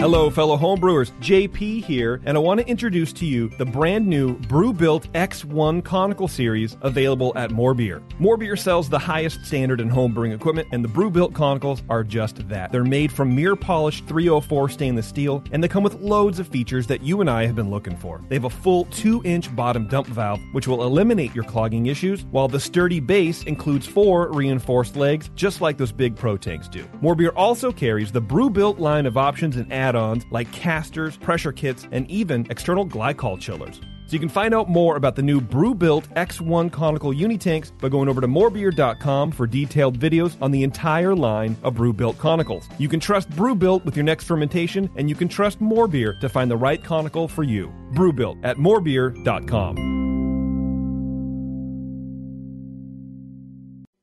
Hello, fellow homebrewers. JP here, and I want to introduce to you the brand new Brewbuilt X1 Conical Series available at More Beer. More Beer sells the highest standard in homebrewing equipment, and the Brewbuilt Conicals are just that. They're made from mirror-polished 304 stainless steel, and they come with loads of features that you and I have been looking for. They have a full 2-inch bottom dump valve, which will eliminate your clogging issues, while the sturdy base includes 4 reinforced legs, just like those big Pro tanks do. More Beer also carries the Brewbuilt line of options and add-ons like casters, pressure kits, and even external glycol chillers. So you can find out more about the new Brewbuilt X1 Conical Unitanks by going over to morebeer.com for detailed videos on the entire line of Brewbuilt Conicals. You can trust Brewbuilt with your next fermentation, and you can trust More Beer to find the right conical for you. Brewbuilt at morebeer.com.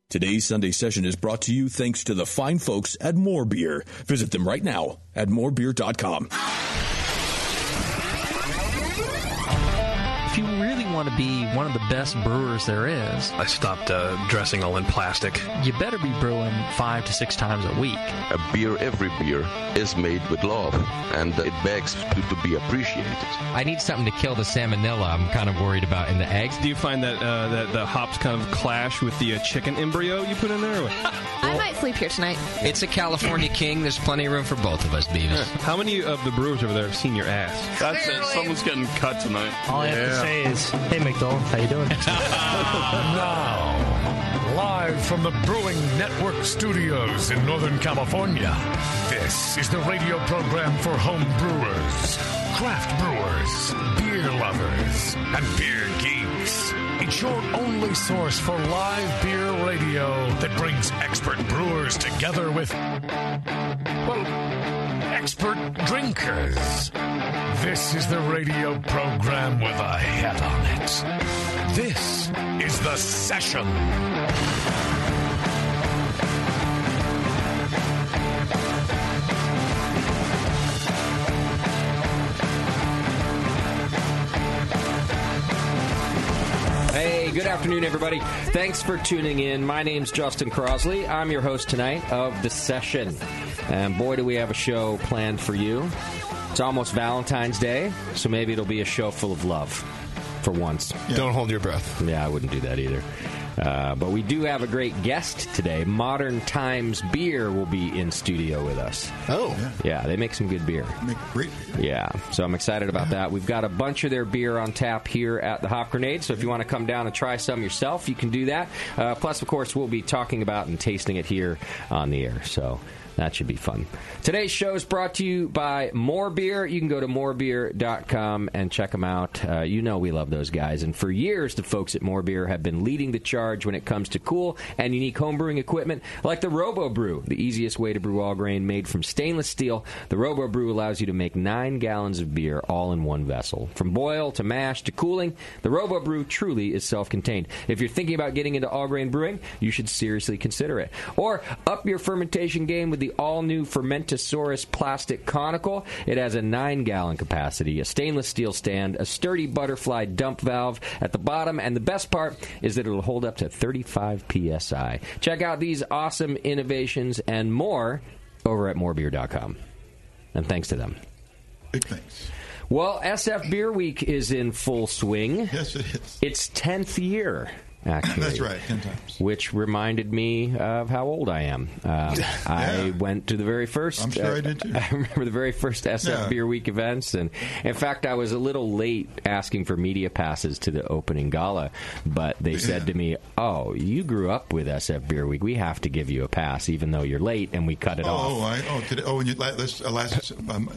Today's Sunday session is brought to you thanks to the fine folks at More Beer. Visit them right now at morebeer.com. If you really want to be one of the best brewers there is, I stopped dressing all in plastic. You better be brewing 5 to 6 times a week. Every beer is made with love, and it begs to be appreciated. I need something to kill the salmonella I'm kind of worried about in the eggs. Do you find that that the hops kind of clash with the chicken embryo you put in there? I might sleep here tonight. It's a California King. There's plenty of room for both of us, Beavis. How many of the brewers over there have seen your ass? That's it. Someone's getting cut tonight. All I have to say is, hey, McDowell, how you doing? Now, live from the Brewing Network studios in Northern California, this is the radio program for home brewers, craft brewers, beer lovers, and beer geeks. It's your only source for live beer radio that brings expert brewers together with, well, expert drinkers. This is the radio program with a head on it. This is The Session. Hey, good afternoon, everybody. Thanks for tuning in. My name's Justin Crosley. I'm your host tonight of The Session. And boy, do we have a show planned for you. It's almost Valentine's Day, so maybe it'll be a show full of love for once. Yeah. Don't hold your breath. Yeah, I wouldn't do that either. But we do have a great guest today. Modern Times Beer will be in studio with us. Oh. Yeah, they make some good beer. Make great beer. Yeah, so I'm excited about that. We've got a bunch of their beer on tap here at the Hop Grenade, so if you want to come down and try some yourself, you can do that. Plus, of course, we'll be talking about and tasting it here on the air, so that should be fun. Today's show is brought to you by More Beer. You can go to morebeer.com and check them out. You know we love those guys. And for years, the folks at More Beer have been leading the charge when it comes to cool and unique homebrewing equipment like the RoboBrew, the easiest way to brew all grain made from stainless steel. The RoboBrew allows you to make 9 gallons of beer all in one vessel. From boil to mash to cooling, the RoboBrew truly is self-contained. If you're thinking about getting into all grain brewing, you should seriously consider it. Or up your fermentation game with the all-new Fermentosaurus plastic conical. It has a 9-gallon capacity, a stainless steel stand, a sturdy butterfly dump valve at the bottom, and the best part is that it'll hold up to 35 psi. Check out these awesome innovations and more over at morebeer.com. And thanks to them. Big thanks. Well, SF Beer Week is in full swing. Yes, it is. It's 10th year. Actually. That's right, 10 times. Which reminded me of how old I am. I went to the very first... I'm sure I did, too. I remember the very first SF Beer Week events. And in fact, I was a little late asking for media passes to the opening gala. But they said to me, oh, you grew up with SF Beer Week. We have to give you a pass, even though you're late, and we cut it off.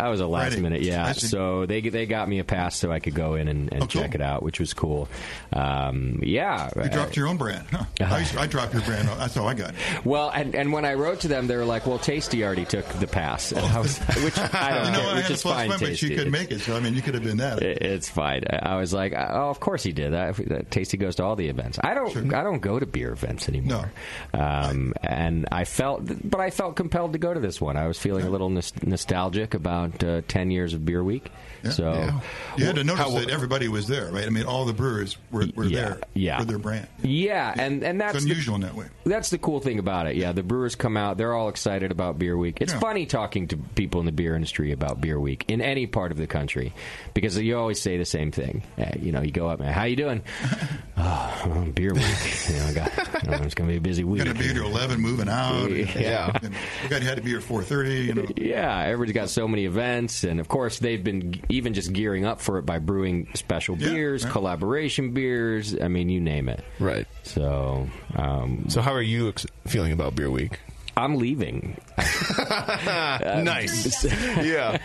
I was a last minute, yeah. So they got me a pass so I could go in and check it out, which was cool. You dropped your own brand, huh? I dropped your brand. That's how I got it. Well, and when I wrote to them, they were like, well, Tasty already took the pass. And I was, which I don't get, which is fine, Tasty. But she couldn't make it, so, I mean, you could have been that. It's fine. I was like, oh, of course he did. Tasty goes to all the events. I don't go to beer events anymore. No. And I felt compelled to go to this one. I was feeling a little nostalgic about 10 years of Beer Week. Yeah. You had to notice that everybody was there, right? I mean, all the brewers were there with their brand. can't. Yeah, and that's it's unusual in that way. That's the cool thing about it. Yeah, the brewers come out; they're all excited about Beer Week. It's funny talking to people in the beer industry about Beer Week in any part of the country because you always say the same thing. You go up, man, how you doing? Beer Week. It's going to be a busy week. Got to be here till 11, moving out. Yeah, we had to be here at 4:30. Yeah, everybody's got so many events, and of course they've been even just gearing up for it by brewing special beers, collaboration beers. I mean, you name it. Right. So, so how are you feeling about Beer Week? I'm leaving. Nice. Yeah.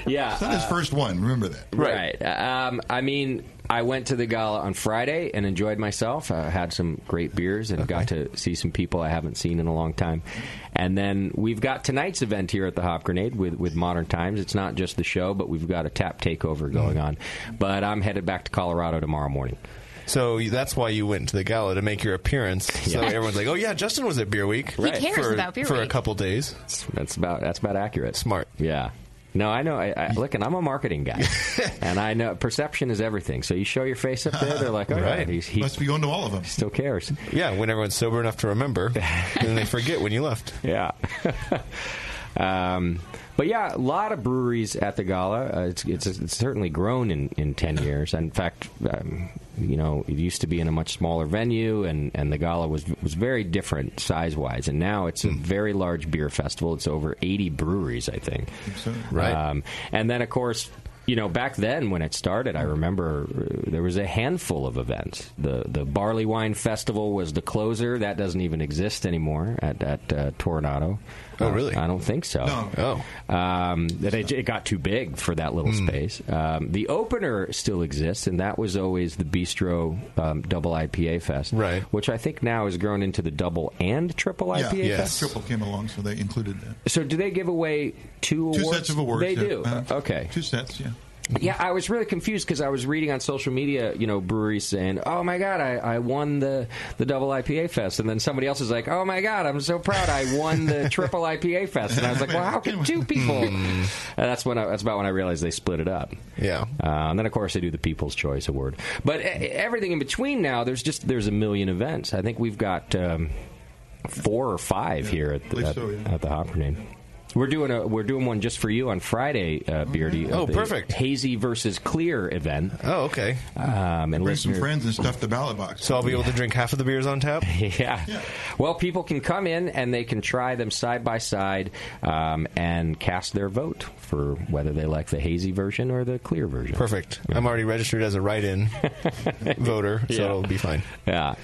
It's not his first one. Remember that. Right. I mean, I went to the gala on Friday and enjoyed myself. I had some great beers and got to see some people I haven't seen in a long time. And then we've got tonight's event here at the Hop Grenade with Modern Times. It's not just the show, but we've got a tap takeover going on. But I'm headed back to Colorado tomorrow morning. So that's why you went to the gala, to make your appearance. So everyone's like, "Oh yeah, Justin was at Beer Week." He cares about Beer Week for a couple days. That's about accurate. Smart. Yeah. No, I know. Look, and I'm a marketing guy, and I know perception is everything. So you show your face up there, they're like, "All right, he must be going to all of them." He still cares. Yeah, when everyone's sober enough to remember, then they forget when you left. Yeah. But yeah, a lot of breweries at the gala. It's certainly grown in 10 years. In fact, it used to be in a much smaller venue, and the gala was very different size-wise. And now it's a very large beer festival. It's over 80 breweries, I think. Right. And then, of course, back then when it started, I remember there was a handful of events. The Barley Wine Festival was the closer. That doesn't even exist anymore at Toronado. Oh, really? I don't think so. No. It got too big for that little space. The opener still exists, and that was always the Bistro Double IPA Fest, right? Which I think now has grown into the Double and Triple IPA Fest. Triple came along, so they included that. So do they give away two awards? 2 sets of awards. They do. Okay. 2 sets, yeah. Yeah, I was really confused because I was reading on social media, breweries saying, "Oh my God, I won the Double IPA Fest," and then somebody else is like, "Oh my God, I'm so proud, I won the Triple IPA Fest," and I was like, "Well, how can 2 people?" That's about when I realized they split it up. Yeah, and then of course they do the People's Choice Award, but everything in between now, there's a million events. I think we've got 4 or 5 here at the Hop Grenade. We're doing one just for you on Friday, Beardy. Oh, perfect! Hazy versus clear event. Oh, okay. And bring some friends and stuff the ballot box. So I'll be able to drink half of the beers on tap. Yeah. Well, people can come in and they can try them side by side and cast their vote for whether they like the hazy version or the clear version. Perfect. Yeah. I'm already registered as a write-in voter, so it'll be fine. Yeah.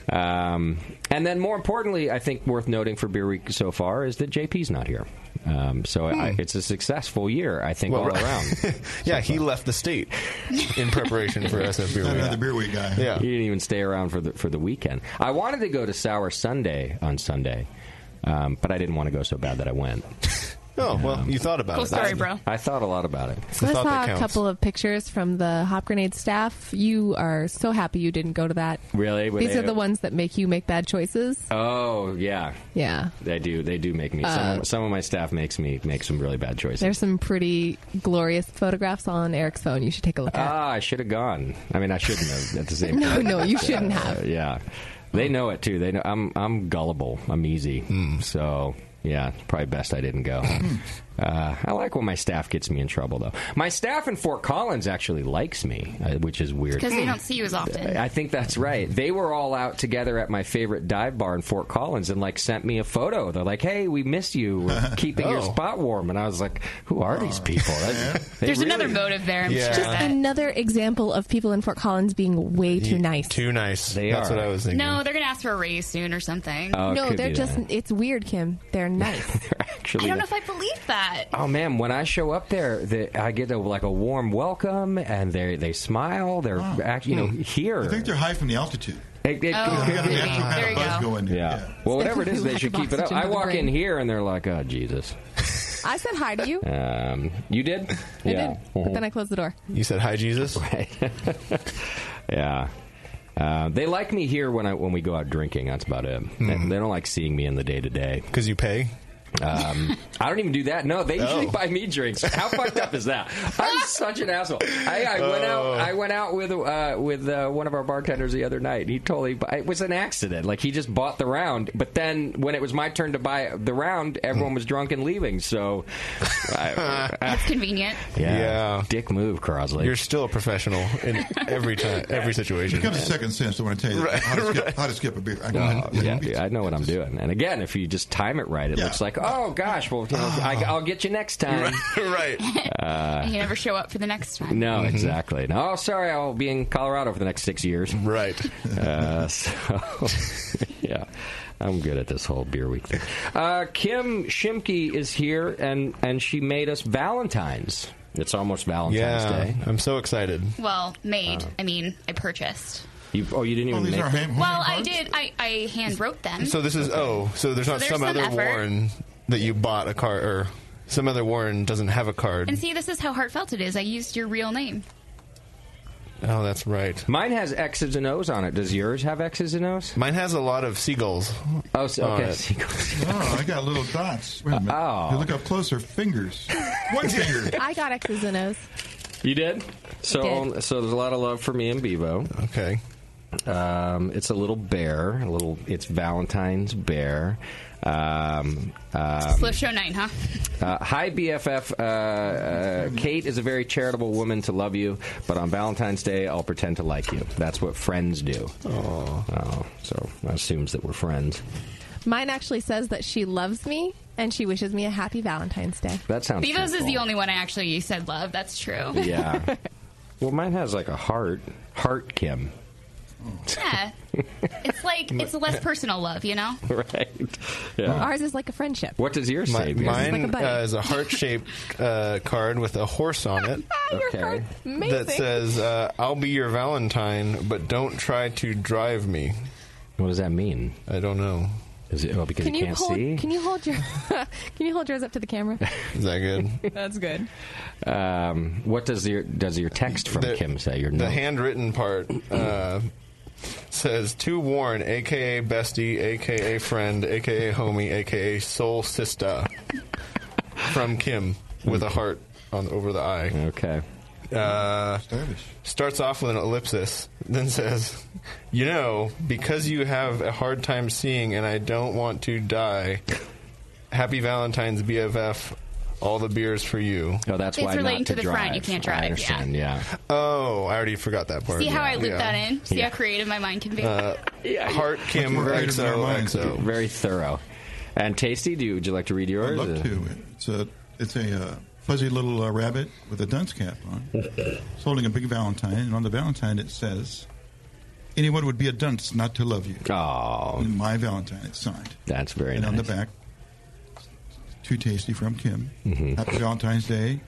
And then, more importantly, I think worth noting for Beer Week so far is that JP's not here. It's a successful year, I think, all around. Yeah, he left the state in preparation for SF Beer Week. Another Beer Week guy. Yeah. He didn't even stay around for the weekend. I wanted to go to Sour Sunday on Sunday, but I didn't want to go so bad that I went. Oh, well, you thought about it. Cool story, bro. I thought a lot about it. So I saw a couple of pictures from the Hop Grenade staff. You are so happy you didn't go to that. Really? These are the ones that make you make bad choices. Oh, yeah. Yeah. They do make me. Some of my staff makes me make some really bad choices. There's some pretty glorious photographs on Eric's phone you should take a look at. I should have gone. I mean, I shouldn't have at the same time. No, you shouldn't have. Yeah. They know it, too. They know I'm gullible. I'm easy. So... yeah, it's probably best I didn't go. I like when my staff gets me in trouble, though. My staff in Fort Collins actually likes me, which is weird. Because they don't see you as often. I think that's right. They were all out together at my favorite dive bar in Fort Collins and, sent me a photo. They're like, "Hey, we missed you. We're keeping your spot warm." And I was like, who are these people? There's another motive there. I'm sure. Just another example of people in Fort Collins being way too nice. Too nice. That's what I was thinking. No, they're going to ask for a raise soon or something. No, they're just, it's weird, Kim. They're nice. They're actually I don't know if I believe that. Oh, man, when I show up there, I get a warm welcome, and they smile. They're here. I think they're high from the altitude. There you go. Yeah. Well, whatever it is, they should keep it up. I walk in here, and they're like, "Oh, Jesus." I said hi to you. You did? I did. But then I closed the door. You said hi, Jesus? Right. Yeah. They like me here when we go out drinking. That's about it. They don't like seeing me in the day-to-day. Because you pay? I don't even do that. No, they usually buy me drinks. How fucked up is that? I'm such an asshole. I went out with one of our bartenders the other night. He totally it was an accident. Like he just bought the round, but then when it was my turn to buy the round, everyone was drunk and leaving. So that's convenient. Yeah. Dick move, Crosley. You're still a professional in every situation. It becomes a second sense. I want to tell you how to skip a beer. I know what I'm doing. And again, if you just time it right, it looks like, oh gosh, well, I'll get you next time. Right. And you never show up for the next time. No, exactly. No, oh, sorry, I'll be in Colorado for the next 6 years. Right. Yeah. I'm good at this whole beer week thing. Kim Shimke is here, and she made us Valentine's. It's almost Valentine's Day. I'm so excited. Well, made. I purchased. You didn't even make them? Well, I did. I hand wrote them. So this is, so there's not some other effort. Warren that you bought a card, or some other Warren doesn't have a card. And see, this is how heartfelt it is. I used your real name. Oh, that's right. Mine has X's and O's on it. Does yours have X's and O's? Mine has a lot of seagulls. Oh, okay. Seagulls. Oh, I got little dots. Wait a minute. You look up closer. Fingers. One finger. I got X's and O's. You did? So there's a lot of love for me and Bevo. Okay. It's a little bear. It's Valentine's bear. Slip show 9, huh? Hi, BFF. Kate is a very charitable woman to love you, but on Valentine's Day, I'll pretend to like you. That's what friends do. Oh, so that assumes that we're friends. Mine actually says that she loves me, and she wishes me a happy Valentine's Day. That sounds Bevo's is the only one I actually said love. That's true. Yeah. Well, mine has like a heart. Heart Kim. Yeah. It's a less personal love, you know? Right. Yeah. Ours is like a friendship. What does yours say? Mine is a heart-shaped card with a horse on it. Okay. That says, I'll be your Valentine, but don't try to drive me. What does that mean? I don't know. Is it because you can't see? Can you hold yours up to the camera? Is that good? That's good. What does your text from Kim say? The handwritten part says, to Warren, a.k.a. bestie, a.k.a. friend, a.k.a. homie, a.k.a. soul sister. From Kim, with a heart over the eye. Okay. Starts off with an ellipsis, then says, because you have a hard time seeing and I don't want to die, happy Valentine's, BFF. All the beers for you. Oh, that's it's why relating not to the drive. front. You can't drive. I understand, yeah. Oh, I already forgot that part. See how I looped that in? See how creative my mind can be? Heart Kim XOXO. Very thorough. And Tasty, would you like to read yours? I'd love to. It's a fuzzy little rabbit with a dunce cap on. It's holding a big Valentine, and on the Valentine it says, anyone would be a dunce not to love you. Oh. And my Valentine, it's signed. That's very nice. And on the back, too tasty from Kim. Mm-hmm. Happy Valentine's Day.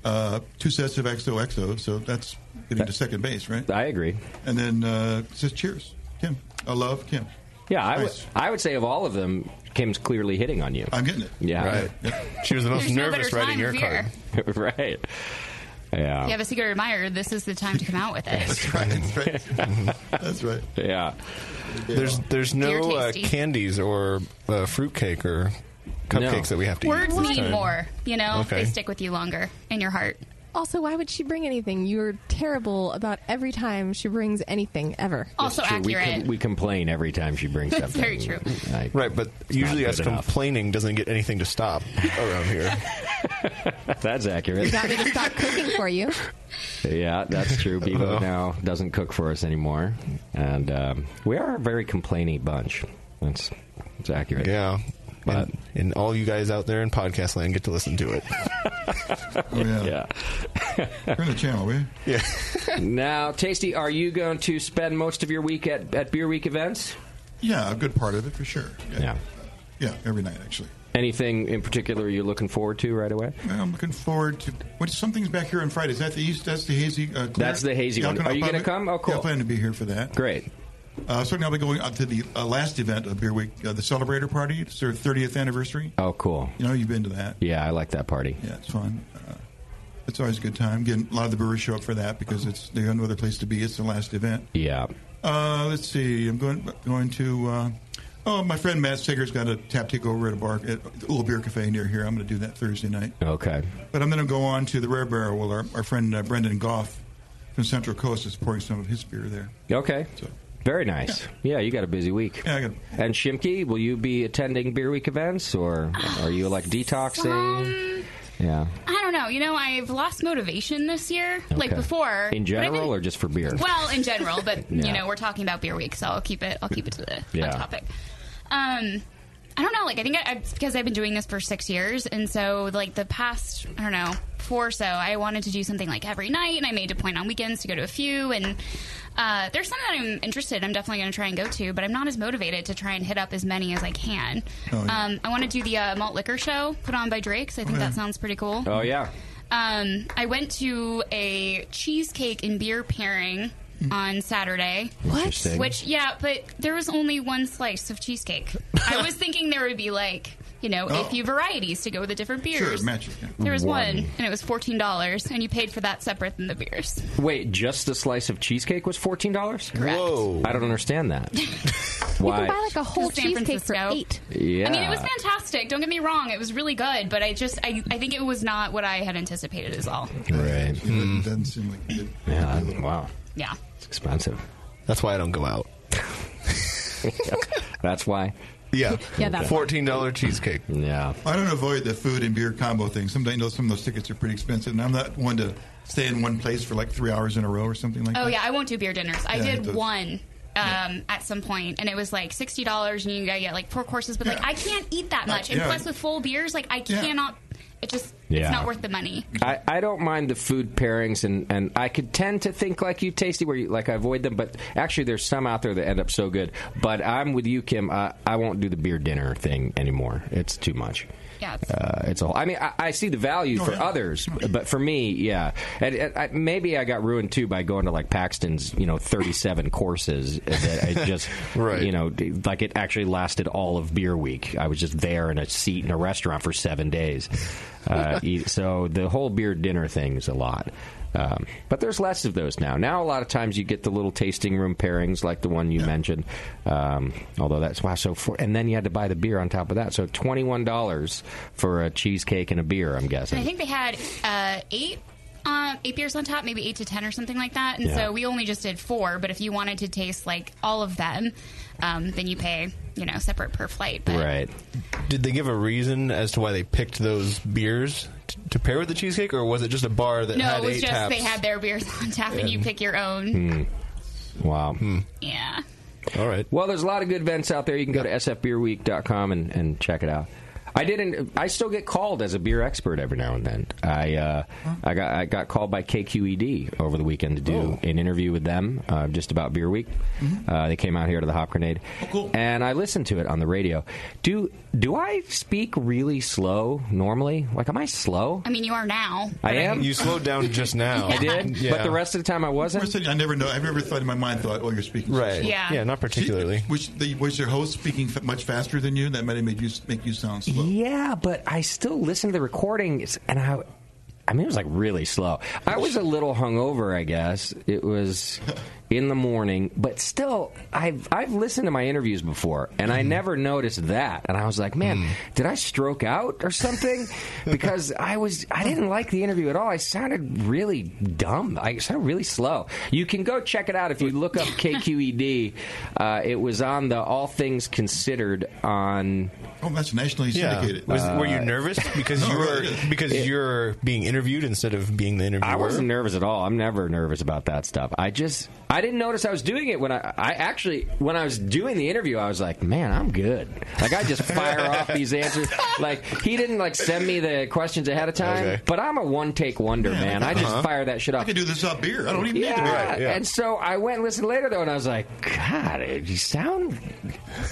2 sets of XOXO, so that's getting to second base, right? I agree. And then it says cheers, Kim. I love Kim. Yeah, I would say of all of them, Kim's clearly hitting on you. I'm getting it. Yeah. Right. She was the most nervous writing your card. Right. Yeah. If you have a secret admirer, this is the time to come out with it. That's right. That's right. Yeah. There's no candies or fruitcake or cupcakes that we have to eat. Words mean more, Okay. They stick with you longer in your heart. Also, why would she bring anything? You're terrible about every time she brings anything, ever. Also accurate. We complain every time she brings That's something. very true. Right, but usually us complaining doesn't get anything to stop around here. That's accurate. You got me to stop cooking for you. Yeah, that's true. Bevo now doesn't cook for us anymore. And we are a very complaining bunch. That's accurate. Yeah. But and all you guys out there in podcast land get to listen to it. Oh, yeah. Turn the channel, will you? Yeah. Now, Tasty, are you going to spend most of your week at Beer Week events? Yeah, a good part of it, for sure. Yeah. Yeah, every night, actually. Anything in particular you're looking forward to right away? I'm looking forward to... something's back here on Friday. Is that the East? That's the hazy... That's the hazy one. Are you going to come? Oh, cool. Yeah, I plan to be here for that. Great. Certainly, I'll be going to the last event of Beer Week, the Celebrator Party. It's their 30th anniversary. Oh, cool. You've been to that. Yeah, I like that party. Yeah, it's fun. It's always a good time. Again, a lot of the brewers show up for that because they have no other place to be. It's the last event. Yeah. Let's see. I'm going to Oh, my friend Matt Sager's got a tap take over at a bar at the Old Beer Cafe near here. I'm going to do that Thursday night. Okay. But I'm going to go on to the Rare Barrel. Well, our friend Brendan Goff from Central Coast is pouring some of his beer there. Okay. So, very nice. Yeah, you got a busy week. Yeah, I got. And Shimke, will you be attending Beer Week events, or are you like detoxing? Yeah. I don't know. You know, I've lost motivation this year. Okay. Like before. In general, or just for beer? Well, in general, but Yeah. you know, we're talking about Beer Week, so I'll keep it to the Yeah. topic. I don't know. Like, I think it's because I've been doing this for 6 years, and so like the past, I don't know, 4 or so, I wanted to do something like every night, and I made a point on weekends to go to a few. And there's some that I'm interested. I'm definitely going to try and go to, but I'm not as motivated to try and hit up as many as I can. Oh, yeah. I want to do the Malt Liquor Show put on by Drake's. I think that sounds pretty cool. Oh yeah. I went to a cheesecake and beer pairing on Saturday. Interesting. Which, yeah, but there was only one slice of cheesecake. I was thinking there would be like, you know, a few varieties to go with the different beers. Sure, matches. Yeah. There was one, and it was $14, and you paid for that separate than the beers. Wait, just the slice of cheesecake was $14? Correct. Whoa. I don't understand that. You Why? can buy like a whole San cheesecake for Francisco. $8. Yeah. I mean, it was fantastic. Don't get me wrong. It was really good, but I think it was not what I had anticipated is all. Right. It doesn't seem like it. Yeah. Wow. Yeah. It's expensive. That's why I don't go out. That's why. Yeah. Yeah, that's $14 cheesecake. Yeah. I don't avoid the food and beer combo thing. Sometimes, you know, some of those tickets are pretty expensive, and I'm not one to stay in one place for like 3 hours in a row or something like that. Oh, yeah. I won't do beer dinners. I Yeah, did those- one at some point, and it was like $60, and you gotta get like 4 courses. But like, I can't eat that much. And Yeah. plus, with full beers, like I cannot. It just Yeah. it's not worth the money. I don't mind the food pairings, and I could tend to think like you, Tasty, where you like I avoid them, but actually there's some out there that end up so good. But I'm with you, Kim. I won't do the beer dinner thing anymore. It's too much. Yeah. It's a whole. I mean, I see the value for others, but for me, yeah. And maybe I got ruined too by going to like Paxton's, 37 courses. That I just, Right. like it actually lasted all of Beer Week. I was just there in a seat in a restaurant for 7 days. So the whole beer dinner thing is a lot. But there's less of those now. Now a lot of times you get the little tasting room pairings like the one you mentioned. Although that's why and then you had to buy the beer on top of that. So $21 for a cheesecake and a beer, I'm guessing. And I think they had 8 beers on top, maybe 8 to 10 or something like that. And Yeah. so we only just did 4. But if you wanted to taste like all of them, then you pay separate per flight. But Right. Did they give a reason as to why they picked those beers to pair with the cheesecake, or was it just a bar that no, had it was 8 just taps? they had their beers on tap, and you pick your own. Wow. Yeah. All right. Well, there's a lot of good events out there. You can go to sfbeerweek.com and check it out. I still get called as a beer expert every now and then. I got called by KQED over the weekend to do an interview with them just about Beer Week. They came out here to the Hop Grenade, and I listened to it on the radio. Do I speak really slow normally? Like, am I slow? I mean, you are now. I am. You slowed down just now. I did, Yeah. but the rest of the time I wasn't. I never know. I've never thought in my mind, you're speaking. Right. Yeah. Yeah, not particularly. Was your host speaking much faster than you? That might have make you sound slow. Yeah, but I still listen to the recordings, and I mean, it was like really slow. I was a little hungover, I guess. It was in the morning, but still, I've listened to my interviews before, and I never noticed that. And I was like, man, did I stroke out or something? Because I didn't like the interview at all. I sounded really dumb. I sounded really slow. You can go check it out if you look up KQED. It was on the All Things Considered on. Oh, that's nationally syndicated. Were you nervous because you're being interviewed instead of being the interviewer? I wasn't nervous at all. I'm never nervous about that stuff. I didn't notice I was doing it when when I was doing the interview. I was like, man, I'm good. Like, I just fire off these answers. Like, he didn't send me the questions ahead of time, but I'm a one-take wonder, man. I just fire that shit off. I can do this up beer. I don't even need to be right. Yeah. And so I went and listened later, though, and I was like, God, you sound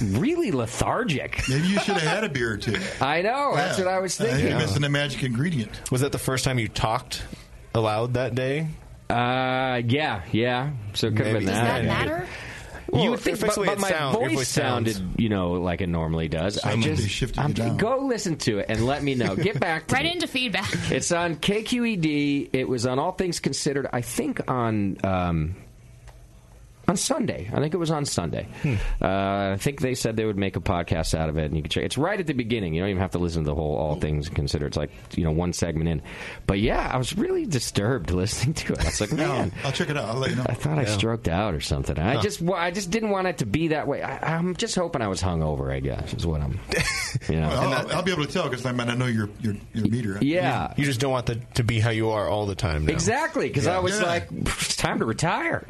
really lethargic. Maybe you should have had a beer or two. I know. That's what I was thinking. You're missing a magic ingredient. Was that the first time you talked aloud that day? Yeah. So it could have been that. Does that matter? You Well, would think, affects the way but it my sounds- your voice voice sounds. sounded, like it normally does. Go listen to it and let me know. Get back to Right me. into feedback. It's on KQED. It was on All Things Considered. I think on On Sunday. I think it was on Sunday. I think they said they would make a podcast out of it, and you can check. It's right at the beginning. You don't even have to listen to the whole All Things Considered. It's like, one segment in. But yeah, I was really disturbed listening to it. I was like, man. I'll check it out. I'll let you know. I thought I stroked out or something. I just didn't want it to be that way. I'm just hoping I was hungover, I guess, is what I'm, Well, I'll be able to tell because I might not know your meter. Yeah. You just don't want that to be how you are all the time now. Exactly, because I was like, it's time to retire.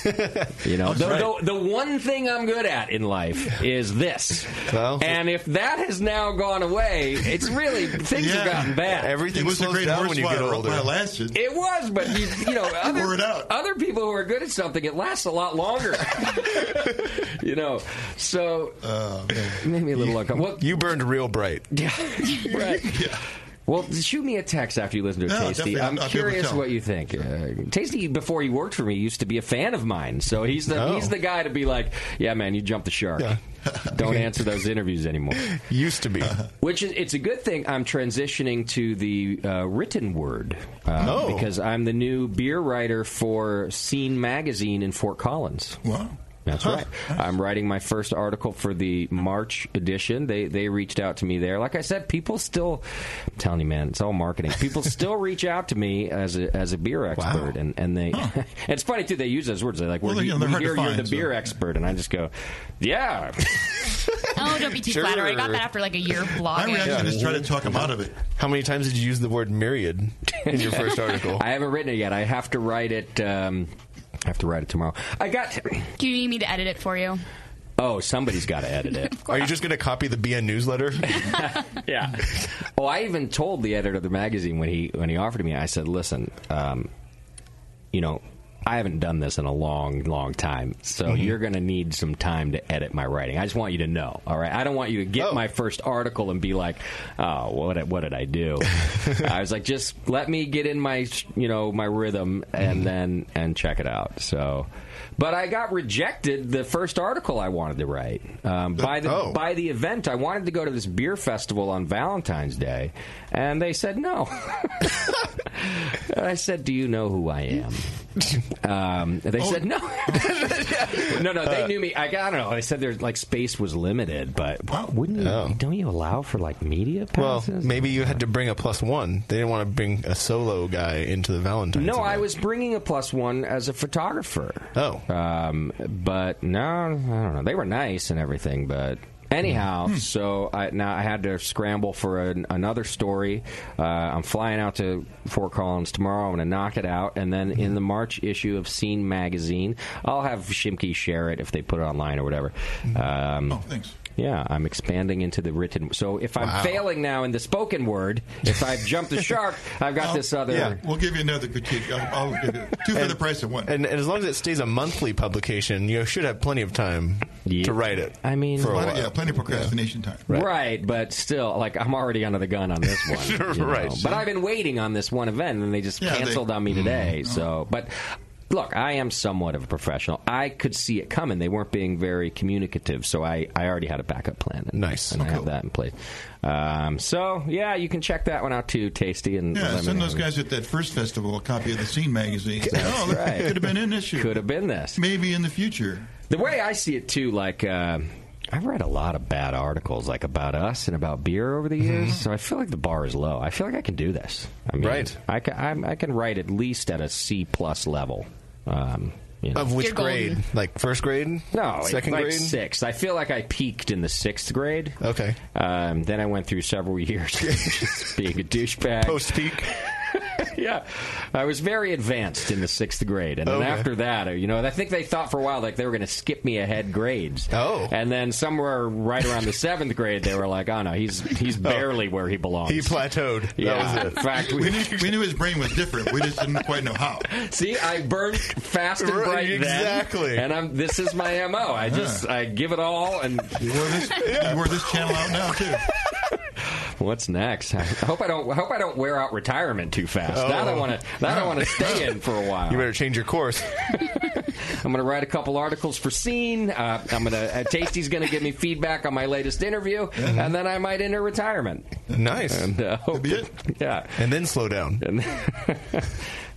The one thing I'm good at in life is this. And if that has now gone away, it's really, things have gotten bad. Everything slows down when you get older. It was, but other people who are good at something, it lasts a lot longer. So made me a little uncomfortable. Well, you burned real bright. Yeah, right. Yeah. Well, shoot me a text after you listen to it, Tasty. I'm curious what you think. Tasty, before he worked for me, used to be a fan of mine. So he's the guy to be like, yeah, man, you jumped the shark. Yeah. Don't answer those interviews anymore. Used to be. Which it's a good thing I'm transitioning to the written word. Because I'm the new beer writer for Scene Magazine in Fort Collins. Wow. That's right. I'm writing my first article for the March edition. They reached out to me there. Like I said, people still, I'm telling you, man, it's all marketing. People still reach out to me as a beer expert, and they. It's funny too. They use those words. They're like, we hear you're the beer expert, and I just go, yeah. Oh, don't be too flattered. I got that after like a year of blogging. My reaction is try to talk him out of it. How many times did you use the word myriad in your first article? I haven't written it yet. I have to write it. I have to write it tomorrow. Do you need me to edit it for you? Oh, somebody's got to edit it. Are you just going to copy the BN newsletter? Yeah. Well, I even told the editor of the magazine when he offered me, I said, listen, I haven't done this in a long, long time, so you're going to need some time to edit my writing. I just want you to know, all right? I don't want you to get my first article and be like, oh, what did I do? I was like, just let me get in my, my rhythm and check it out. So, but I got rejected the first article I wanted to write by the event. I wanted to go to this beer festival on Valentine's Day, and they said no. I said, do you know who I am? They said no. No, they knew me. I don't know. They said there's like space was limited, but don't you allow for like media passes? Well, maybe you had to bring a +1. They didn't want to bring a solo guy into the Valentine's event. I was bringing a +1 as a photographer. But no, I don't know. They were nice and everything, but. Anyhow, so I had to scramble for another story. I'm flying out to Fort Collins tomorrow. I'm going to knock it out. And then in the March issue of Scene Magazine, I'll have Shimke share it if they put it online or whatever. Thanks. Yeah, I'm expanding into the written. So if I'm failing now in the spoken word, if I've jumped the shark, I've got this other. Yeah, we'll give you another critique. I'll give you two for the price of one. And as long as it stays a monthly publication, you should have plenty of time to write it. I mean, plenty of procrastination time. Right, but still, like I'm already under the gun on this one. Right. But I've been waiting on this one event, and they just canceled on me today. So, but. Look, I am somewhat of a professional. I could see it coming. They weren't being very communicative, so I already had a backup plan. Nice. And I have that in place. So, yeah, you can check that one out, too, Tasty. And send those guys at that first festival a copy of the Scene Magazine. That's right. Could have been in this year. Could have been this. Maybe in the future. The way I see it, too, like... I've read a lot of bad articles, like about us and about beer over the years, so I feel like the bar is low. I feel like I can do this. I mean, right. I can write at least at a C+ level. Of which grade? Like first grade? No, second like grade? Sixth. I feel like I peaked in the 6th grade. Okay. Then I went through several years just being a douchebag. Post-peak? Yeah. I was very advanced in the 6th grade. And then after that, I think they thought for a while like they were going to skip me ahead grades. Oh. And then somewhere right around the 7th grade, they were like, oh, no, he's barely where he belongs. He plateaued. Yeah. That was it. In fact, we knew his brain was different. We just didn't quite know how. See, I burned fast and bright exactly. then. And this is my MO. I give it all. And you wore this channel out now, too. What's next? I hope I don't wear out retirement too fast. That I want to stay in for a while. You better change your course. I'm going to write a couple articles for Scene. Tasty's going to give me feedback on my latest interview, and then I might enter retirement. Nice. And That'd be it. Yeah. And then slow down.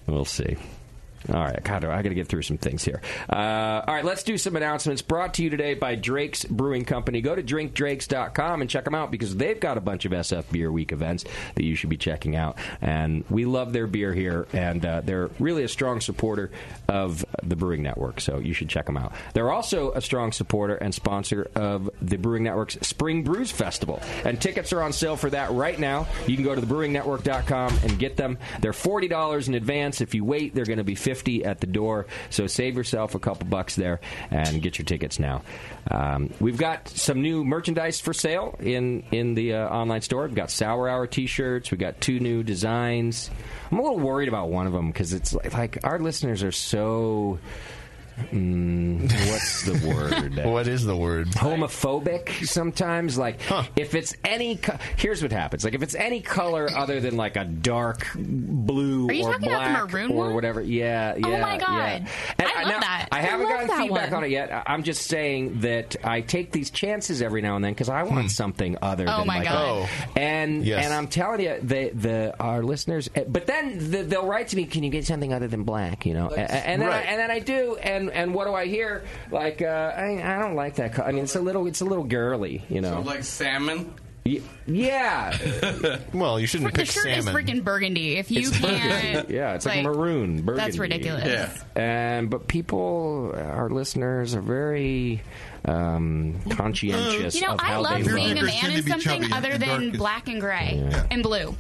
We'll see. All right, God, I got to get through some things here. All right, let's do some announcements. Brought to you today by Drake's Brewing Company. Go to drinkdrakes.com and check them out because they've got a bunch of SF Beer Week events that you should be checking out. And we love their beer here, and they're really a strong supporter of the Brewing Network, so you should check them out. They're also a strong supporter and sponsor of the Brewing Network's Spring Brews Festival, and tickets are on sale for that right now. You can go to thebrewingnetwork.com and get them. They're $40 in advance. If you wait, they're going to be $50 at the door, so save yourself a couple bucks there and get your tickets now. We've got some new merchandise for sale in the online store. We've got Sour Hour t-shirts. We've got 2 new designs. I'm a little worried about one of them because it's like our listeners are so... what's the word? What is the word? Homophobic sometimes. Like, if it's any... here's what happens. Like, if it's any color other than, like, a dark blue Are you or talking black about the maroon or one? whatever. Yeah. Oh, my God. Yeah. And I love that. I haven't gotten that feedback one. on it yet. I'm just saying that I take these chances every now and then because I want something other than my like God. And I'm telling you, our listeners... But then they'll write to me, can you get something other than black, you know? And then I do, and what do I hear? Like, I don't like that. I mean, it's a little girly, you know. So like salmon? Yeah. Well, you shouldn't pick The shirt salmon. is freaking burgundy. If you can't... Yeah, it's like maroon, burgundy. That's ridiculous. Yeah. But people, our listeners, are very conscientious You know, of I how love they being look. a man in something other than black and gray and blue.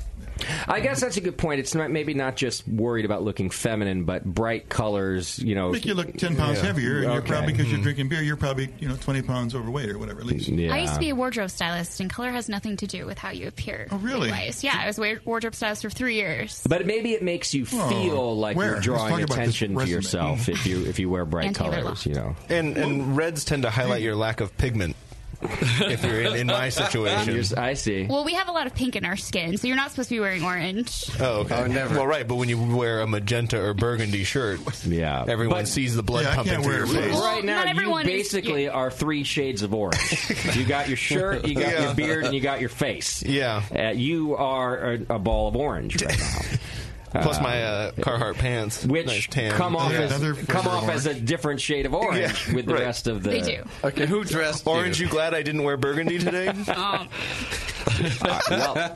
I guess that's a good point. It's maybe not just worried about looking feminine, but bright colors, you know. Make you look 10 pounds heavier, and you're probably, because you're drinking beer, you're probably 20 pounds overweight or whatever, at least. I used to be a wardrobe stylist, and color has nothing to do with how you appear. Oh, really? Anyways. Yeah, I was a wardrobe stylist for 3 years. But maybe it makes you feel like where? you're drawing Let's talk about attention this to yourself if you wear bright Anti-Taylor colors, you know. And reds tend to highlight your lack of pigment. If you're in my situation. I see. Well, we have a lot of pink in our skin, so you're not supposed to be wearing orange. Oh, okay. Oh, never. Well, right, but when you wear a magenta or burgundy shirt, everyone sees the blood pumping through your face. Well, right now, not you everyone basically are 3 shades of orange. You got your shirt, you got your beard, and you got your face. Yeah. You are a ball of orange right now. Plus my Carhartt pants, which nice tan. come off as a different shade of orange with the rest of the. They do. Okay, who dressed Orange? You glad I didn't wear burgundy today? Well,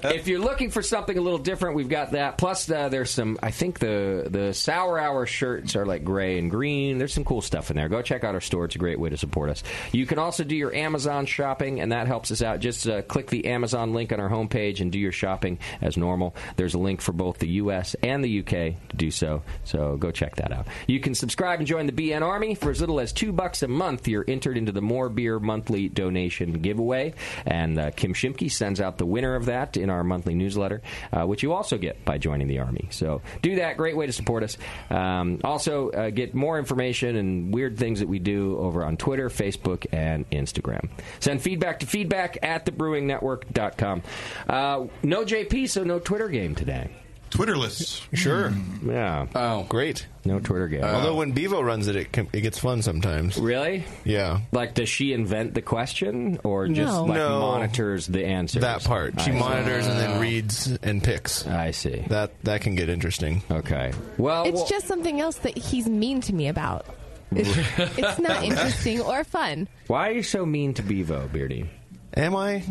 if you're looking for something a little different, we've got that. Plus, there's some. I think the Sour Hour shirts are like gray and green. There's some cool stuff in there. Go check out our store. It's a great way to support us. You can also do your Amazon shopping, and that helps us out. Just click the Amazon link on our homepage and do your shopping as normal. There's a link for both the U.S. and the UK to do so. So go check that out. You can subscribe and join the BN Army for as little as $2 a month. You're entered into the More Beer monthly donation giveaway, and Kim Shimke sends out the winner of that in our monthly newsletter, which you also get by joining the Army. So do that. Great way to support us. Also, get more information and weird things that we do over on Twitter, Facebook, and Instagram. Send feedback to feedback@thebrewingnetwork.com. No JP, so no Twitter game today. Twitterless. Sure. Yeah. Oh, great. No Twitter game. Although when Bevo runs it gets fun sometimes. Really? Yeah. Like, does she invent the question or just monitors the answers? That part. She monitors and then reads and picks. I see. That can get interesting. Okay. Well, it's just something else that he's mean to me about. It's not interesting or fun. Why are you so mean to Bevo, Beardy? Am I?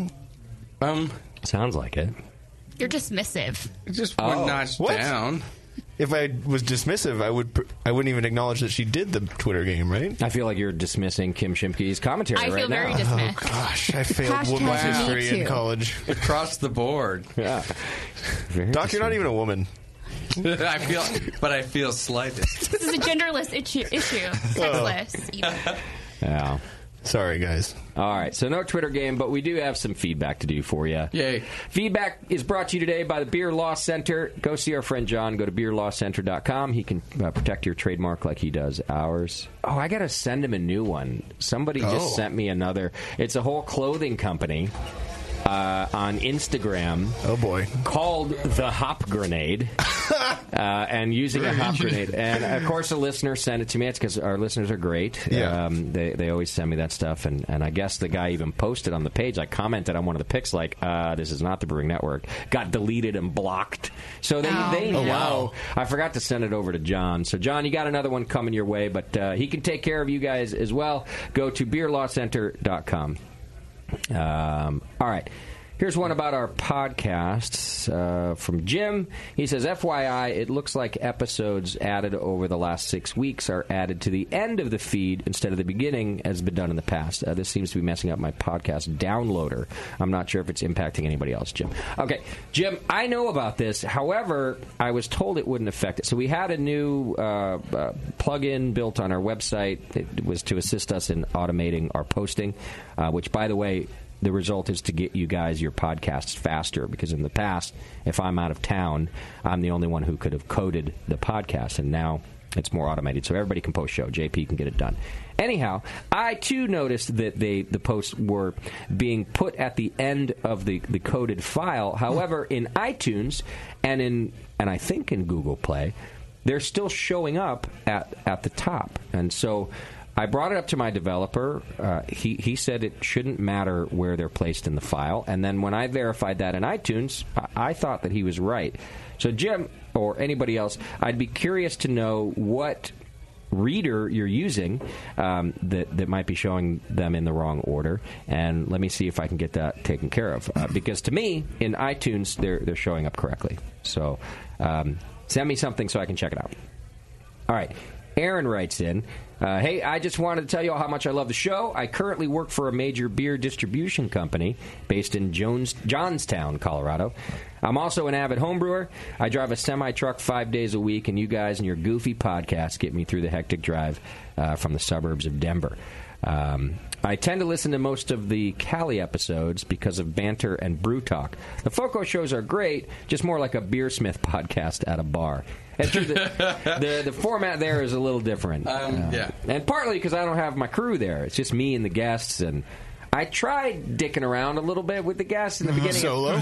Sounds like it. You're dismissive. Just one notch down. If I was dismissive, I wouldn't even acknowledge that she did the Twitter game, right? I feel like you're dismissing Kim Shimke's commentary right now. I feel very dismissed. Oh, gosh, I failed women's history in college. Across the board. Yeah. Doc, you're not even a woman. I feel slighted. This is a genderless issue. Sexless, even. Yeah. Sorry, guys. All right, so no Twitter game, but we do have some feedback to do for you. Yay. Feedback is brought to you today by the Beer Law Center. Go see our friend John. Go to beerlawcenter.com. He can protect your trademark like he does ours. Oh, I got to send him a new one. Somebody just sent me another. It's a whole clothing company. on Instagram. Oh boy! Called the Hop Grenade, and using a hop grenade. And of course, a listener sent it to me. It's because our listeners are great. Yeah. They always send me that stuff, and I guess the guy even posted on the page. I commented on one of the pics like, "This is not the Brewing Network." Got deleted and blocked. So they know. Wow. I forgot to send it over to John. So John, you got another one coming your way, but he can take care of you guys as well. Go to beerlawcenter.com. All right. Here's one about our podcasts from Jim. He says, FYI, it looks like episodes added over the last 6 weeks are added to the end of the feed instead of the beginning, as has been done in the past. This seems to be messing up my podcast downloader. I'm not sure if it's impacting anybody else, Jim. Okay, Jim, I know about this. However, I was told it wouldn't affect it. So we had a new plug-in built on our website. It was to assist us in automating our posting, which, by the way, the result is to get you guys your podcasts faster, because in the past, if I'm out of town, I'm the only one who could have coded the podcast, and now it's more automated, so everybody can post show. JP can get it done. Anyhow, I too noticed that the posts were being put at the end of the coded file. However, in iTunes and I think in Google Play, they're still showing up at the top, and so I brought it up to my developer. He said it shouldn't matter where they're placed in the file. And then when I verified that in iTunes, I thought that he was right. So, Jim, or anybody else, I'd be curious to know what reader you're using that might be showing them in the wrong order. And let me see if I can get that taken care of. Because to me, in iTunes, they're showing up correctly. So send me something so I can check it out. All right. Aaron writes in, hey, I just wanted to tell you all how much I love the show. I currently work for a major beer distribution company based in Johnstown, Colorado. I'm also an avid homebrewer. I drive a semi-truck 5 days a week, and you guys and your goofy podcasts get me through the hectic drive from the suburbs of Denver. I tend to listen to most of the Cali episodes because of banter and brew talk. The Foco shows are great, just more like a Beersmith podcast at a bar. It's true, the format there is a little different. Yeah. And partly because I don't have my crew there. It's just me and the guests. And I tried dicking around a little bit with the guests in the beginning. Solo?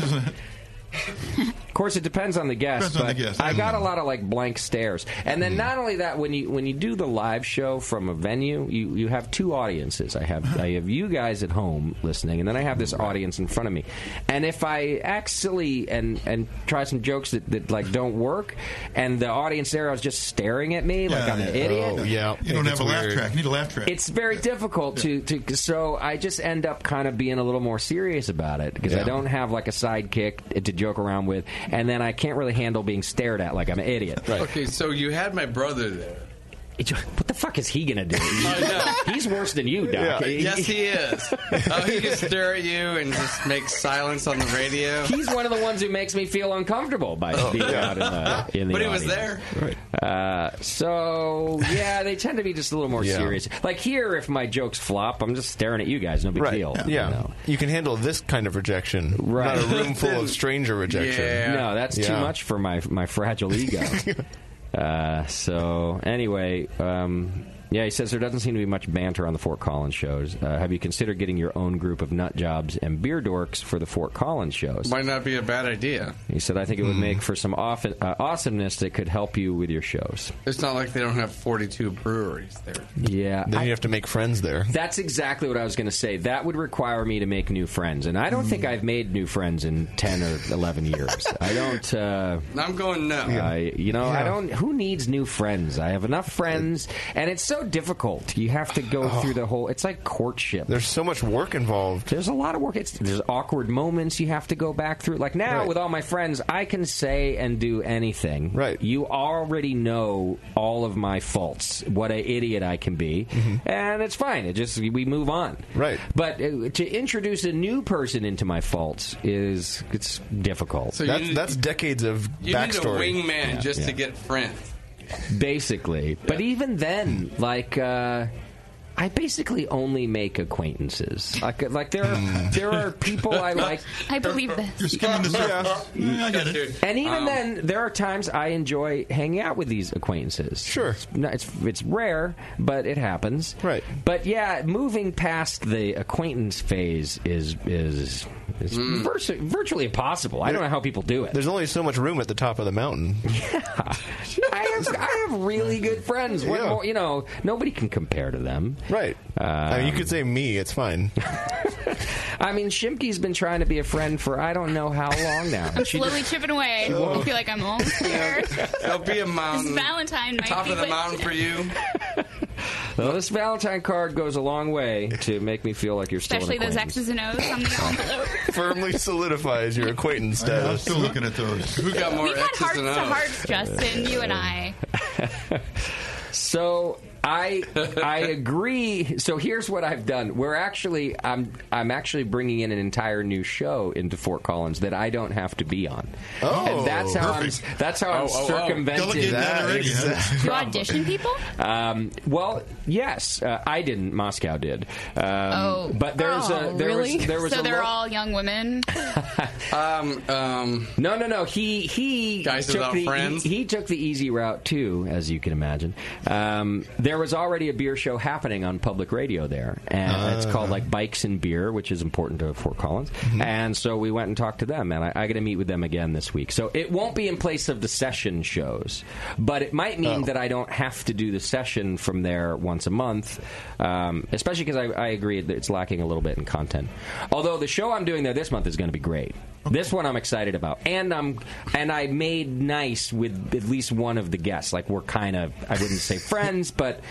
Of course, it depends on the guest. I got a lot of blank stares. And then not only that, when you do the live show from a venue, you have two audiences. I have you guys at home listening, and then I have this audience in front of me. And if I act silly and try some jokes that don't work, and the audience there is just staring at me like I'm an idiot. Oh, yeah. You don't have a laugh track. You need a laugh track. It's very difficult to so I just end up kind of being a little more serious about it, because I don't have a sidekick to joke around with, and then I can't really handle being stared at like I'm an idiot. Right. Okay, so you had my brother there. What the fuck is he gonna do? He's worse than you, Doc. Yeah. Yes, he is. He can stare at you and just make silence on the radio. He's one of the ones who makes me feel uncomfortable by being out in the But he audience. was there. Right. So, yeah, they tend to be just a little more serious. Like here, if my jokes flop, I'm just staring at you guys. No big deal. Yeah. You can handle this kind of rejection. Right. Not a room full of stranger rejection. Yeah. No, that's too much for my fragile ego. So, anyway, he says there doesn't seem to be much banter on the Fort Collins shows. Have you considered getting your own group of nut jobs and beer dorks for the Fort Collins shows? Might not be a bad idea. He said, I think it would make for some awesomeness that could help you with your shows. It's not like they don't have 42 breweries there. Yeah. Then you have to make friends there. That's exactly what I was going to say. That would require me to make new friends. And I don't think I've made new friends in 10 or 11 years. I don't... I'm going no. I don't... Who needs new friends? I have enough friends, and it's so difficult. You have to go through the whole... It's like courtship. There's so much work involved. There's a lot of work. There's awkward moments you have to go back through. Like now, with all my friends, I can say and do anything. Right. You already know all of my faults, what an idiot I can be, and it's fine. We move on. Right. But to introduce a new person into my faults it's difficult. So that's decades of backstory. You need a wingman just to get friends. Basically. But even then, I basically only make acquaintances. Like there are people I like. I believe this. You're skimming the surface. I get it. And even then, there are times I enjoy hanging out with these acquaintances. Sure. It's rare, but it happens. Right. But yeah, moving past the acquaintance phase is virtually impossible. I don't know how people do it. There's only so much room at the top of the mountain. Yeah. I have really good friends. What more, you know, nobody can compare to them. Right. I mean, you could say me. It's fine. I mean, Shimke's been trying to be a friend for I don't know how long now. I'm slowly chipping away. I feel like I'm almost there. There'll be a mountain. This Valentine might top be of the mountain for you. Well, this Valentine card goes a long way to make me feel like you're especially still an those X's and O's on the envelope. Firmly solidifies your acquaintance status. I'm still looking at those. Who got more We've had X's hearts and to O's? hearts, Justin, you and I. So I agree. So here's what I've done. I'm actually bringing in an entire new show into Fort Collins that I don't have to be on. Oh, and that's how I'm circumventing that. You audition people? Well, yes, I didn't. Moscow did. But there was so they're all young women. No. He guys without friends. He took the easy route too, as you can imagine. There was already a beer show happening on public radio there, and it's called like Bikes and Beer, which is important to Fort Collins. Mm-hmm. And so we went and talked to them, and I got to meet with them again this week. So it won't be in place of the session shows, but it might mean that I don't have to do the session from there once a month, especially because I agree that it's lacking a little bit in content. Although the show I'm doing there this month is going to be great. This one I'm excited about, and I made nice with at least one of the guests. Like we're kind of, I wouldn't say friends, but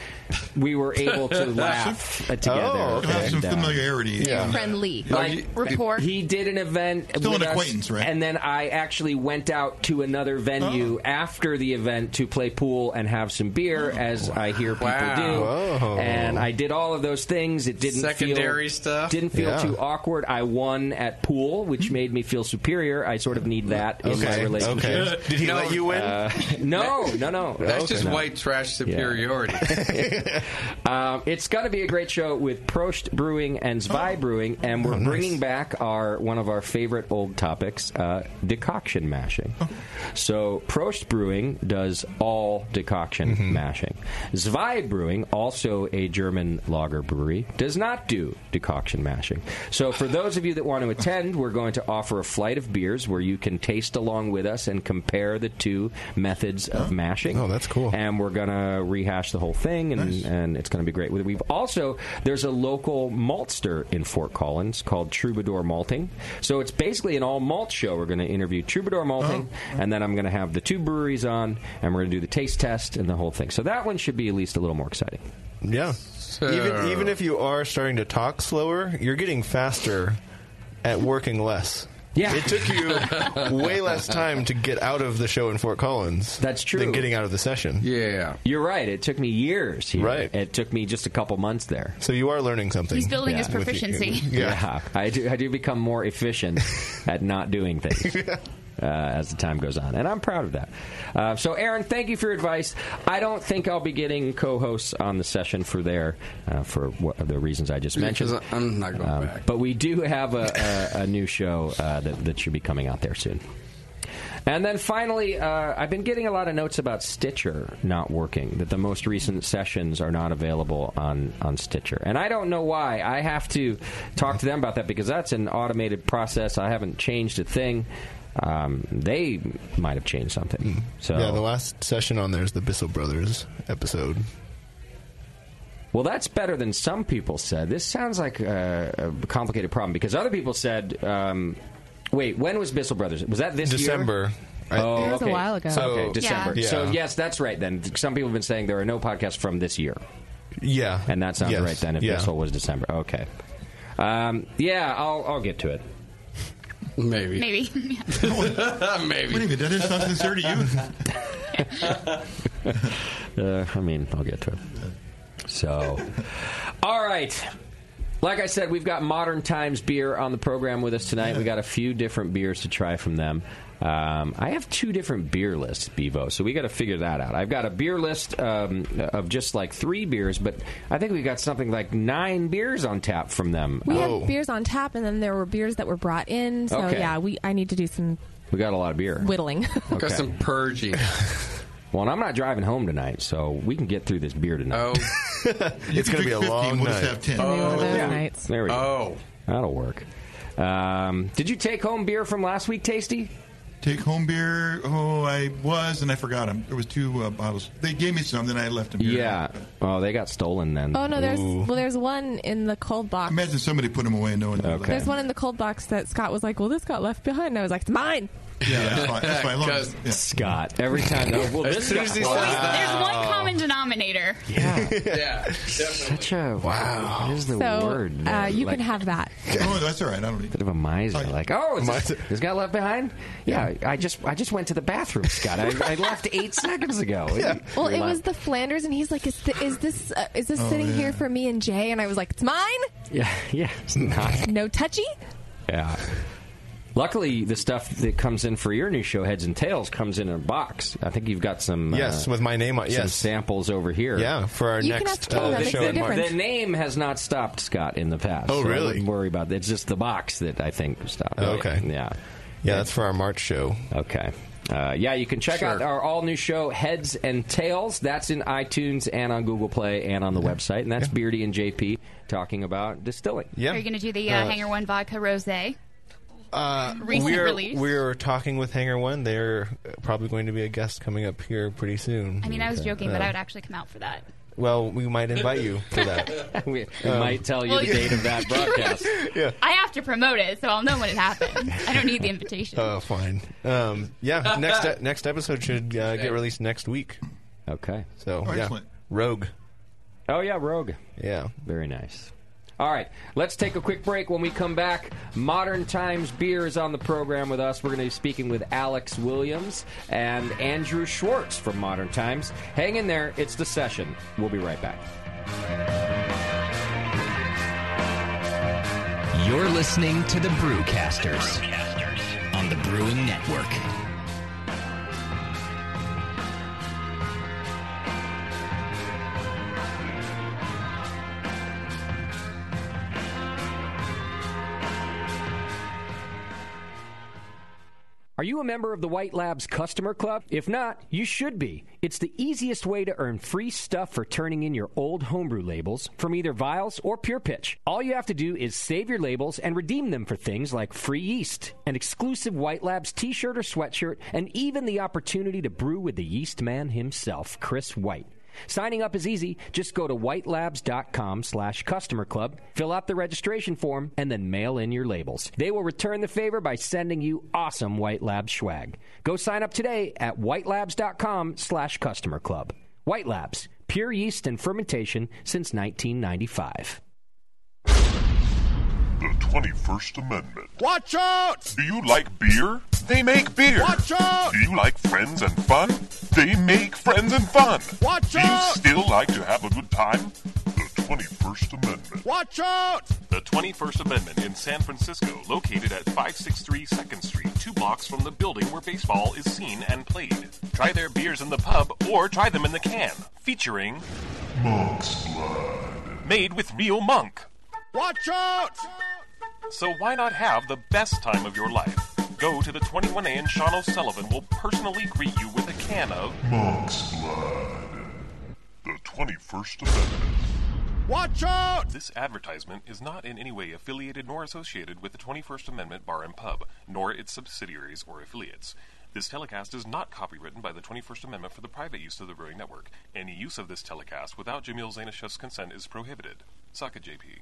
we were able to laugh together. Have some familiarity. Friendly. Like rapport. He did an event Still with an us, acquaintance, right? And then I actually went out to another venue after the event to play pool and have some beer, as I hear people do. Whoa. And I did all of those things. It didn't Secondary stuff. Didn't feel too awkward. I won at pool, which made me feel superior. I sort of need that in my relationship. Okay. Did he let you win? No. That's just white trash superiority. It's going to be a great show with Prost Brewing and Zwei Brewing, and we're bringing back one of our favorite old topics, decoction mashing. So Prost Brewing does all decoction mashing. Zwei Brewing, also a German lager brewery, does not do decoction mashing. So for those of you that want to attend, we're going to offer a flight of beers where you can taste along with us and compare the two methods of mashing. Oh, that's cool. And we're going to rehash the whole thing, and it's going to be great. We've also, there's a local maltster in Fort Collins called Troubadour Malting. So it's basically an all malt show. We're going to interview Troubadour Malting, and then I'm going to have the two breweries on, and we're going to do the taste test and the whole thing. So that one should be at least a little more exciting. Yeah. Even if you are starting to talk slower, you're getting faster at working less. Yeah. It took you way less time to get out of the show in Fort Collins. That's true. Than getting out of the session. Yeah. You're right. It took me years here. Right. It took me just a couple months there. So you are learning something. He's building his proficiency. Yeah. I do become more efficient at not doing things. As the time goes on. And I'm proud of that. So, Aaron, thank you for your advice. I don't think I'll be getting co-hosts on the session for the reasons I just mentioned. Because I'm not going back. But we do have a new show that should be coming out there soon. And then finally, I've been getting a lot of notes about Stitcher not working, that the most recent sessions are not available on Stitcher. And I don't know why. I have to talk to them about that because that's an automated process. I haven't changed a thing. They might have changed something. So yeah, the last session on there is the Bissell Brothers episode. Well, that's better than some people said. This sounds like a complicated problem because other people said, wait, when was Bissell Brothers? Was that this December. year? Oh, it was a while ago. Okay, December. Yeah. So, yes, that's right then. Some people have been saying there are no podcasts from this year. Yeah. And that sounds right then if Bissell was December. Okay. I'll get to it. Maybe. Maybe. Maybe. That is not sincere to you. I'll get to it. So, all right. Like I said, we've got Modern Times Beer on the program with us tonight. We got a few different beers to try from them. I have 2 different beer lists, Bevo, so we got to figure that out. I've got a beer list of just like 3 beers, but I think we got something like 9 beers on tap from them. We had beers on tap, and then there were beers that were brought in. So yeah, I need to do some. We got a lot of beer. Whittling. Okay. Got some purging. Well, and I'm not driving home tonight, so we can get through this beer tonight. It's going to be a long we'll night. just have 10. Nights. There we go. That'll work. Did you take home beer from last week, Tasty? Take home beer? Oh, I was, and I forgot them. There was 2 bottles. They gave me some, then I left them here. Yeah. Oh, they got stolen then. Oh, no, there's one in the cold box. Imagine somebody put them away and no one knew. There's one in the cold box that Scott was like, well, this got left behind. And I was like, it's mine. Yeah, that's fine. That's fine. Yeah. Scott, every time. Well, this there's one common denominator. Yeah. Yeah, definitely. Such a wow. What is the word? You can have that. Oh, that's all right. I don't need bit of a miser. Like, this got left behind? Yeah, I just went to the bathroom, Scott. I left 8 seconds ago. Yeah. Well, it was the Flanders, and he's like, is this sitting here for me and Jay? And I was like, it's mine? Yeah, it's not. No touchy? Yeah. Luckily, the stuff that comes in for your new show, Heads and Tails, comes in a box. I think you've got some... Yes, with my name on some samples over here. Yeah, for our next show in March. The name has not stopped, Scott, in the past. Oh, really? So I wouldn't worry about that. It's just the box that I think stopped. Oh, okay. Yeah. Yeah, that's for our March show. Okay. You can check out our all-new show, Heads and Tails. That's in iTunes and on Google Play and on the website. And that's Beardy and JP talking about distilling. Yeah. Are you going to do the Hangar One Vodka Rosé? We're talking with Hangar One. They're probably going to be a guest coming up here pretty soon. I mean, I was joking, but I would actually come out for that. Well, we might invite you for that. we might tell you the date of that broadcast. Yeah. I have to promote it, so I'll know when it happens. I don't need the invitation. Oh, fine. Next episode should get released next week. Okay. So, Rogue. Oh, yeah, Rogue. Yeah. Very nice. All right, let's take a quick break. When we come back, Modern Times Beer is on the program with us. We're going to be speaking with Alex Williams and Andrew Schwartz from Modern Times. Hang in there. It's The Session. We'll be right back. You're listening to the Brewcasters on the Brewing Network. Are you a member of the White Labs Customer Club? If not, you should be. It's the easiest way to earn free stuff for turning in your old homebrew labels from either Vials or Pure Pitch. All you have to do is save your labels and redeem them for things like free yeast, an exclusive White Labs t-shirt or sweatshirt, and even the opportunity to brew with the yeast man himself, Chris White. Signing up is easy. Just go to whitelabs.com/customer club, fill out the registration form, and then mail in your labels. They will return the favor by sending you awesome White Labs swag. Go sign up today at whitelabs.com/customer club. White Labs, pure yeast and fermentation since 1995. The 21st Amendment. Watch out! Do you like beer? They make beer. Watch out! Do you like friends and fun? They make friends and fun. Watch out! Do you still like to have a good time? The 21st Amendment. Watch out! The 21st Amendment in San Francisco, located at 563 2nd Street, 2 blocks from the building where baseball is seen and played. Try their beers in the pub or try them in the can, featuring Monk's Blood. Made with real monk. Watch out! So why not have the best time of your life? Go to the 21A and Sean O'Sullivan will personally greet you with a can of Monk's Blood. The 21st Amendment. Watch out! This advertisement is not in any way affiliated nor associated with the 21st Amendment Bar and Pub, nor its subsidiaries or affiliates. This telecast is not copywritten by the 21st Amendment for the private use of the Brewing Network. Any use of this telecast without Jamil Zainashev's consent is prohibited. Suck it, JP.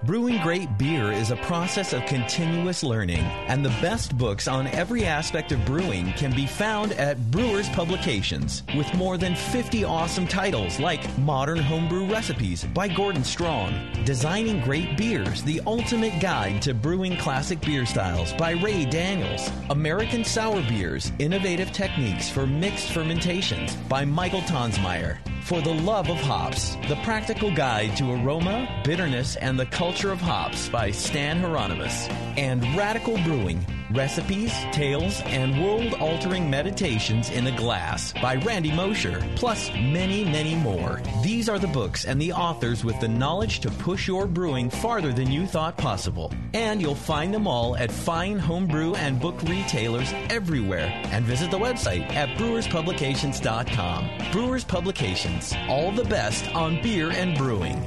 Brewing great beer is a process of continuous learning, and the best books on every aspect of brewing can be found at Brewers Publications, with more than 50 awesome titles like Modern Homebrew Recipes by Gordon Strong, Designing Great Beers, the Ultimate Guide to Brewing Classic Beer Styles by Ray Daniels, American Sour Beers, Innovative Techniques for Mixed Fermentations by Michael Tonsmeyer, For the Love of Hops, The Practical Guide to Aroma, Bitterness, and the Culture of Hops by Stan Hieronymus. And Radical Brewing, Recipes, Tales, and World-Altering Meditations in a Glass by Randy Mosher, plus many, many more. These are the books and the authors with the knowledge to push your brewing farther than you thought possible. And you'll find them all at fine homebrew and book retailers everywhere. And visit the website at brewerspublications.com. Brewers Publications, all the best on beer and brewing.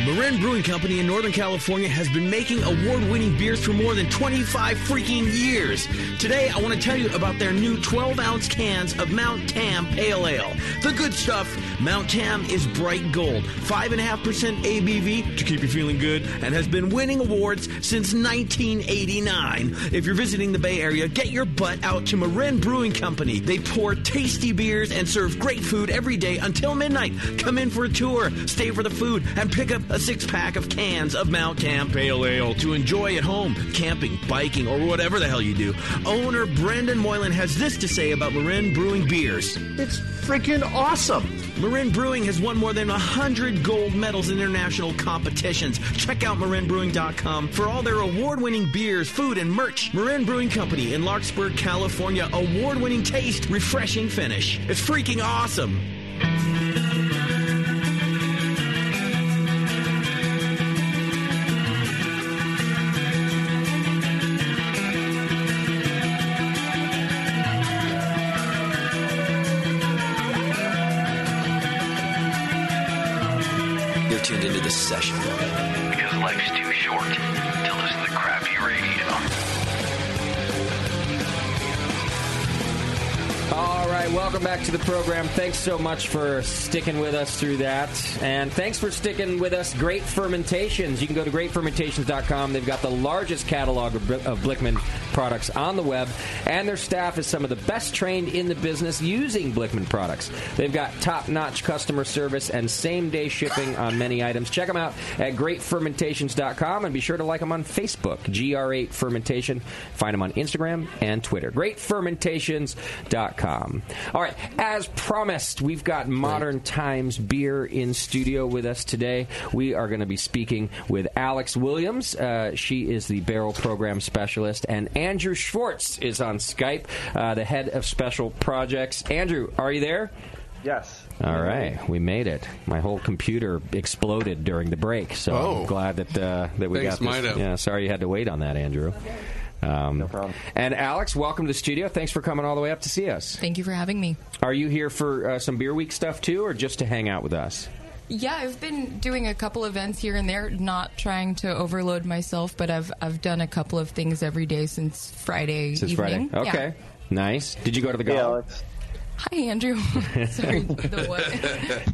Marin Brewing Company in Northern California has been making award-winning beers for more than 25 freaking years. Today, I want to tell you about their new 12-ounce cans of Mount Tam Pale Ale. The good stuff. Mount Tam is bright gold, 5.5% ABV to keep you feeling good, and has been winning awards since 1989. If you're visiting the Bay Area, get your butt out to Marin Brewing Company. They pour tasty beers and serve great food every day until midnight. Come in for a tour, stay for the food, and pick up a 6-pack of cans of Mount Tam Pale Ale to enjoy at home, camping, biking, or whatever the hell you do. Owner Brendan Moylan has this to say about Marin Brewing beers. It's freaking awesome. Marin Brewing has won more than 100 gold medals in international competitions. Check out marinbrewing.com for all their award-winning beers, food, and merch. Marin Brewing Company in Larkspur, California. Award-winning taste, refreshing finish. It's freaking awesome. Tuned into this session because life's too short to listen to crappy radio. All right, welcome back to the program. Thanks so much for sticking with us through that. And thanks for sticking with us, Great Fermentations. You can go to greatfermentations.com. They've got the largest catalog of Blickman products on the web, and their staff is some of the best trained in the business using Blickman products. They've got top-notch customer service and same-day shipping on many items. Check them out at greatfermentations.com, and be sure to like them on Facebook, GR8 Fermentation. Find them on Instagram and Twitter. greatfermentations.com. All right, as promised, we've got Modern Times Beer in studio with us today. We are going to be speaking with Alex Williams. She is the barrel program specialist, and Andrew Schwartz is on Skype, the head of special projects. Andrew, are you there? Yes. All right, we made it. My whole computer exploded during the break, so I'm glad that we got this. Yeah, sorry you had to wait on that, Andrew. No problem. And Alex, welcome to the studio. Thanks for coming all the way up to see us. Thank you for having me. Are you here for some Beer Week stuff too, or just to hang out with us? Yeah, I've been doing a couple events here and there, not trying to overload myself, but I've done a couple of things every day since Friday evening. Friday. Okay. Yeah. Nice. Did you go to the gala? Yeah, Alex. Hi, Andrew. Sorry, the what?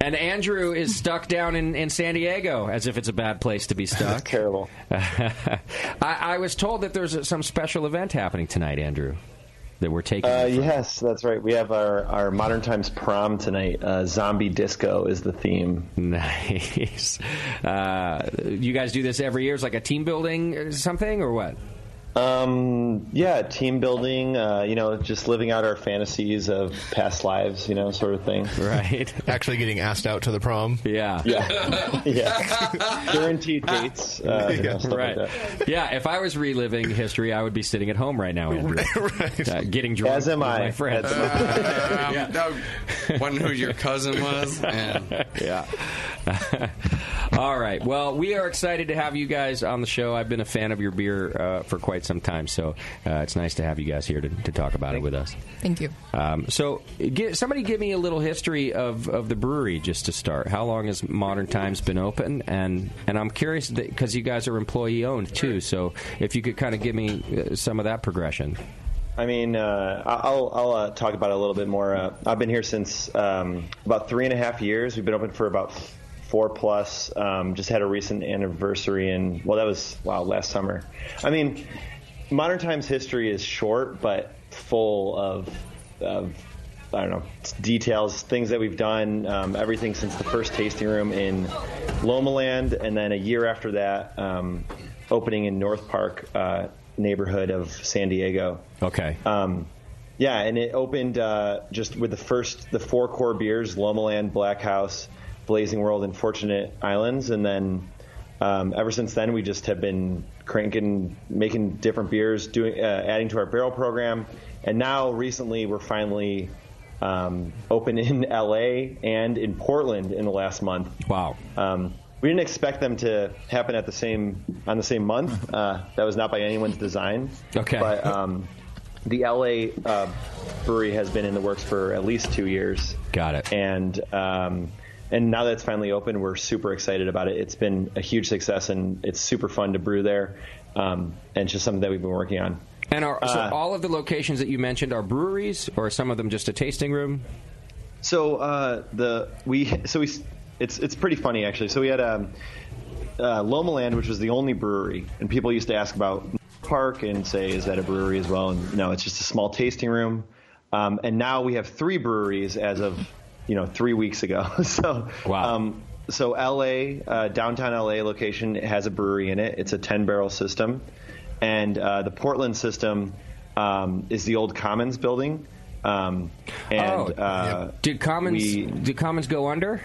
And Andrew is stuck down in San Diego, as if it's a bad place to be stuck. Terrible. I was told that there's some special event happening tonight, Andrew, that we're taking. Yes, that's right. We have our Modern Times prom tonight. Zombie disco is the theme. Nice. You guys do this every year? It's like a team building or something, or what? Yeah, team building, just living out our fantasies of past lives, sort of thing. Right. Actually getting asked out to the prom. Yeah. Yeah. Guaranteed dates. Stuff right. like that. Yeah, if I was reliving history, I would be sitting at home right now, Andrew. Right. Getting drunk As am with I. my friends. Wondering who your cousin was. Man. Yeah. All right. Well, we are excited to have you guys on the show. I've been a fan of your beer for quite some time, so it's nice to have you guys here to talk about it with us. Thank you. So, somebody give me a little history of the brewery just to start. How long has Modern Times been open? And I'm curious because you guys are employee owned too. So, if you could kind of give me some of that progression. I mean, I'll talk about it a little bit more. I've been here since about 3.5 years. We've been open for about 4+. Just had a recent anniversary, and last summer. I mean, Modern Times history is short, but full of I don't know, details, things that we've done, everything since the first tasting room in Lomaland, and then a year after that, opening in North Park neighborhood of San Diego. Okay. Yeah, and it opened just with the 4 core beers: Lomaland, Black House, Blazing World, and Fortunate Islands. And then ever since then, we just have been making different beers, adding to our barrel program. And now recently, we're finally open in LA and in Portland in the last month. Wow. We didn't expect them to happen on the same month. That was not by anyone's design. Okay. But the LA brewery has been in the works for at least 2 years. Got it. And now that it's finally open, we're super excited about it. It's been a huge success, and it's super fun to brew there. And it's just something that we've been working on. And so all of the locations that you mentioned are breweries, or are some of them just a tasting room? So it's pretty funny, actually. So we had Lomaland, which was the only brewery, and people used to ask about Park and say, is that a brewery as well? And no, it's just a small tasting room. And now we have 3 breweries as of 3 weeks ago. So wow. So LA, downtown LA location has a brewery in it. It's a 10-barrel system. And the Portland system is the old Commons building. Did Commons go under?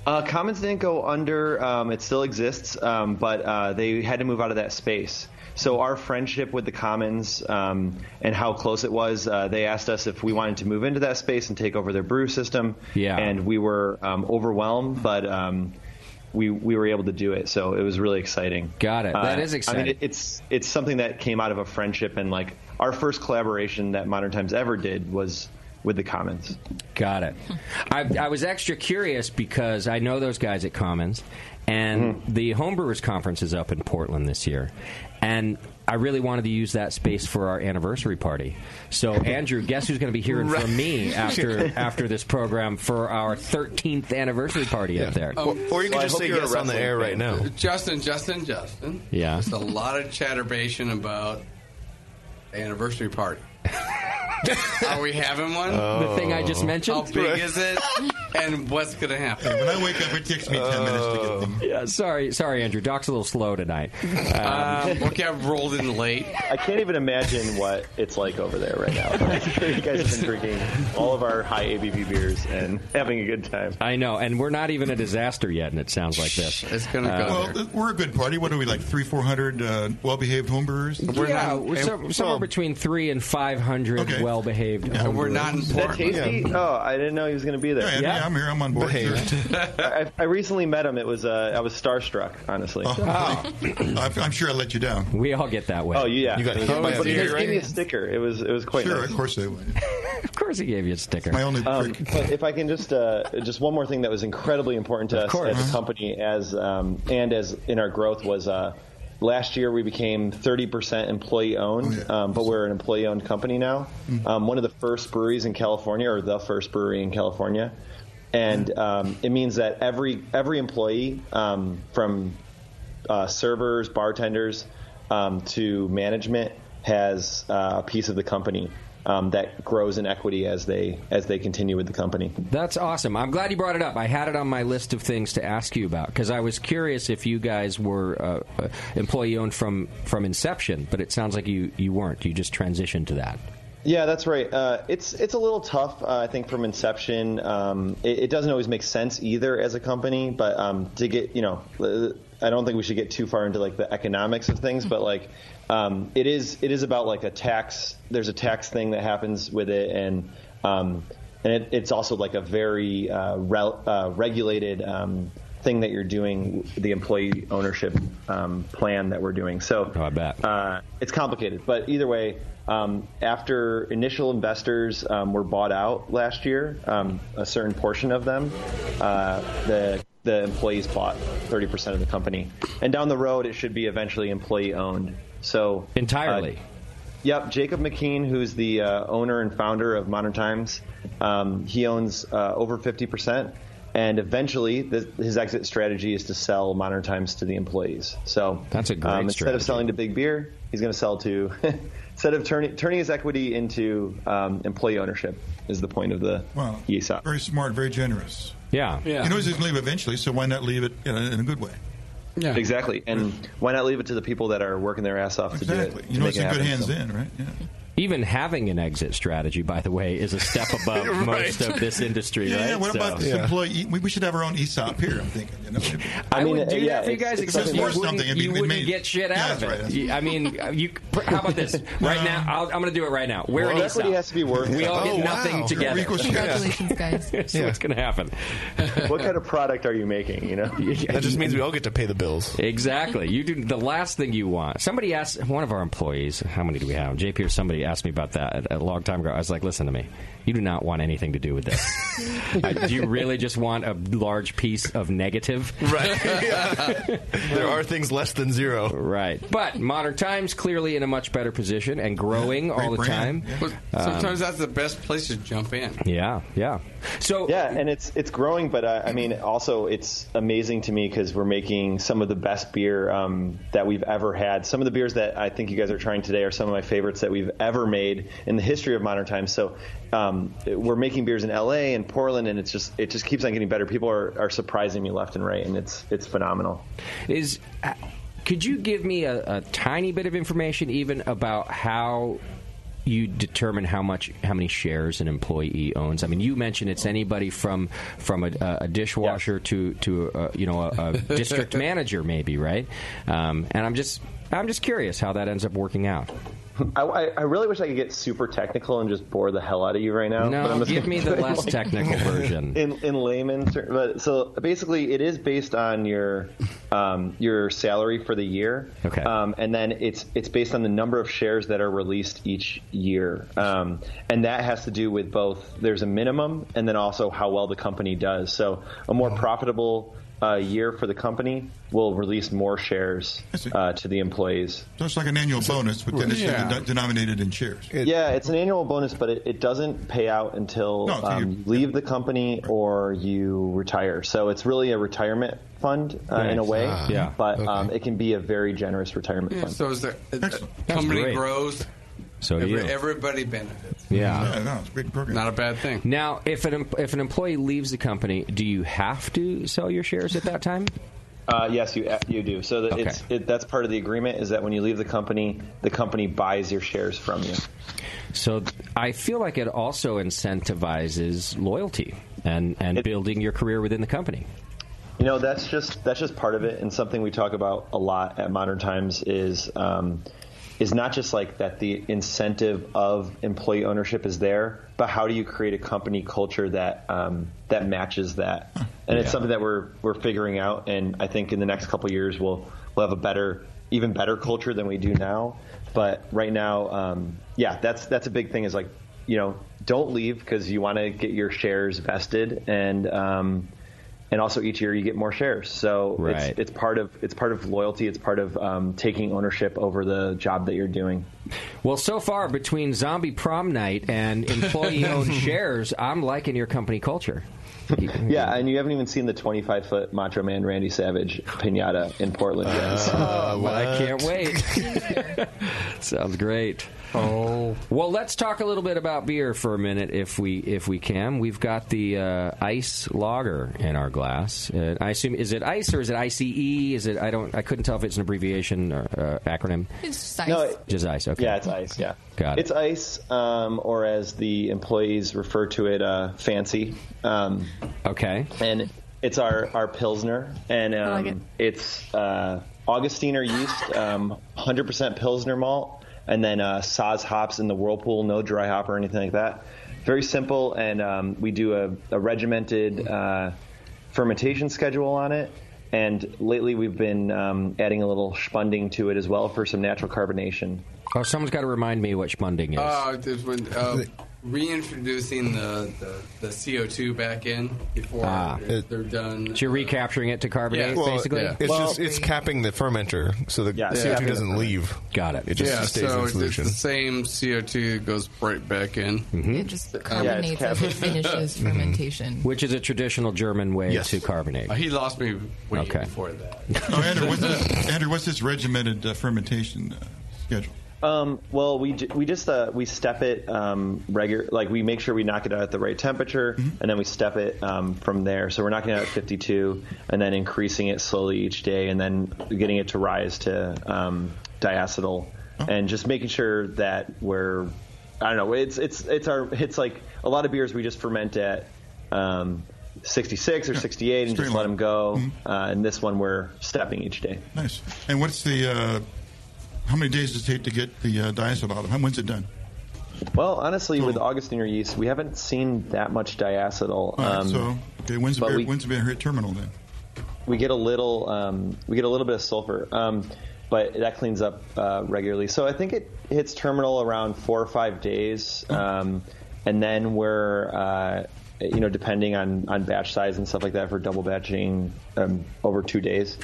Commons didn't go under. It still exists, but they had to move out of that space. So our friendship with the Commons and how close it was, they asked us if we wanted to move into that space and take over their brew system. Yeah. And we were overwhelmed, but we were able to do it. So it was really exciting. Got it. That is exciting. I mean, it's something that came out of a friendship, and like our first collaboration that Modern Times ever did was with the Commons. Got it. I was extra curious because I know those guys at Commons, and the Homebrewers Conference is up in Portland this year, and I really wanted to use that space for our anniversary party. So, Andrew, guess who's going to be hearing from me after this program for our 13th anniversary party up there? Or you can just say yes on the air right now. Justin. Yeah. There's a lot of chatterbation about the anniversary party. Are we having one? The thing I just mentioned? How big is it? And what's going to happen? When I wake up, it takes me 10 minutes to get them. Yeah, sorry, Andrew. Doc's a little slow tonight. Okay, I've rolled in late. I can't even imagine what it's like over there right now. I'm sure you guys have been drinking all of our high ABV beers and having a good time. I know, and we're not even a disaster yet, and it sounds like this. It's going to go there. We're a good party. What are we, like 300-400 well-behaved homebrewers? We're somewhere between 300 and 500 well-behaved homebrewers. We're not in Is that Portland. tasty? Yeah. Oh, I didn't know he was going to be there. Yeah, I'm here. I'm on board. I recently met him. I was starstruck, honestly. I'm sure I let you down. We all get that way. Oh, yeah. You got hit But by a he deer, just gave me a sticker. It was quite Sure, nice. of course they would. Of course he gave you a sticker. My only trick. But if I can just one more thing that was incredibly important to us as a company and as in our growth was last year we became 30% employee owned, but we're an employee owned company now. One of the first breweries in California, or the first brewery in California. And it means that every employee, from servers, bartenders, to management, has a piece of the company that grows in equity as they continue with the company. That's awesome. I'm glad you brought it up. I had it on my list of things to ask you about because I was curious if you guys were employee owned from inception, but it sounds like you weren't. You just transitioned to that. Yeah, that's right. It's a little tough, I think, from inception. It doesn't always make sense either as a company, but to get, I don't think we should get too far into like the economics of things, but like it is about like a tax. There's a tax thing that happens with it, and it's also like a very regulated thing that you're doing, the employee ownership plan that we're doing. So I bet it's complicated, but either way. After initial investors were bought out last year, a certain portion of them, the employees bought 30% of the company, and down the road it should be eventually employee owned. So entirely. Yep, Jacob McKean, who's the owner and founder of Modern Times, he owns over 50%. And eventually, his exit strategy is to sell Modern Times to the employees. So that's a great instead strategy. of selling to Big Beer, he's going to sell to instead of turning his equity into employee ownership is the point of the ESOP. Very smart, very generous. Yeah. He knows he's going to leave eventually, so why not leave it in a good way? Yeah, exactly. And why not leave it to the people that are working their ass off to do it? You know, it's in good hands then, right? Yeah. Even having an exit strategy, by the way, is a step above most of this industry, right? Yeah, what about this employee? We should have our own ESOP here, I'm thinking. You know? I would do that for you guys, except you it wouldn't made- get shit out Yeah, of that's it. I mean, how about this? Right now, I'm going to do it right now. We're an equity ESOP. has to be worth We all get something. nothing together. Congratulations, guys. So what's going to happen? What kind of product are you making? You know, That just means we all get to pay the bills. Exactly. You do the last thing you want. Somebody asked one of our employees, how many do we have? JP or somebody asked me about that a long time ago. I was like, listen to me. You do not want anything to do with this. Do you really just want a large piece of negative? Right. There are things less than zero. Right. But Modern Times clearly in a much better position and growing all the time. Well, sometimes that's the best place to jump in. Yeah. So and it's growing, but I mean, also it's amazing to me because we're making some of the best beer that we've ever had. Some of the beers that I think you guys are trying today are some of my favorites that we've ever made in the history of Modern Times. So we're making beers in LA and Portland, and it just keeps on getting better. People are surprising me left and right, and it's phenomenal. Could you give me a tiny bit of information even about how you determine how many shares an employee owns? I mean, you mentioned it's anybody from a dishwasher to a district manager, maybe, right? And I'm just curious how that ends up working out. I really wish I could get super technical and just bore the hell out of you right now. No, but I'm just give me the less technical version. In layman's terms, but so basically, it is based on your salary for the year. Okay. And then it's based on the number of shares that are released each year, and that has to do with both. There's a minimum, and then also how well the company does. So a more profitable year for the company will release more shares to the employees. So it's like an annual bonus, but then it's denominated in shares. It's an annual bonus, but it doesn't pay out until you leave the company or you retire. So it's really a retirement fund in a way, but it can be a very generous retirement fund. So as the company grows, so everybody benefits. No, it's a great program. Not a bad thing. Now, if an employee leaves the company, do you have to sell your shares at that time? Yes, you do. So that's part of the agreement is that when you leave the company buys your shares from you. So I feel like it also incentivizes loyalty and building your career within the company. You know, that's just part of it, and something we talk about a lot at Modern Times is not just like that the incentive of employee ownership is there, but how do you create a company culture that matches that? And it's something that we're figuring out, and I think in the next couple of years we'll have a even better culture than we do now. But right now, that's a big thing. Is like, you know, don't leave because you want to get your shares vested, and also each year you get more shares. So it's part of loyalty. It's part of taking ownership over the job that you're doing. Well, so far between Zombie Prom Night and employee-owned shares, I'm liking your company culture. Yeah, and you haven't even seen the 25-foot Macho Man Randy Savage pinata in Portland yet. Well, I can't wait. Sounds great. Oh, well, let's talk a little bit about beer for a minute, if we can. We've got the ice lager in our glass. I assume, is it ice or is it ICE? Is it? I couldn't tell if it's an abbreviation or acronym. It's just ice. No, just ice. Okay. Yeah, it's ice. Yeah, got it. It's ice, or as the employees refer to it, fancy. Okay. And it's our Pilsner, and I like it. It's Augustiner yeast, 100% Pilsner malt, and then Saaz hops in the Whirlpool, no dry hop or anything like that. Very simple, and we do a regimented fermentation schedule on it. And lately we've been adding a little spunding to it as well for some natural carbonation. Oh, someone's got to remind me what spunding is. Reintroducing the CO2 back in before they're done. So you're recapturing it to carbonate, basically? Yeah. It's capping the fermenter so the CO2 doesn't leave. Got it. It just stays in solution. It's the same CO2 that goes right back in. Mm-hmm. It just carbonates as it finishes fermentation. Which is a traditional German way to carbonate. He lost me way before that. Andrew, what's this regimented fermentation schedule? Well, we step it regular. Like we make sure we knock it out at the right temperature, and then we step it from there. So we're knocking it out at 52, and then increasing it slowly each day, and then getting it to rise to diacetyl, and just making sure that we're I don't know. It's like a lot of beers we just ferment at 66 or 68 and just let them go. And this one we're stepping each day. Nice. And what's the? How many days does it take to get the diacetyl out? When's it done? Well, honestly, with Augustiner yeast, we haven't seen that much diacetyl. When's the beer hit terminal then? We get a little bit of sulfur, but that cleans up regularly. So I think it hits terminal around 4 or 5 days, and then we're depending on batch size and stuff like that for double batching over 2 days,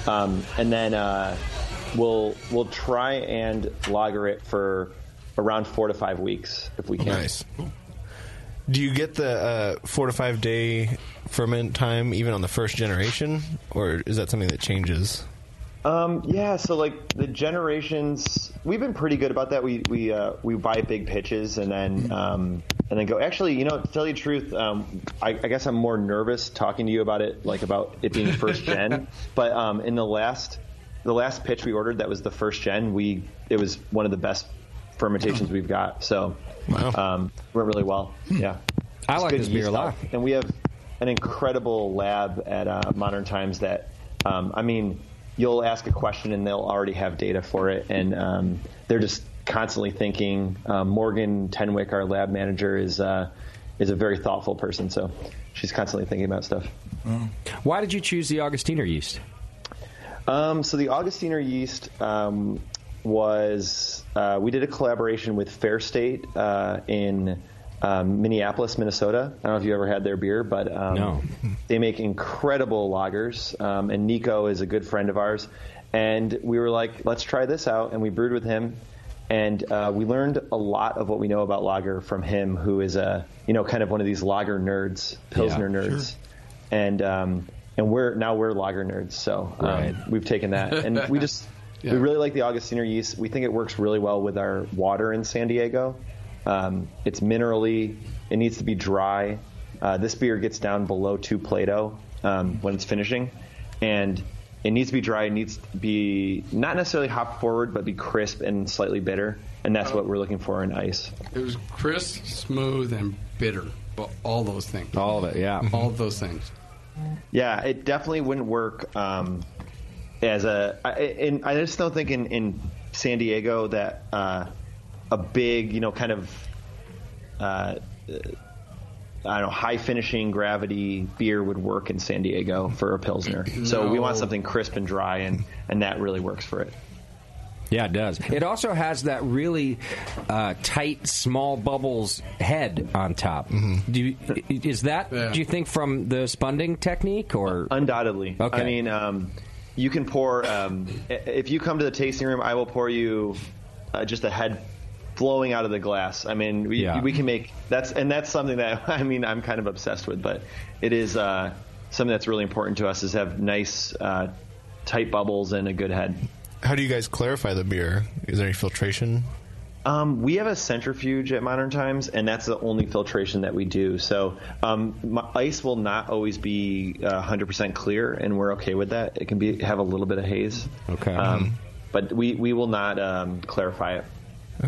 and then we'll try and lager it for around 4 to 5 weeks if we can. Nice. Do you get the 4 to 5 day ferment time even on the first generation, or is that something that changes? Yeah, so like the generations, we've been pretty good about that. We buy big pitches and then go. Actually, to tell you the truth, I guess I'm more nervous talking to you about it, like about it being first gen. But in the last pitch we ordered, that was the first gen. It was one of the best fermentations we've got. So went really well. Yeah, I like this beer a lot. And we have an incredible lab at Modern Times that, you'll ask a question and they'll already have data for it, and they're just constantly thinking. Morgan Tenwick, our lab manager, is a very thoughtful person, so she's constantly thinking about stuff. Why did you choose the Augustiner yeast? So the Augustiner yeast was we did a collaboration with Fair State in Minneapolis, Minnesota. I don't know if you ever had their beer, but no. They make incredible lagers, and Nico is a good friend of ours. And we were like, let's try this out, and we brewed with him. And we learned a lot of what we know about lager from him, who is kind of one of these lager nerds, Pilsner nerds. Sure. And we're lager nerds, so we've taken that, and we really like the Augustiner yeast. We think it works really well with our water in San Diego. It's minerally. It needs to be dry. This beer gets down below 2 Plato when it's finishing, and it needs to be dry. It needs to be not necessarily hop forward, but be crisp and slightly bitter, and that's what we're looking for in ice. It was crisp, smooth, and bitter. Well, all those things. All of it, yeah. All of those things. Yeah, it definitely wouldn't work as a. I just don't think in San Diego that a big, kind of, I don't know, high finishing gravity beer would work in San Diego for a Pilsner. No. So we want something crisp and dry, and that really works for it. Yeah, it does. It also has that really tight, small bubbles head on top. Mm-hmm. Do you think from the spunding technique, or undoubtedly? Okay. I mean, you can pour. If you come to the tasting room, I will pour you just a head flowing out of the glass. I mean, we can make that's something that I'm kind of obsessed with. But it is something that's really important to us is have nice, tight bubbles and a good head. How do you guys clarify the beer? Is there any filtration? We have a centrifuge at Modern Times, and that's the only filtration that we do. So ice will not always be 100% clear, and we're okay with that. It can have a little bit of haze. Okay. But we will not clarify it.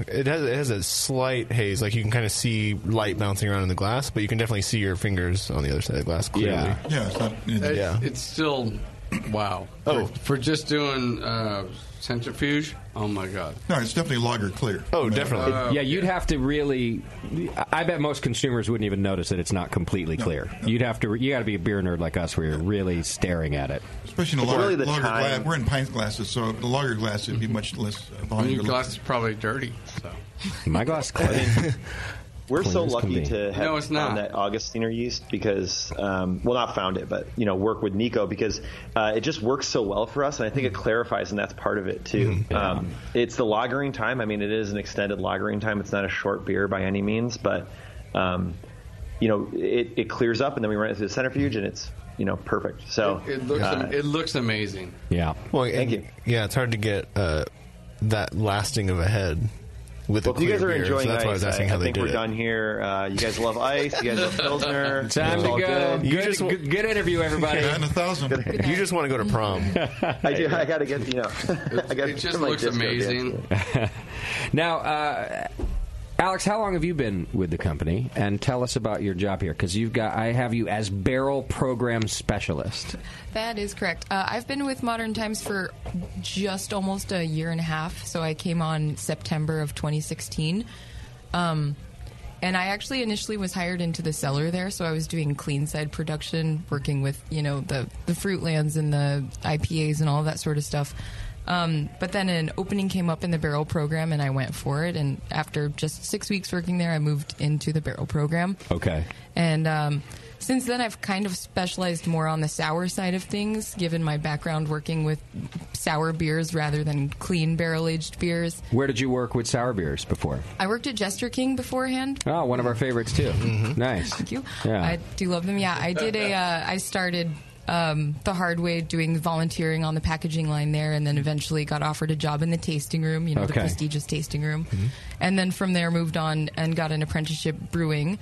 It has a slight haze, like you can kind of see light bouncing around in the glass, but you can definitely see your fingers on the other side of the glass clearly. Yeah. It's still wow. For just doing centrifuge, oh my god. No, it's definitely lager clear. Oh, definitely. You'd have to really. I bet most consumers wouldn't even notice that it's not completely clear. You got to be a beer nerd like us, where you're really staring at it. Especially in a lager glass. We're in pint glasses, so the lager glass would be much less volume. Your glass is probably dirty. So my glass is clean. We're so lucky to have found that Augustiner yeast because, not found it, but, work with Nico because it just works so well for us, and I think it clarifies, and that's part of it, too. Yeah. It's the lagering time. I mean, it is an extended lagering time. It's not a short beer by any means, but, it clears up, and then we run it through the centrifuge, and it's, perfect. So it looks amazing. Yeah. Well, thank you. Yeah, it's hard to get that lasting of a head. With if you guys are beer, enjoying so that's ice, why I was asking how I they think did we're it. done here. You guys love ice. You guys love Pilsner. Time to go. Good interview, everybody. And 1,000. You just want to go to prom. I do. I got to get, I got it just looks amazing. Now, Alex, how long have you been with the company? And tell us about your job here, because I have you as Barrel Program Specialist. That is correct. I've been with Modern Times for just almost a year and a half. So I came on September of 2016. And I actually initially was hired into the cellar there, so I was doing clean side production, working with, the Fruitlands and the IPAs and all of that sort of stuff. But then an opening came up in the Barrel program, and I went for it. And after just 6 weeks working there, I moved into the Barrel program. Okay. And since then, I've kind of specialized more on the sour side of things, given my background working with sour beers rather than clean barrel-aged beers. Where did you work with sour beers before? I worked at Jester King beforehand. Oh, one of our favorites, too. Mm-hmm. Nice. Thank you. Yeah. I do love them. Yeah, I did I started the hard way doing volunteering on the packaging line there, and then eventually got offered a job in the tasting room, the prestigious tasting room. Mm-hmm. And then from there moved on and got an apprenticeship brewing.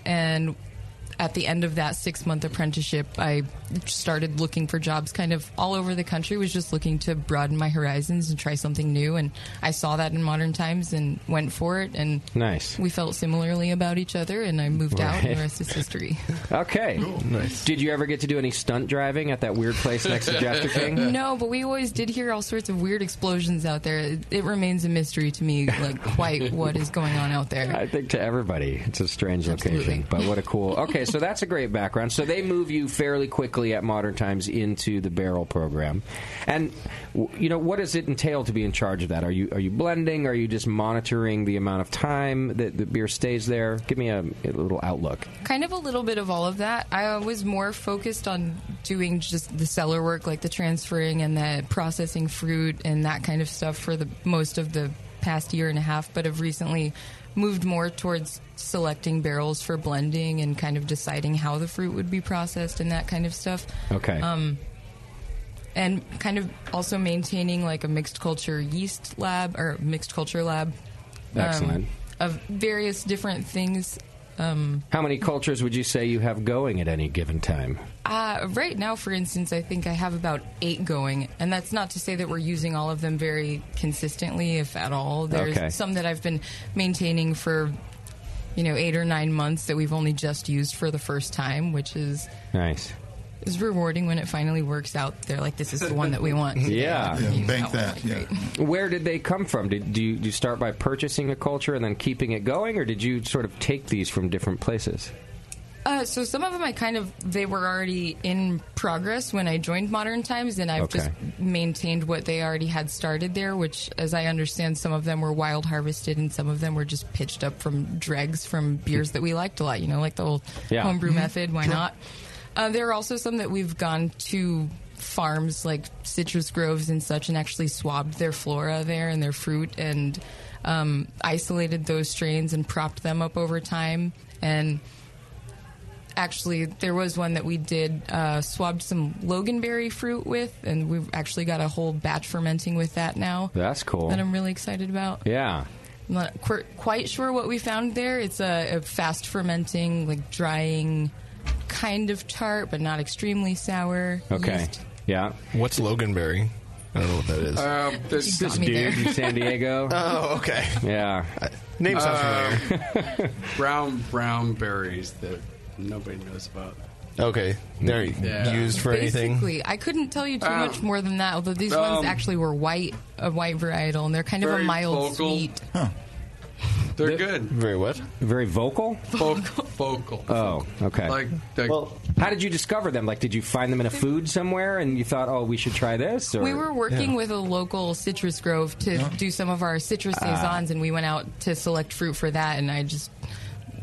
And at the end of that 6-month apprenticeship, I started looking for jobs kind of all over the country, was just looking to broaden my horizons and try something new. And I saw that in Modern Times and went for it. And nice. We felt similarly about each other, and I moved out, and the rest is history. Okay. Cool. Nice. Did you ever get to do any stunt driving at that weird place next to Jester King? No, but we always did hear all sorts of weird explosions out there. It remains a mystery to me, quite what is going on out there. I think to everybody, it's a strange location, but what a cool... Okay, so that's a great background. So they move you fairly quickly at Modern Times into the Barrel program. And, what does it entail to be in charge of that? Are you blending? Are you just monitoring the amount of time that the beer stays there? Give me a little outlook. Kind of a little bit of all of that. I was more focused on doing just the cellar work, like the transferring and the processing fruit and that kind of stuff for the most of the past year and a half, but have recently moved more towards selecting barrels for blending and kind of deciding how the fruit would be processed and that kind of stuff. Okay. And kind of also maintaining like a mixed culture yeast lab or mixed culture lab. Excellent. Of various different things. How many cultures would you say you have going at any given time? Right now, for instance, I think I have about 8 going, and that's not to say that we're using all of them very consistently, if at all. There's some that I've been maintaining for, 8 or 9 months that we've only just used for the first time, which is nice. It's rewarding when it finally works out. They're like, this is the one that we want. Yeah. Bank that. Yeah. Where did they come from? Did you start by purchasing a culture and then keeping it going, or did you sort of take these from different places? So some of them they were already in progress when I joined Modern Times, and I've just maintained what they already had started there, which, as I understand, some of them were wild harvested and some of them were just pitched up from dregs from beers that we liked a lot, like the old homebrew method. Why not? There are also some that we've gone to farms like citrus groves and such and actually swabbed their flora there and their fruit and isolated those strains and propped them up over time. And actually, there was one that we did swabbed some Loganberry fruit with, and we've actually got a whole batch fermenting with that now. That's cool. That I'm really excited about. Yeah. I'm not quite sure what we found there. It's a fast fermenting, drying kind of tart, but not extremely sour. Okay. Yeast. Yeah. What's Loganberry? I don't know what that is. This dude in San Diego. Oh, okay. Yeah. Name sounds familiar. brown berries that nobody knows about. Okay. They're used for anything? Basically, I couldn't tell you too much more than that, although these ones actually were a white varietal, and they're kind of a mild sweet. Huh. They're good. Very what? Very vocal? Vocal. Oh, okay. How did you discover them? Did you find them in a food somewhere and you thought, we should try this? Or? We were working with a local citrus grove to do some of our citrus saisons, and we went out to select fruit for that, and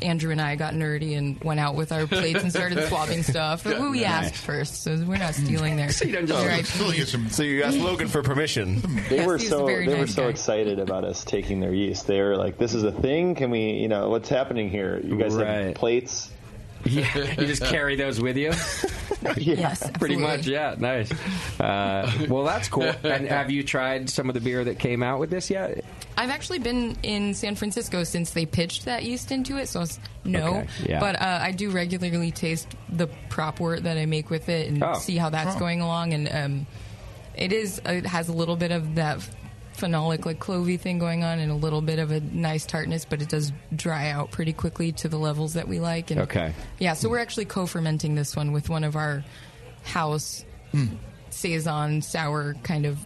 Andrew and I got nerdy and went out with our plates and started swabbing stuff. But we asked first, so we're not stealing their. So you asked Logan for permission. They were so excited about us taking their yeast. They were like, "This is a thing. Can we? What's happening here? You guys have plates." Yeah, you just carry those with you? Yes, pretty much, yeah. Nice. Well, that's cool. And have you tried some of the beer that came out with this yet? I've actually been in San Francisco since they pitched that yeast into it, so no. Okay, yeah. But I do regularly taste the prop wort that I make with it and see how that's going along. And it has a little bit of that phenolic, like clovey thing going on, and a little bit of a nice tartness, but it does dry out pretty quickly to the levels that we like. And Okay. Yeah, so we're actually co-fermenting this one with one of our house saison sour kind of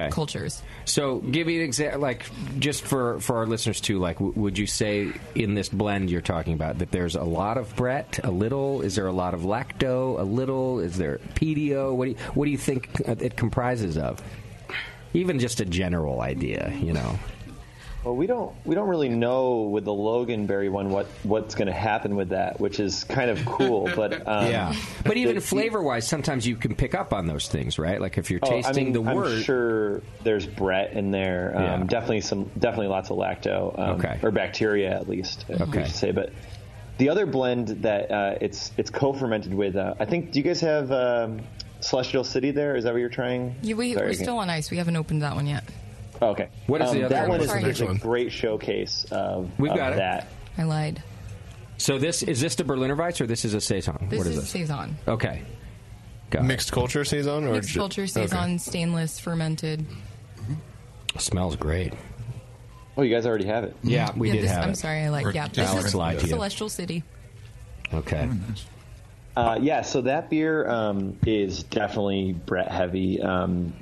cultures. So give me an example, like, just for our listeners too, like, would you say in this blend you're talking about that there's a lot of Brett, a little? Is there a lot of lacto, a little? Is there PDO? What do you think it comprises of? Even just a general idea, you know. Well, we don't really know with the Loganberry one what's going to happen with that, which is kind of cool. But but even flavor wise, sometimes you can pick up on those things, right? Like if you're tasting the wort. I'm sure there's Brett in there. Definitely lots of lacto, or bacteria at least. We should say, but the other blend that it's co-fermented with. I think. Do you guys have Celestial City there? Is that what you're trying? Yeah, we're still on ice. We haven't opened that one yet. Okay. What is the other that one? one? Is a great showcase of that. I lied. So is this the Berliner Weiss or this is a Saison? This what is this? Saison. Okay. Mixed culture Saison? Or Mixed culture Saison, stainless, fermented. Smells great. Oh, you guys already have it. Yeah, we did have it. I'm sorry, this is Celestial City. Okay. So that beer is definitely Brett heavy.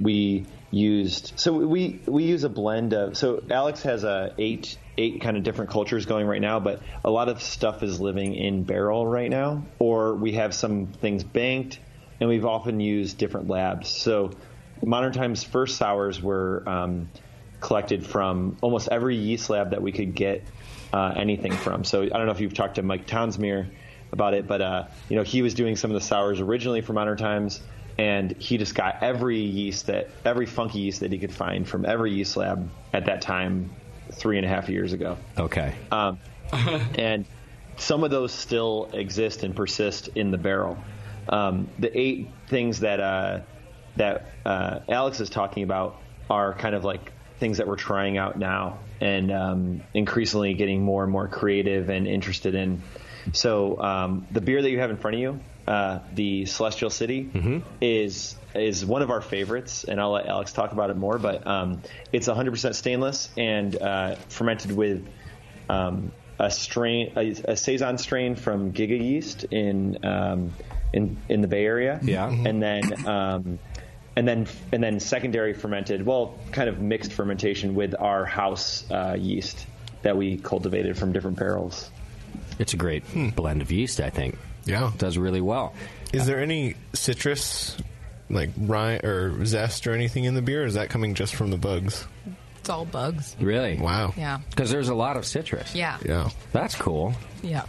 We use a blend of. So Alex has eight kind of different cultures going right now, but a lot of stuff is living in barrel right now, or we have some things banked, and we've often used different labs. So Modern Times first sours were collected from almost every yeast lab that we could get anything from. So I don't know if you've talked to Mike Townsmere about it, but he was doing some of the sours originally for Modern Times, and he just got every funky yeast that he could find from every yeast lab at that time 3.5 years ago. Okay. And some of those still exist and persist in the barrel. The 8 things that Alex is talking about are kind of like things that we're trying out now and increasingly getting more and more creative and interested in. So the beer that you have in front of you, the Celestial City, is one of our favorites, and I'll let Alex talk about it more. But it's 100% stainless and fermented with a saison strain from Giga Yeast in the Bay Area. Yeah, and then secondary fermented, kind of mixed fermentation with our house yeast that we cultivated from different barrels. It's a great blend of yeast, I think. Yeah. It does really well. Is there any citrus, like rind or zest or anything in the beer, or is that coming just from the bugs? It's all bugs. Really? Wow. Yeah. Because there's a lot of citrus. Yeah. Yeah. That's cool. Yeah.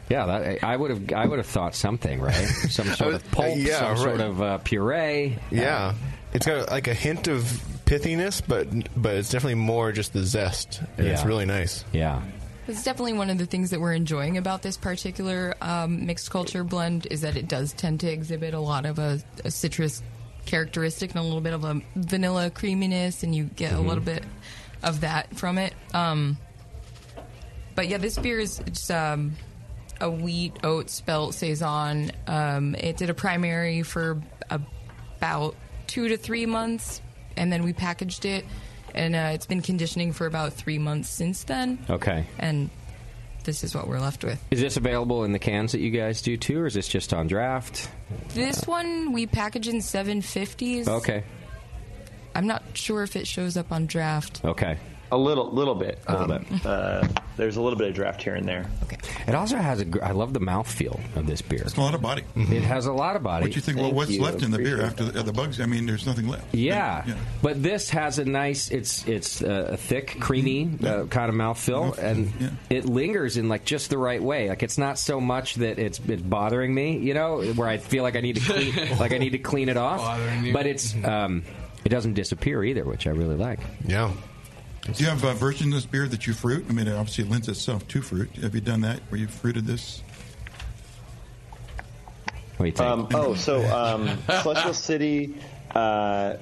Yeah, I would have thought something, right? Some sort of pulp, sort of puree. Yeah. It's got like a hint of pithiness, but it's definitely more just the zest. And it's really nice. Yeah. It's definitely one of the things that we're enjoying about this particular mixed culture blend is that it does tend to exhibit a lot of a citrus characteristic and a little bit of a vanilla creaminess, and you get a little bit of that from it. But yeah, this beer is just a wheat oat spelt saison. It did a primary for about 2 to 3 months, and then we packaged it. And it's been conditioning for about 3 months since then. Okay. And this is what we're left with. Is this available in the cans that you guys do too, or is this just on draft? This one we package in 750s. Okay. I'm not sure if it shows up on draft. Okay. A little bit. There's a little bit of draft here and there. Okay. It also has I love the mouthfeel of this beer. It's a lot of body. It has a lot of body. What do you think? Well, what's left in the beer after the bugs? I mean, there's nothing left. Yeah. But this has a nice. It's a thick, creamy kind of mouthfeel, and it lingers in like just the right way. Like it's not so much that it's bothering me, where I feel like I need to clean it off. But it's it doesn't disappear either, which I really like. Yeah. Do you have a version of this beer that you fruit? I mean, it obviously lends itself to fruit. Have you done that where you fruited this? What do you think? Celestial City, Alex,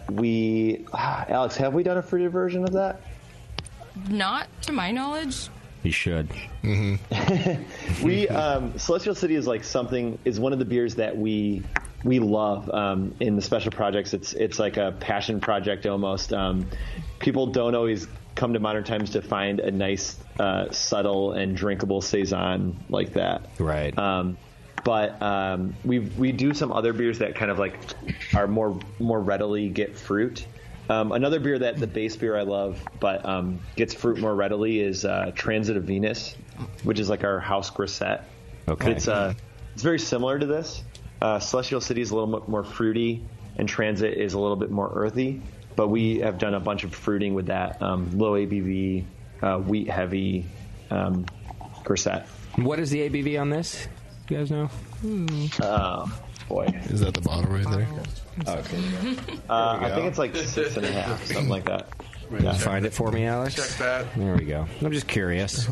have we done a fruited version of that? Not to my knowledge. You should. We Celestial City is one of the beers that we we love in the special projects. It's like a passion project almost. People don't always come to Modern Times to find a nice, subtle and drinkable saison like that. Right. But we do some other beers that kind of like are more readily get fruit. Another beer that the base beer I love, but gets fruit more readily is Transit of Venus, which is like our house grisette. Okay. It's very similar to this. Celestial City is a little bit more fruity, and Transit is a little bit more earthy. But we have done a bunch of fruiting with that low ABV, wheat heavy grisette. What is the ABV on this? You guys know? Boy, is that the bottle right there? Okay. I think it's like 6.5, something like that. Yeah. Find it for me, Alex. Check that. There we go. I'm just curious.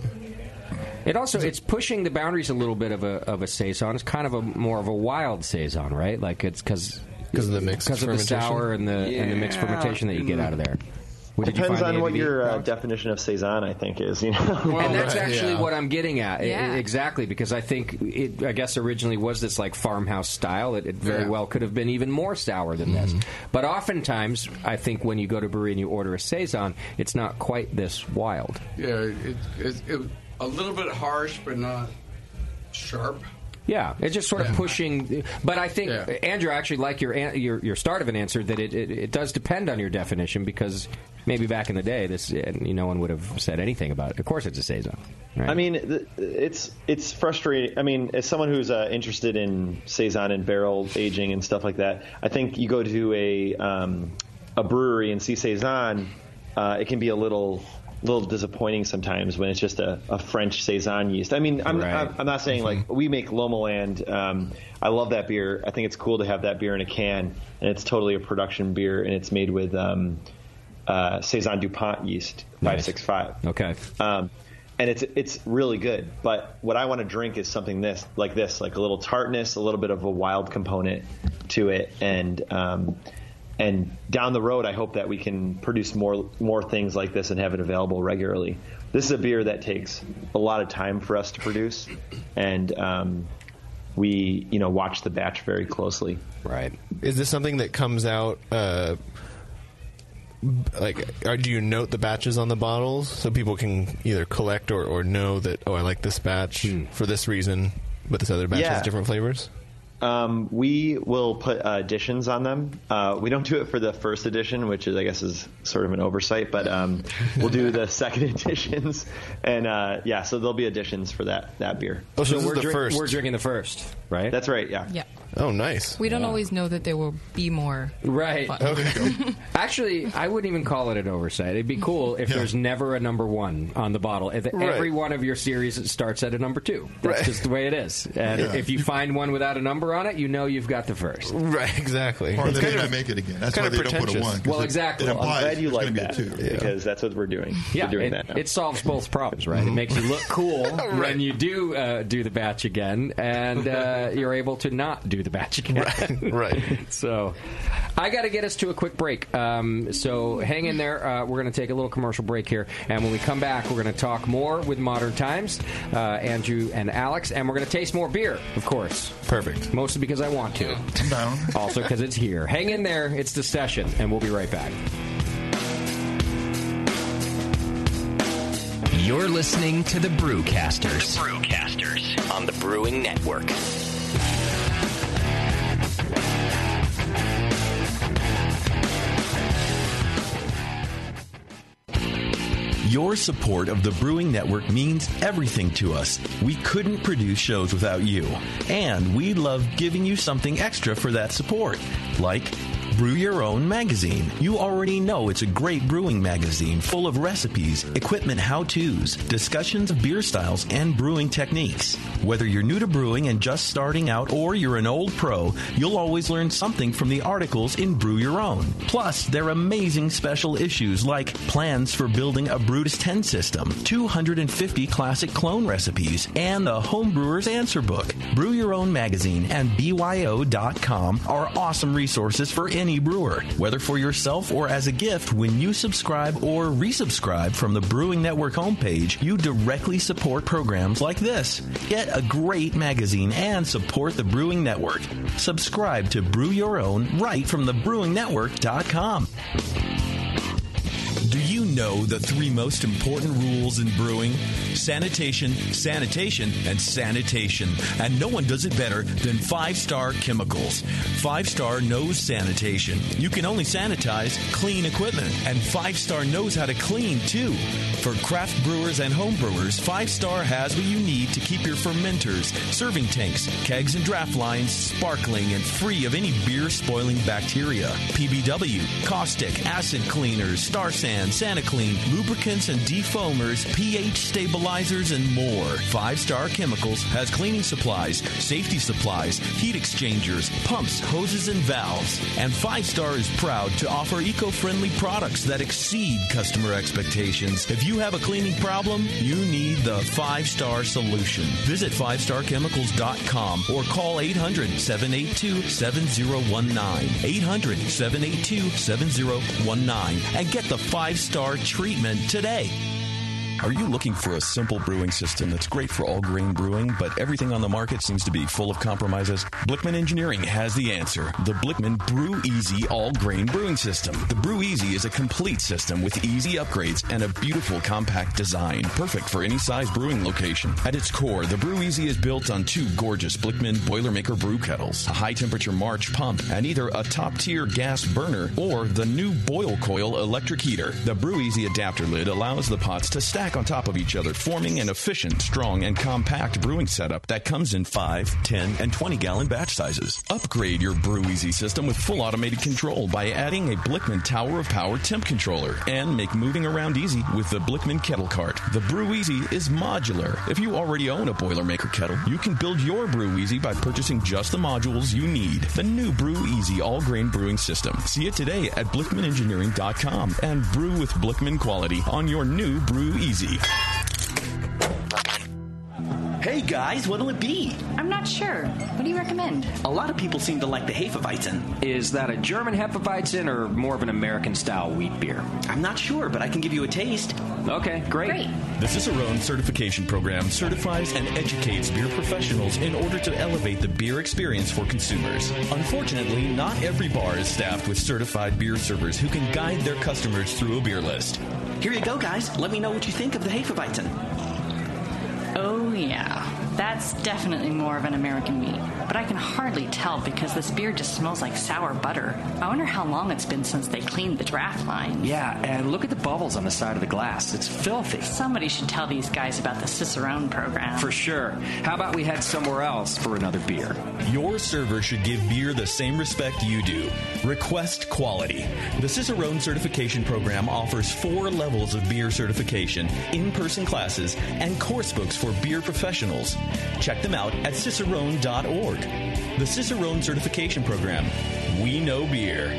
It's pushing the boundaries a little bit of a saison. It's kind of more of a wild saison, right? Like it's because of the mixed because of the sour and the mixed fermentation that you get out of there. Depends on what your definition of saison, I think, is. You know, and that's actually what I'm getting at. Exactly, because I think I guess originally was this like farmhouse style. It very well could have been even more sour than this. But oftentimes, I think when you go to a brewery and you order a saison, it's not quite this wild. Yeah, it's a little bit harsh, but not sharp. Yeah, it's just sort of pushing. But I think, Andrew, I actually like your start of an answer that it does depend on your definition, because maybe back in the day, no one would have said anything about it. Of course, it's a saison. Right? I mean, it's frustrating. I mean, as someone who's interested in saison and barrel aging and stuff like that, I think you go to a brewery and see saison, it can be a little disappointing sometimes when it's just a French saison yeast. I mean, I'm not saying like we make Lomoland. I love that beer. I think it's cool to have that beer in a can, and it's totally a production beer, and it's made with Saison DuPont yeast 565. Okay. And it's really good. But what I want to drink is something like a little tartness, a little bit of a wild component to it, and down the road, I hope that we can produce more things like this and have it available regularly. This is a beer that takes a lot of time for us to produce, and we watch the batch very closely. Right. Is this something that comes out? Do you note the batches on the bottles so people can either collect or know that I like this batch for this reason, but this other batch has different flavors? We will put additions on them. We don't do it for the first edition, which I guess is sort of an oversight, but we'll do the second editions, and so there'll be additions for that beer. Oh, so this is the first. We're drinking the first, right? That's right. Yeah. Yeah. Oh, nice. We don't always know that there will be more. Right. Fun. Okay. Actually, I wouldn't even call it an oversight. It'd be cool if there's never a number 1 on the bottle. Every one of your series starts at a number 2. That's just the way it is. And if you find one without a number on it, you know you've got the first. Right, exactly. Or they may not make it again. That's why they don't put a 1. Well, exactly. I'm glad you like that, because that's what we're doing. Yeah, we're doing that now. It solves both problems, right? It makes you look cool when you do the batch again, and you're able to not do the batch again. Right. So I got to get us to a quick break. So hang in there. We're going to take a little commercial break here. And when we come back, we're going to talk more with Modern Times, Andrew and Alex. And we're going to taste more beer, of course. Perfect. Mostly because I want to. Also because it's here. Hang in there. It's The Session. And we'll be right back. You're listening to the Brewcasters. On the Brewing Network. Your support of the Brewing Network means everything to us. We couldn't produce shows without you. And we love giving you something extra for that support, like Brew Your Own magazine. You already know it's a great brewing magazine full of recipes, equipment how-tos, discussions of beer styles, and brewing techniques. Whether you're new to brewing and just starting out, or you're an old pro, you'll always learn something from the articles in Brew Your Own. Plus, there are amazing special issues like plans for building a Brutus 10 system, 250 classic clone recipes, and the Homebrewer's Answer Book. Brew Your Own magazine and BYO.com are awesome resources for any brewer. Whether for yourself or as a gift, when you subscribe or resubscribe from the Brewing Network homepage, you directly support programs like this. Get a great magazine and support the Brewing Network. Subscribe to Brew Your Own right from thebrewingnetwork.com. Do you know the 3 most important rules in brewing? Sanitation, sanitation, and sanitation. And no one does it better than 5-Star Chemicals. 5-Star knows sanitation. You can only sanitize clean equipment. And 5-Star knows how to clean, too. For craft brewers and home brewers, 5-Star has what you need to keep your fermenters, serving tanks, kegs, and draft lines sparkling and free of any beer-spoiling bacteria. PBW, caustic, acid cleaners, Star Sand, SaniClean, lubricants and defoamers, pH stabilizers, and more. 5-Star Chemicals has cleaning supplies, safety supplies, heat exchangers, pumps, hoses, and valves. And 5-Star is proud to offer eco-friendly products that exceed customer expectations. If you have a cleaning problem, you need the 5-Star solution. Visit 5starchemicals.com or call 800-782-7019. 800-782-7019 and get the 5-Star treatment today. Are you looking for a simple brewing system that's great for all grain brewing, but everything on the market seems to be full of compromises? Blickman Engineering has the answer. The Blickman Brew Easy All Grain Brewing System. The Brew Easy is a complete system with easy upgrades and a beautiful compact design, perfect for any size brewing location. At its core, the Brew Easy is built on 2 gorgeous Blickman Boilermaker brew kettles, a high-temperature March pump, and either a top-tier gas burner or the new Boil Coil electric heater. The Brew Easy adapter lid allows the pots to stack on top of each other, forming an efficient, strong, and compact brewing setup that comes in 5, 10, and 20-gallon batch sizes. Upgrade your Brew Easy system with full automated control by adding a Blickman Tower of Power temp controller, and make moving around easy with the Blickman Kettle Cart. The Brew Easy is modular. If you already own a Boilermaker kettle, you can build your Brew Easy by purchasing just the modules you need. The new Brew Easy all-grain brewing system. See it today at BlickmanEngineering.com and brew with Blickman quality on your new Brew Easy. Hey guys, what'll it be? I'm not sure. What do you recommend? A lot of people seem to like the Hefeweizen. Is that a German Hefeweizen or more of an American-style wheat beer? I'm not sure, but I can give you a taste. Okay, great. The Cicerone Certification Program certifies and educates beer professionals in order to elevate the beer experience for consumers. Unfortunately, not every bar is staffed with certified beer servers who can guide their customers through a beer list. Here you go, guys. Let me know what you think of the Hefeweizen. Oh, yeah. That's definitely more of an American wheat. But I can hardly tell because this beer just smells like sour butter. I wonder how long it's been since they cleaned the draft line. Yeah, and look at the bubbles on the side of the glass. It's filthy. Somebody should tell these guys about the Cicerone program. For sure. How about we head somewhere else for another beer? Your server should give beer the same respect you do. Request quality. The Cicerone Certification Program offers 4 levels of beer certification, in-person classes, and course books for beer professionals. Check them out at cicerone.org. The Cicerone Certification Program. We know beer.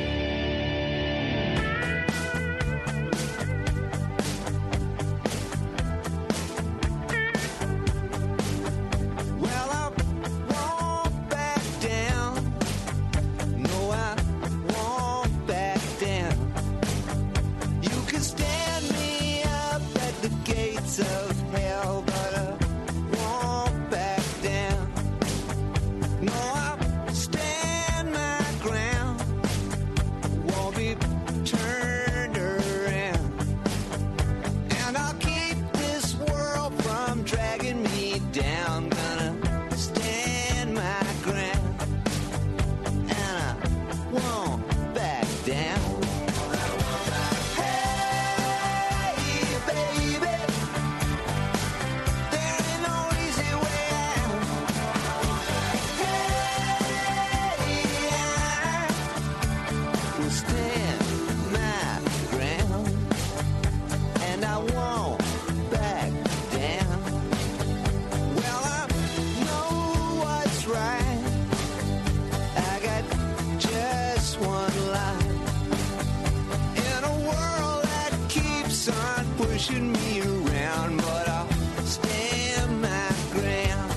pushing me around, but I'll stand my ground,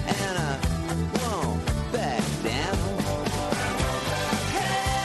and I won't back down. Hey,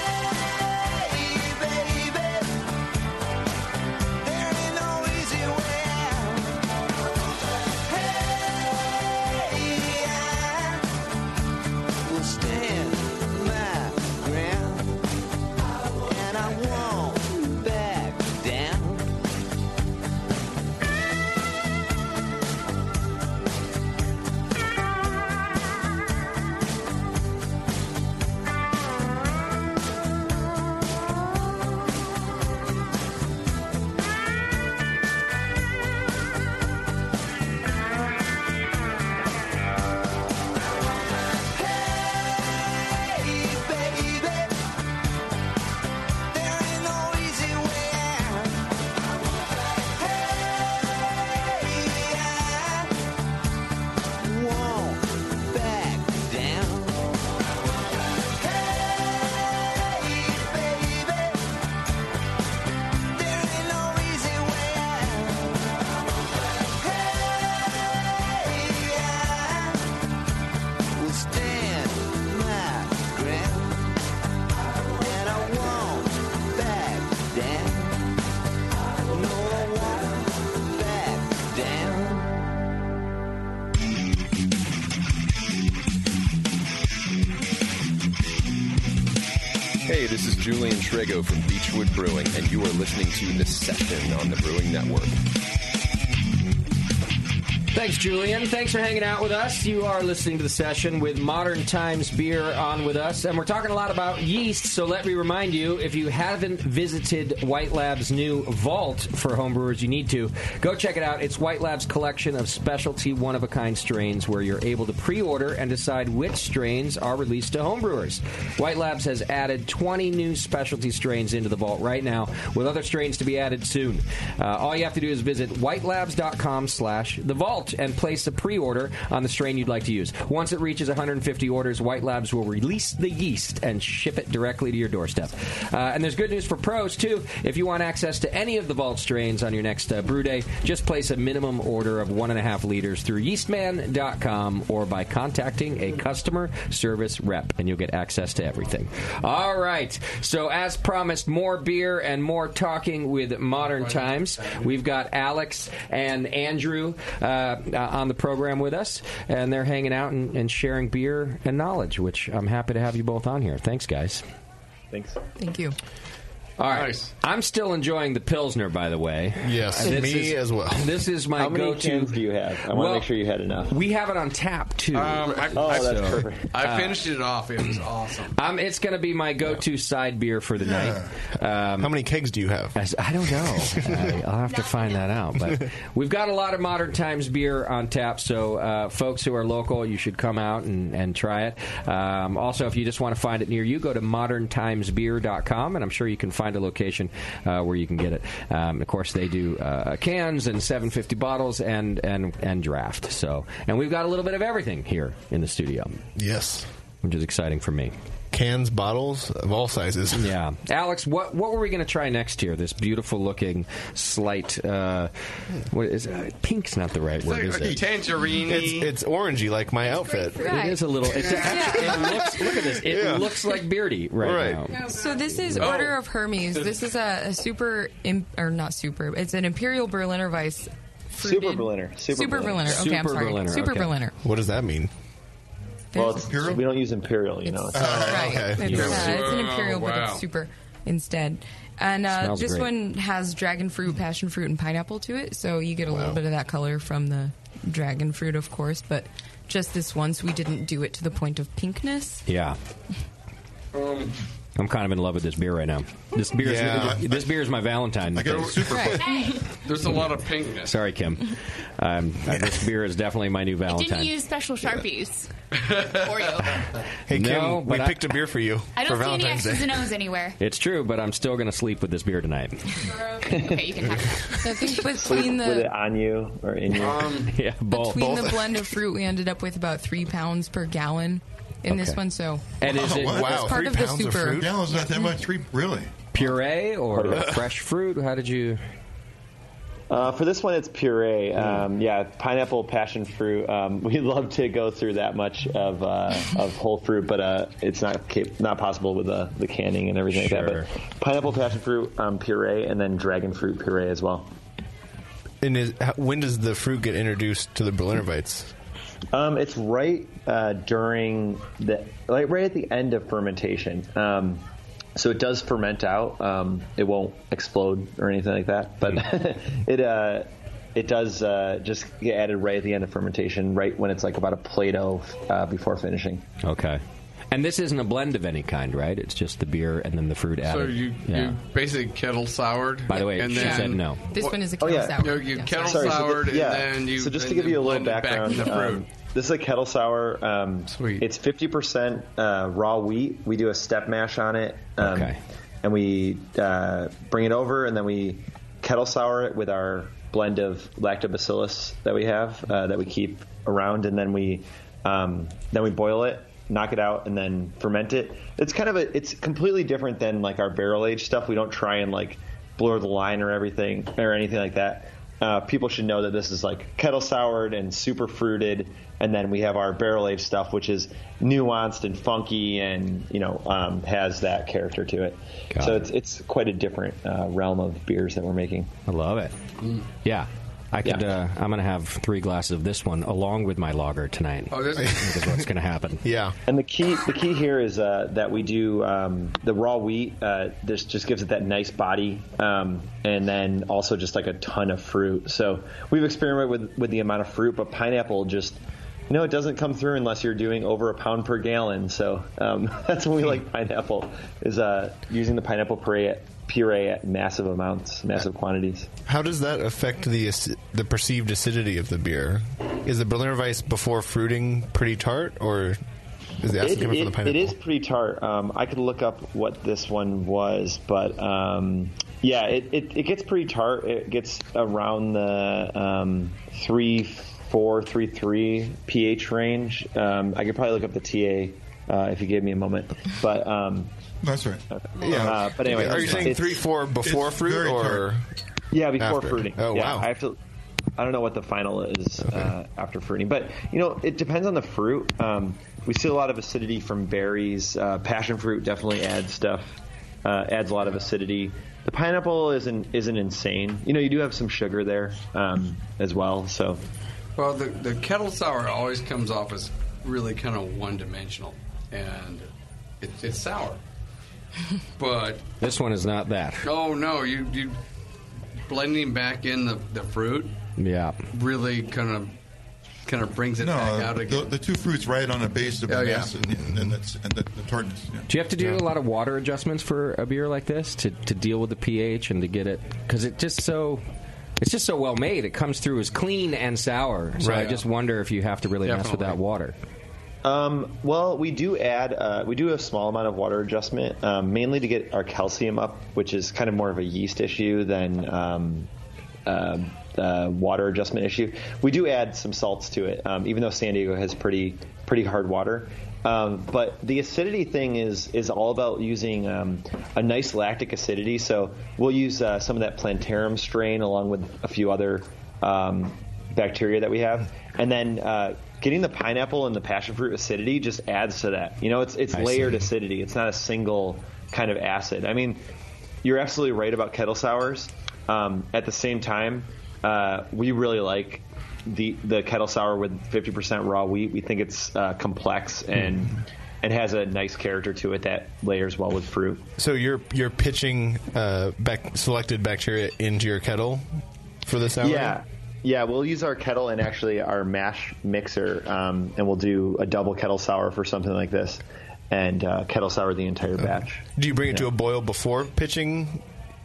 Hey, this is Julian Trego from Beechwood Brewing, and you are listening to The Session on the Brewing Network. Thanks, Julian. Thanks for hanging out with us. You are listening to The Session with Modern Times Beer on with us. And we're talking a lot about yeast, so let me remind you, if you haven't visited White Lab's new vault for homebrewers, you need to. Go check it out. It's White Lab's collection of specialty one-of-a-kind strains where you're able to pre-order and decide which strains are released to homebrewers. White Labs has added 20 new specialty strains into the vault right now, with other strains to be added soon. All you have to do is visit whitelabs.com/thevault and place a pre-order on the strain you'd like to use. Once it reaches 150 orders, White Labs will release the yeast and ship it directly to your doorstep. And there's good news for pros, too. If you want access to any of the Vault strains on your next brew day, just place a minimum order of 1.5 liters through yeastman.com or by contacting a customer service rep, and you'll get access to everything. All right. So as promised, more beer and more talking with Modern Times. We've got Alex and Andrew on the program with us, and they're hanging out and sharing beer and knowledge, which I'm happy to have you both on here. Thanks, guys. Thanks. Thank you. All right. Nice. I'm still enjoying the Pilsner, by the way. Yes, me as well. This is my How many go-to. cans do you have? I want to make sure you had enough. We have it on tap, too. That's perfect. I finished it off. It was awesome. It's going to be my go-to side beer for the night. How many kegs do you have? I don't know. I'll have to find that out. But we've got a lot of Modern Times beer on tap, so folks who are local, you should come out and try it. Also, if you just want to find it near you, go to moderntimesbeer.com, and I'm sure you can find a location where you can get it. Of course, they do cans and 750 bottles and draft. So, and we've got a little bit of everything here in the studio. Yes, which is exciting for me. Cans, bottles of all sizes. Yeah, Alex, what were we going to try next here? This beautiful looking slight. What is pink's not the right word, is it? Tangerine. It's orangey, like my outfit. Right. It is a little. It looks. Look at this. It looks like Beardy right now. So this is Order of Hermes. This is a super, or not super. It's an Imperial Berliner Weiss. Super Berliner. Super Berliner. Okay, I'm sorry. Berliner. Super Berliner. What does that mean? Well, we don't use Imperial, you know. Right. Okay. It's an Imperial, but it's super instead. And this great. one has dragon fruit, passion fruit, and pineapple to it, so you get a little bit of that color from the dragon fruit, of course, but just this once we didn't do it to the point of pinkness. Yeah. I'm kind of in love with this beer right now. This beer is my Valentine. I got super. There's a lot of pinkness. Sorry, Kim. This beer is definitely my new Valentine. Didn't use special Sharpies for you. Hey, Kim, we picked a beer for you. I don't for see any Valentine's X's Day. and O's anywhere. It's true, but I'm still going to sleep with this beer tonight. Okay, you can have it. I think between With it on you or in you? Yeah, both. Between the blend of fruit, we ended up with about 3 pounds per gallon in this one. So, and is it that's part of the super? Gallon's not that much. Really? Puree or fresh fruit? How did you? For this one, it's puree. Yeah, pineapple, passion fruit. We love to go through that much of whole fruit, but it's not possible with the canning and everything like that. But pineapple, passion fruit puree, and then dragon fruit puree as well. And when does the fruit get introduced to the Berliner Weiss? It's right during right at the end of fermentation. So it does ferment out. It won't explode or anything like that, but it does just get added right at the end of fermentation, right when it's like about a Play-Doh before finishing. Okay. And this isn't a blend of any kind, right? It's just the beer and then the fruit added. So you basically kettle soured. By the way, she said no. This one is a kettle sour. You kettle soured, and then you. So just to give you a little background, this is a kettle sour. Sweet. It's 50% raw wheat. We do a step mash on it. Okay. And we bring it over, and then we kettle sour it with our blend of lactobacillus that we have that we keep around, and then we boil it, knock it out, and then ferment it. It's it's completely different than like our barrel aged stuff. We don't try and like blur the line or anything like that. People should know that this is like kettle soured and super fruited, and then we have our barrel aged stuff, which is nuanced and funky, and has that character to it. So it's quite a different realm of beers that we're making. I love it. Yeah. I could. I'm going to have 3 glasses of this one along with my lager tonight. Oh, this is what's going to happen. Yeah. And the key here is that we do the raw wheat. This just gives it that nice body, and then also just like a ton of fruit. So we've experimented with the amount of fruit, but pineapple just. It doesn't come through unless you're doing over a pound per gallon. So that's when we like pineapple, is using the pineapple puree at massive amounts, massive quantities. How does that affect the perceived acidity of the beer? Is the Berliner Weiss before fruiting pretty tart, or is the acid coming from the pineapple? It is pretty tart. I could look up what this one was, but yeah, it gets pretty tart. It gets around the 3.3 pH range. I could probably look up the TA if you gave me a moment. But that's right. Yeah. But anyway, are you saying 3.4 before fruit or? Yeah, before after? fruiting. Oh, yeah, wow. I don't know what the final is after fruiting, but it depends on the fruit. We see a lot of acidity from berries. Passion fruit definitely adds stuff. Adds a lot of acidity. The pineapple isn't insane. You do have some sugar there as well. So. Well, the kettle sour always comes off as really kind of one-dimensional, and it's sour. But this one is not that. Oh no, you blending back in the fruit. Yeah, really kind of brings it back out again. The two fruits right on the base of the mess and the tartness. Yeah. Do you have to do a lot of water adjustments for a beer like this to deal with the pH and to get it? Because it's just so well made. It comes through as clean and sour. So I just wonder if you have to really mess with that water. Well, we do add a small amount of water adjustment, mainly to get our calcium up, which is kind of more of a yeast issue than water adjustment issue. We do add some salts to it, even though San Diego has pretty hard water. But the acidity thing is all about using a nice lactic acidity. So we'll use some of that Plantarum strain along with a few other bacteria that we have, and then getting the pineapple and the passion fruit acidity just adds to that. It's layered acidity. It's not a single kind of acid. I mean, you're absolutely right about kettle sours. At the same time, we really like the kettle sour with 50% raw wheat. We think it's complex and has a nice character to it that layers well with fruit. So you're pitching selected bacteria into your kettle for the sour? Yeah, we'll use our kettle and actually our mash mixer, and we'll do a double kettle sour for something like this, and kettle sour the entire batch. Do you bring it to a boil before pitching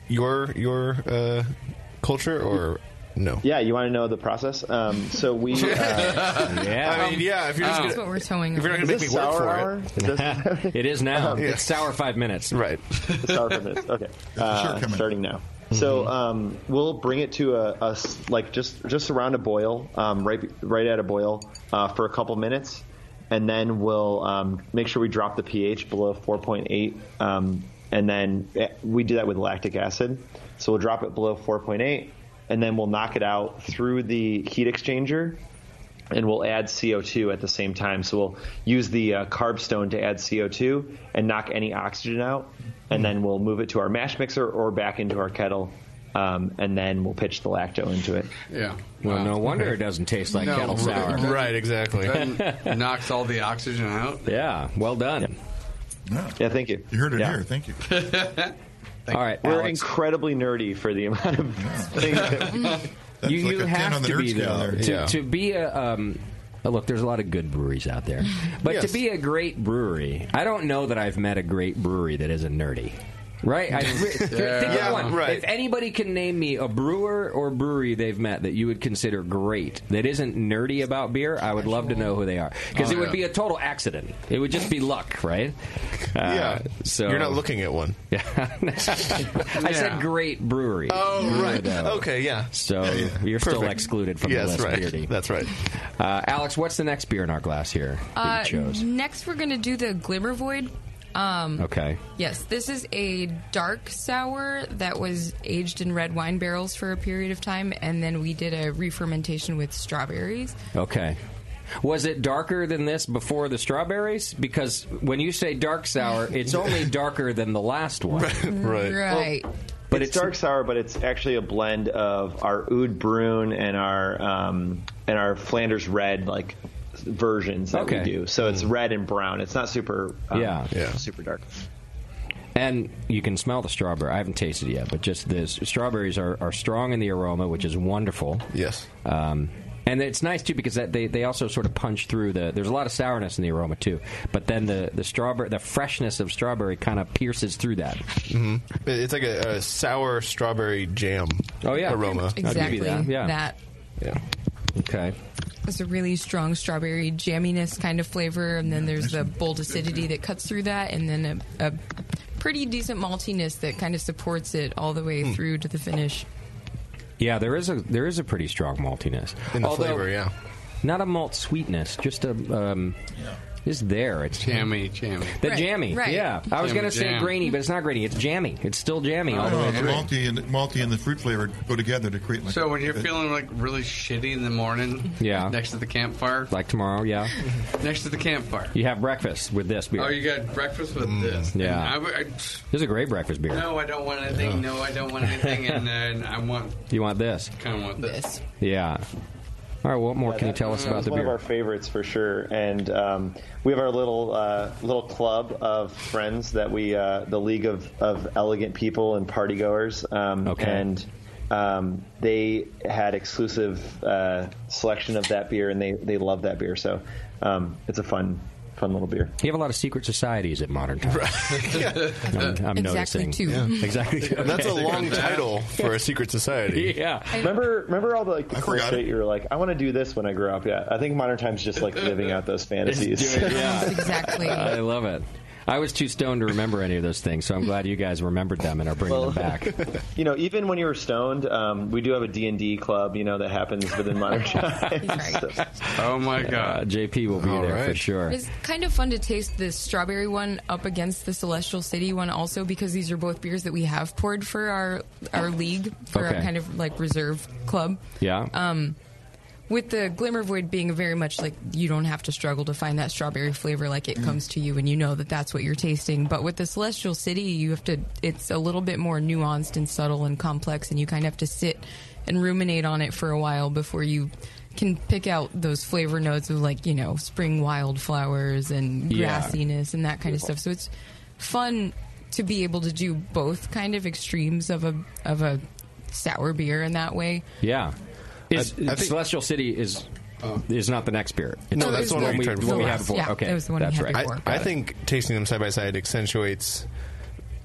your culture, or no? Yeah, you want to know the process? So we... I mean, if you're just that's what we're towing. If you're not going to make me work for it. It is now. It's sour 5 minutes. Right. It's sour 5 minutes. Okay. Starting now. So we'll bring it to just around a boil, right at a boil for a couple minutes, and then we'll make sure we drop the pH below 4.8, and then we do that with lactic acid. So we'll drop it below 4.8, and then we'll knock it out through the heat exchanger, and we'll add CO2 at the same time. So we'll use the carb stone to add CO2 and knock any oxygen out, and then we'll move it to our mash mixer or back into our kettle, and then we'll pitch the lacto into it. Yeah. Well, no wonder it doesn't taste like kettle sour. Right, exactly. That knocks all the oxygen out. Yeah, well done. Yeah, thank you. You heard it here. Thank you. All right, we're Alex. incredibly nerdy for the amount of things that you like a 10 have on the to nerd be, scale though, there. to be a look, there's a lot of good breweries out there, but to be a great brewery, I don't know that I've met a great brewery that isn't nerdy. Right? Think of one. Right. If anybody can name me a brewer or brewery they've met that you would consider great, that isn't nerdy about beer, I would love to know who they are. Because it would be a total accident. It would just be luck, right? So you're not looking at one. Yeah. I said great brewery. Oh, right. Okay, yeah. So you're still excluded from the list, Beardy. That's right. Alex, what's the next beer in our glass here that you chose? Next, we're going to do the Glimmer Void. Okay. Yes, this is a dark sour that was aged in red wine barrels for a period of time, and then we did a re-fermentation with strawberries. Okay. Was it darker than this before the strawberries? Because when you say dark sour, it's only darker than the last one. Right. But it's dark sour, but it's actually a blend of our Oud Brun and our Flanders Red versions that we do. So it's red and brown. It's not super super dark. And you can smell the strawberry. I haven't tasted it yet, but just the strawberries are strong in the aroma, which is wonderful. Yes. And it's nice, too, because they also sort of punch through there's a lot of sourness in the aroma, too. But then the freshness of strawberry kind of pierces through that. Mm-hmm. It's like a sour strawberry jam aroma. Exactly. I'll give you that. Yeah. That. Yeah. Okay. It's a really strong strawberry jamminess kind of flavor, and then there's the bold acidity that cuts through that, and then a pretty decent maltiness that kind of supports it all the way through to the finish. Yeah, there is a pretty strong maltiness in the flavor. Yeah, not a malt sweetness, just a. It's there. It's jammy. The jammy. Right. Yeah, I was going to say grainy, but it's not grainy. It's jammy. It's still jammy all the way through. Malty and the fruit flavor go together to create. So when you're feeling really shitty in the morning, next to the campfire, like tomorrow, next to the campfire, you have breakfast with this beer. Oh, you got breakfast with this? Yeah, this is a great breakfast beer. No, I don't want anything. No, I don't want anything. And then I want. You want this? Kind of want this. Yeah. All right, what more can you tell us about the beer? One of our favorites for sure, and we have our little club of friends that we the League of Elegant People and Partygoers, and they had exclusive selection of that beer, and they love that beer, so it's a fun little beer. You have a lot of secret societies at Modern Times. I'm exactly noticing. Two. Yeah. Exactly. Okay. That's a long title for a secret society. Yeah. Remember all the cool shit you were like, I want to do this when I grow up. Yeah. I think Modern Times just living out those fantasies. Exactly. I love it. I was too stoned to remember any of those things, so I'm glad you guys remembered them and are bringing them back. Even when you were stoned, we do have a D&D club, that happens within Modern Times. Oh, my God. JP will be there for sure. It's kind of fun to taste the strawberry one up against the Celestial City one also, because these are both beers that we have poured for our league, for our kind of reserve club. Yeah. With the Glimmer Void being very much you don't have to struggle to find that strawberry flavor, it comes to you and you know that that's what you're tasting. But with the Celestial City, it's a little bit more nuanced and subtle and complex, and you kind of have to sit and ruminate on it for a while before you can pick out those flavor notes of spring wildflowers and grassiness and that kind of stuff. So it's fun to be able to do both kind of extremes of a sour beer in that way. Yeah. I think Celestial City is not the next beer. No, that's the one we tried before. We had before. Yeah, okay, that was the one that's we had right. before. I think tasting them side by side accentuates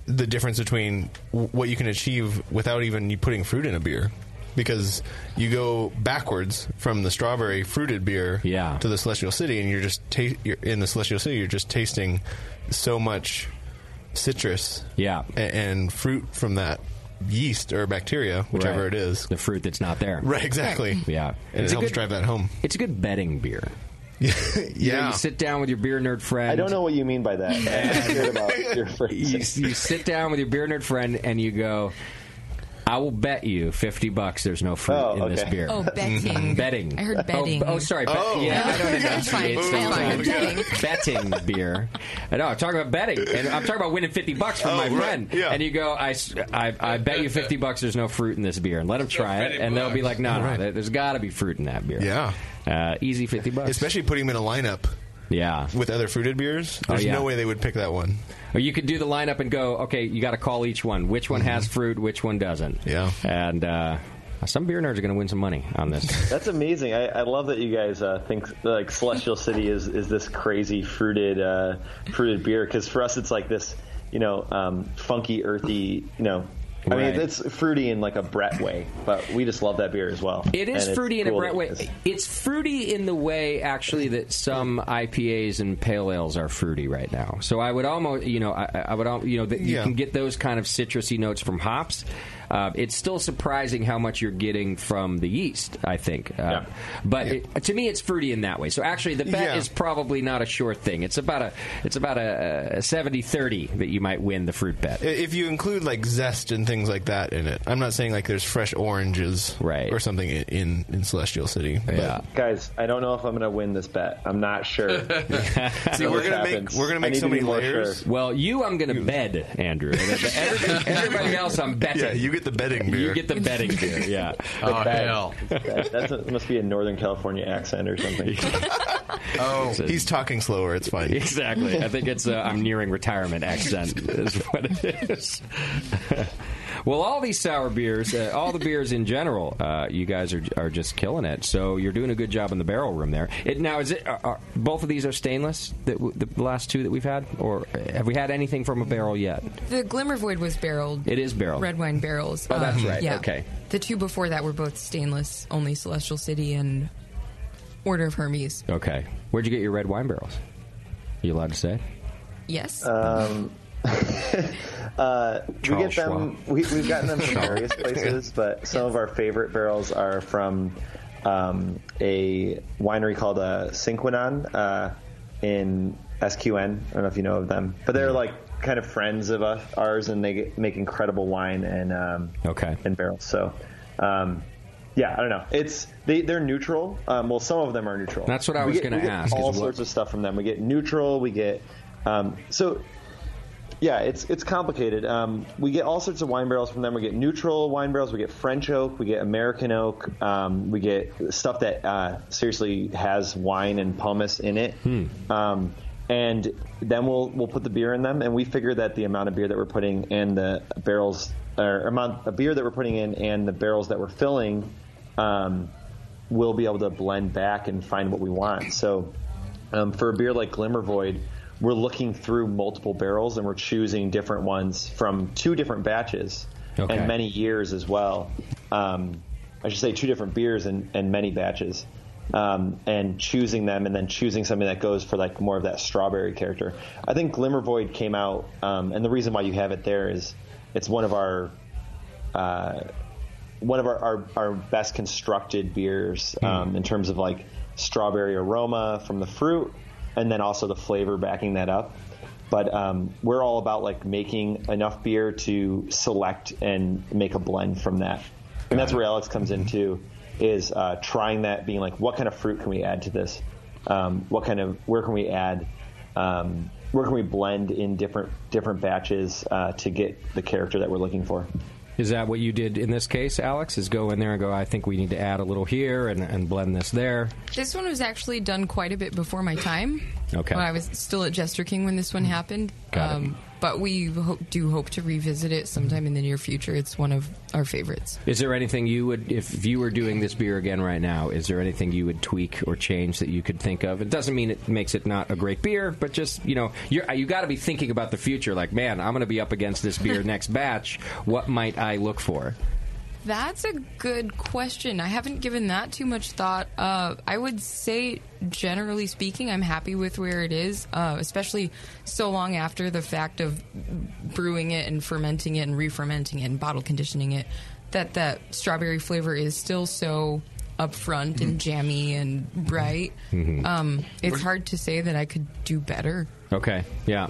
the difference between what you can achieve without even you putting fruit in a beer. Because you go backwards from the strawberry fruited beer to the Celestial City, and you're in the Celestial City, you're just tasting so much citrus and fruit from that yeast or bacteria, whichever it is. The fruit that's not there. Right, exactly. Yeah. And it helps drive that home. It's a good betting beer. Yeah. You sit down with your beer nerd friend. I don't know what you mean by that. I heard about your friends. You sit down with your beer nerd friend and you go, I will bet you $50 there's no fruit in this beer. Oh, betting. Betting. I heard betting. Oh, sorry. Yeah, I don't enunciate. Betting beer. No, I'm talking about betting. And I'm talking about winning $50 from my friend. Yeah. And you go, I bet you $50 there's no fruit in this beer. And let them try it. And they'll be like, no, there's got to be fruit in that beer. Yeah. Easy $50. Especially putting them in a lineup. Yeah. With other fruited beers. There's no way they would pick that one. Or you could do the lineup and go, okay, you got to call each one. Which one has fruit, which one doesn't. Yeah. And some beer nerds are going to win some money on this. That's amazing. I love that you guys think Celestial City is this crazy fruited beer, because for us it's like this, funky, earthy, I mean, it's fruity in a Brett way, but we just love that beer as well. It is fruity in a Brett way. It's fruity in the way, actually, that some IPAs and pale ales are fruity right now. So I would almost, you can get those kind of citrusy notes from hops. it's still surprising how much you're getting from the yeast, I think. But to me, it's fruity in that way. So actually, the bet is probably not a sure thing. It's about a 70-30 that you might win the fruit bet. If you include like zest and things like that in it. I'm not saying like there's fresh oranges or something in Celestial City. Yeah. Guys, I don't know if I'm going to win this bet. I'm not sure. See, we're gonna make so many layers. Well, I'm going to bed, Andrew. Everybody else, I'm betting. Yeah, you get the betting beer. You get the betting beer, yeah. Oh, hell. That must be a Northern California accent or something. He's talking slower. It's fine. Exactly. I think it's I'm nearing retirement accent is what it is. Well, all these sour beers, all the beers in general, you guys are just killing it. So you're doing a good job in the barrel room there. Now, is it both of these are stainless? The last two that we've had, or have we had anything from a barrel yet? The Glimmer Void was barreled. It is barreled. Red wine barrels. Oh, that's right. Yeah. Okay. The two before that were both stainless, only Celestial City and Order of Hermes. Okay. Where'd you get your red wine barrels? Are you allowed to say? Yes. We get them. We've gotten them from various places, but some of our favorite barrels are from a winery called Cinquenan in SQN. I don't know if you know of them, but they're like kind of friends of ours, and they make incredible wine and barrels. So. Yeah, I don't know. They're neutral. Well, some of them are neutral. That's what I was going to ask. All sorts of stuff from them. We get neutral. We get it's complicated. We get all sorts of wine barrels from them. We get neutral wine barrels. We get French oak. We get American oak. We get stuff that seriously has wine and pomace in it. And then we'll put the beer in them, and we figure that the amount of beer that we're putting in the barrels, or amount of beer that we're putting in, and the barrels that we're filling, we'll be able to blend back and find what we want. So for a beer like Glimmer Void, we're looking through multiple barrels, and we're choosing different ones from 2 different batches and many years as well. I should say 2 different beers and many batches. And choosing them, and then choosing something that goes for like more of that strawberry character. I think Glimmer Void came out, and the reason why you have it there is it's one of our best constructed beers in terms of like strawberry aroma from the fruit, and then also the flavor backing that up. But we're all about like making enough beer to select and make a blend from that, and that's where Alex comes in too. Is trying that, being like, what kind of fruit can we add to this? Where can we add? Where can we blend in different batches to get the character that we're looking for? Is that what you did in this case, Alex? Is go in there and go, I think we need to add a little here and blend this there? This one was actually done quite a bit before my time. Okay. When I was still at Jester King when this one happened. Got it. But we do hope to revisit it sometime in the near future. It's one of our favorites. Is there anything you would, if you were doing this beer again right now, is there anything you would tweak or change that you could think of? It doesn't mean it makes it not a great beer, but just, you got to be thinking about the future. Like, man, I'm going to be up against this beer next batch. What might I look for? That's a good question. I haven't given that too much thought. I would say, generally speaking, I'm happy with where it is, especially so long after the fact of brewing it and fermenting it and re-fermenting it and bottle conditioning it, that strawberry flavor is still so upfront and jammy and bright. It's hard to say that I could do better. Okay, yeah.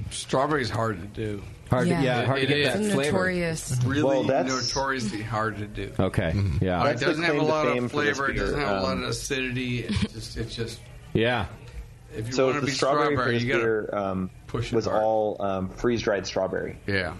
Strawberry's hard to do. Hard to get that flavor. Notorious. Really notoriously hard to do. Okay, yeah. It doesn't have a lot of flavor. It doesn't have a lot of acidity. It's just yeah. If you so want to the be strawberry you beer push was hard. all freeze-dried strawberry. Yeah.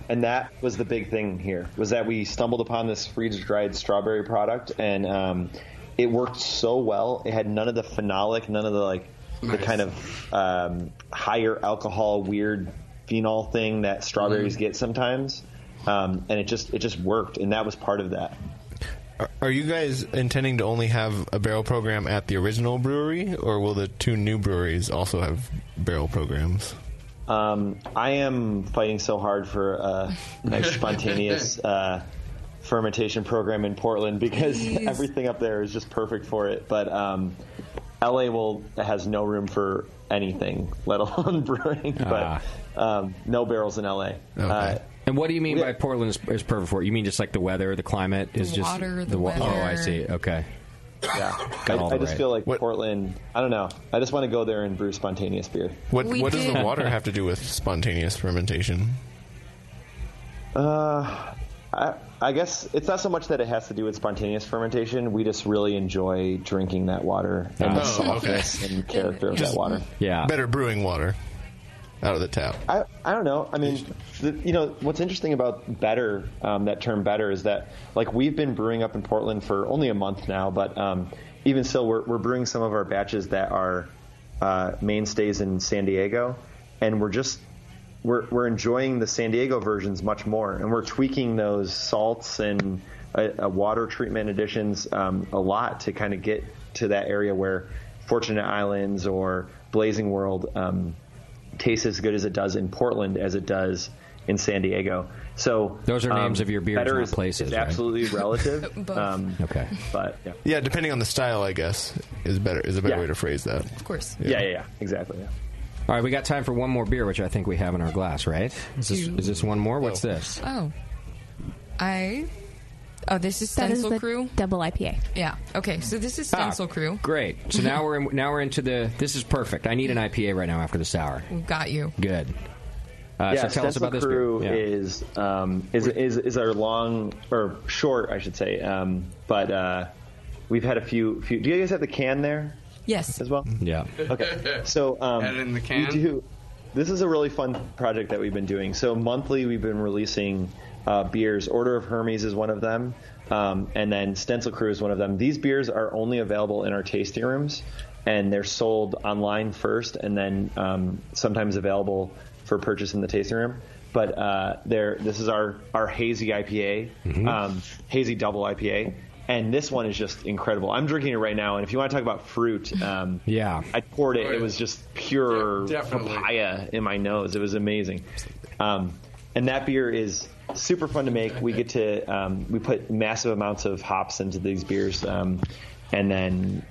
And that was the big thing here, was that we stumbled upon this freeze-dried strawberry product, and it worked so well. It had none of the phenolic, none of the the kind of higher alcohol weird phenol thing that strawberries get sometimes, and it just worked, and that was part of that. Are you guys intending to only have a barrel program at the original brewery, or will the 2 new breweries also have barrel programs? I am fighting so hard for a nice spontaneous fermentation program in Portland, because everything up there is just perfect for it. But LA has no room for anything, let alone brewing. But no barrels in LA. Okay. And what do you mean by Portland is perfect for it? You mean just like the weather, the climate is just water, the weather. weather. Oh, I see. Okay. Yeah, I just feel like Portland. I don't know. I just want to go there and brew spontaneous beer. What does the water have to do with spontaneous fermentation? I guess it's not so much that it has to do with spontaneous fermentation. We just really enjoy drinking that water and the softness and character of that water. Yeah, better brewing water out of the tap. I don't know. I mean, what's interesting about better, that term better, is that like we've been brewing up in Portland for only a month now, but even still, we're brewing some of our batches that are mainstays in San Diego, and we're enjoying the San Diego versions much more, and we're tweaking those salts and water treatment additions a lot to kind of get to that area where Fortunate Islands or Blazing World tastes as good as it does in Portland as it does in San Diego. So those are names of your beers, better not places. It's right? absolutely relative. Okay, but yeah, depending on the style, I guess is a better way to phrase that. Of course. Yeah, exactly. Yeah. All right, we got time for one more beer, which I think we have in our glass, right? Is this one more? What's this? This is Stencil the Crew double IPA. Yeah. Okay. So this is Stencil Crew. Great. So now we're into the. This is perfect. I need an IPA right now after the sour. We've got you. Good. So tell us about this Crew beer. is our long or short, I should say. But we've had a few. Do you guys have the can there? Yes. As well. Yeah. Okay. So add it in the can. This is a really fun project that we've been doing. So monthly, we've been releasing beers. Order of Hermes is one of them, and then Stencil Crew is one of them. These beers are only available in our tasting rooms, and they're sold online first, and then sometimes available for purchase in the tasting room. But this is our hazy IPA, hazy double IPA. And this one is just incredible. I'm drinking it right now, and if you want to talk about fruit, I poured it. It was just pure papaya in my nose. It was amazing. And that beer is super fun to make. We get to we put massive amounts of hops into these beers, and then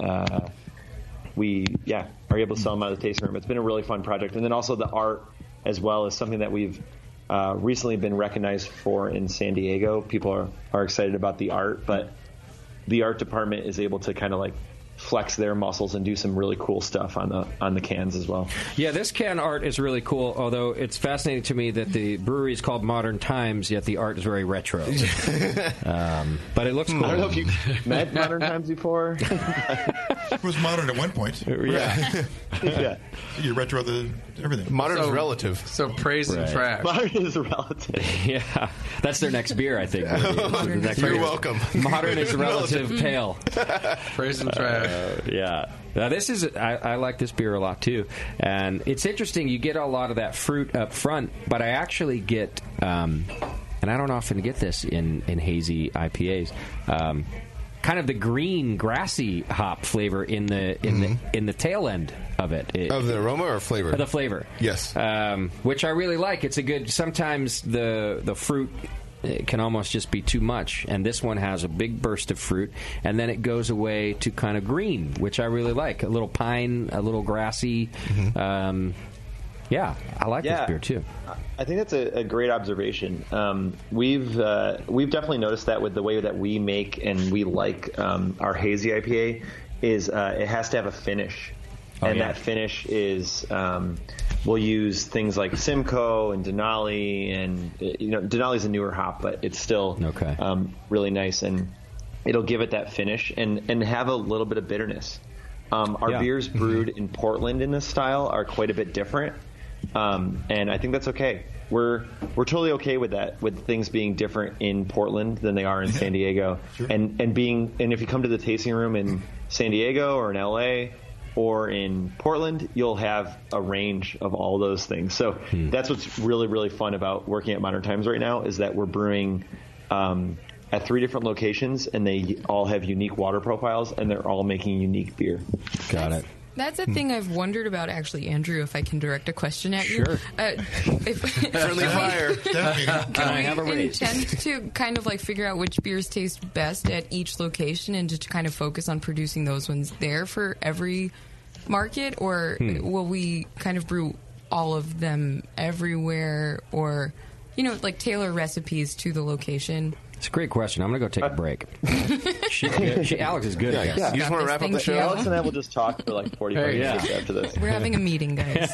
we are able to sell them out of the tasting room. It's been a really fun project. And then also the art as well is something that we've recently been recognized for in San Diego. People are excited about the art, but the art department is able to kind of like flex their muscles and do some really cool stuff on the cans as well. Yeah, this can art is really cool, although it's fascinating to me that the brewery is called Modern Times, yet the art is very retro. But it looks cool. I don't know if you've met Modern Times before. It was modern at one point. Yeah. Yeah. You retro everything. Modern is relative. So praise and trash. Modern is relative. Yeah. That's their next beer, I think. You're welcome. Modern is relative pale. Praise and trash. Yeah. Now this is I like this beer a lot too, and it's interesting. You get a lot of that fruit up front, but I actually get, and I don't often get this in hazy IPAs, kind of the green grassy hop flavor in the tail end of it. Of the aroma or flavor? The flavor. Yes. Which I really like. It's a good. Sometimes the fruit. It can almost just be too much, and this one has a big burst of fruit, and then it goes away to kind of green, which I really like. A little pine, a little grassy. I like this beer too. I think that's a great observation. We've definitely noticed that with the way that we make and we like our hazy IPA is it has to have a finish. That finish is we'll use things like Simcoe and Denali, and Denali's a newer hop, but it's still really nice, and it'll give it that finish and have a little bit of bitterness. Our beers brewed in Portland in this style are quite a bit different, and I think that's okay. We're totally okay with that, with things being different in Portland than they are in San Diego, and if you come to the tasting room in San Diego or in LA or in Portland, you'll have a range of all those things. So that's what's really, really fun about working at Modern Times right now, is that we're brewing at 3 different locations, and they all have unique water profiles, and they're all making unique beer. Got it. That's a thing I've wondered about, actually, Andrew, if I can direct a question at you. Sure. Friendly fire. Can I have a raise? Intend to kind of like figure out which beers taste best at each location and to kind of focus on producing those ones there for every market? Or will we kind of brew all of them everywhere? Or like tailor recipes to the location. It's a great question. I'm going to go take a break. Alex is good at this. You just want to wrap up the show? Alex and I will just talk for like 45 minutes after this. We're having a meeting, guys.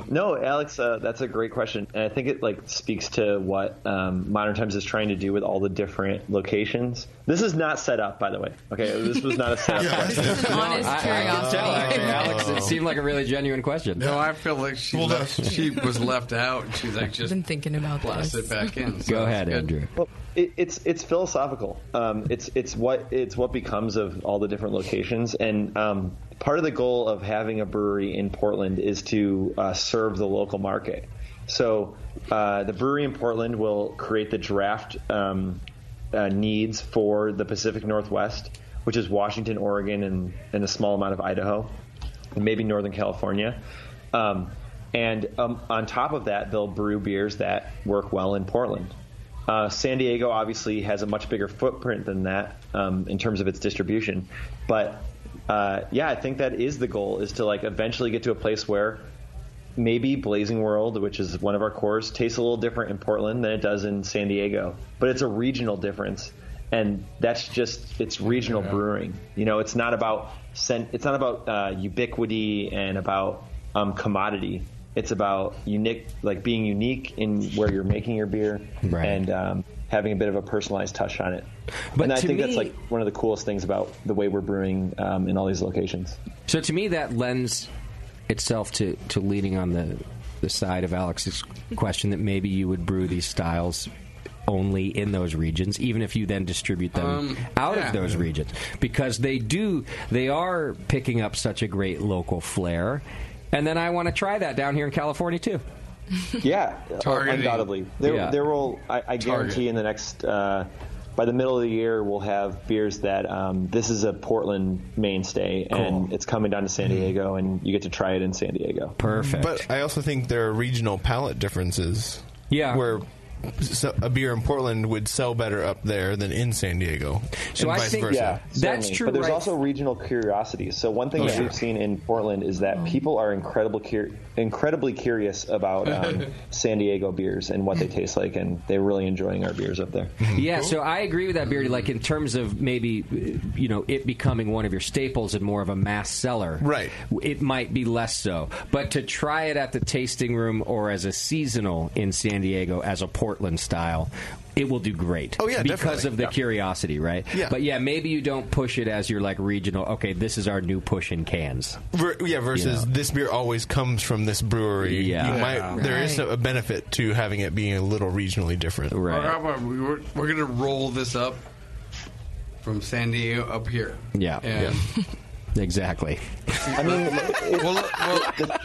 No, Alex, that's a great question, and I think it like speaks to what Modern Times is trying to do with all the different locations. This is not set up, by the way. Okay, this was not a setup question. This is an honest I can tell, actually, Alex. It seemed like a really genuine question. No, I feel like she was left out. And she's like just been thinking about blast this. it back in. So Go ahead, Andrew. Well, it's philosophical. It's what becomes of all the different locations, and part of the goal of having a brewery in Portland is to serve the local market. So the brewery in Portland will create the draft needs for the Pacific Northwest, which is Washington, Oregon, and a small amount of Idaho, and maybe Northern California. And on top of that, they'll brew beers that work well in Portland. San Diego obviously has a much bigger footprint than that in terms of its distribution. But I think that is the goal, is to like eventually get to a place where maybe Blazing World, which is one of our cores, tastes a little different in Portland than it does in San Diego. But it's a regional difference. And that's just, it's regional brewing. It's not about ubiquity and about commodity. It's about being unique in where you're making your beer, and having a bit of a personalized touch on it. And I think that's like one of the coolest things about the way we're brewing in all these locations. So to me, that lends itself to leaning on the side of Alex's question that maybe you would brew these styles only in those regions, even if you then distribute them out of those regions, because they are picking up such a great local flair. And then I want to try that down here in California, too. Yeah, undoubtedly. There will, I guarantee in the next, by the middle of the year, we'll have beers that this is a Portland mainstay, and it's coming down to San Diego, and you get to try it in San Diego. Perfect. But I also think there are regional palate differences. Yeah. Where a beer in Portland would sell better up there than in San Diego, So and I vice think versa. that's true. But there's also regional curiosities. So one thing that we've seen in Portland is that people are incredibly curious about San Diego beers and what they taste like, and they're really enjoying our beers up there. Yeah, so I agree with that, Beardy. Like in terms of maybe it becoming one of your staples and more of a mass seller, right? It might be less so, but to try it at the tasting room or as a seasonal in San Diego as a Portland style, it will do great. Oh, yeah, because definitely. of the curiosity, right? Yeah. But yeah, maybe you don't push it as your like regional. Okay, this is our new push in cans. Versus this beer always comes from this brewery. Yeah. There is a benefit to having it being a little regionally different. Or how about we're going to roll this up from San Diego up here. Yeah. And exactly. I mean,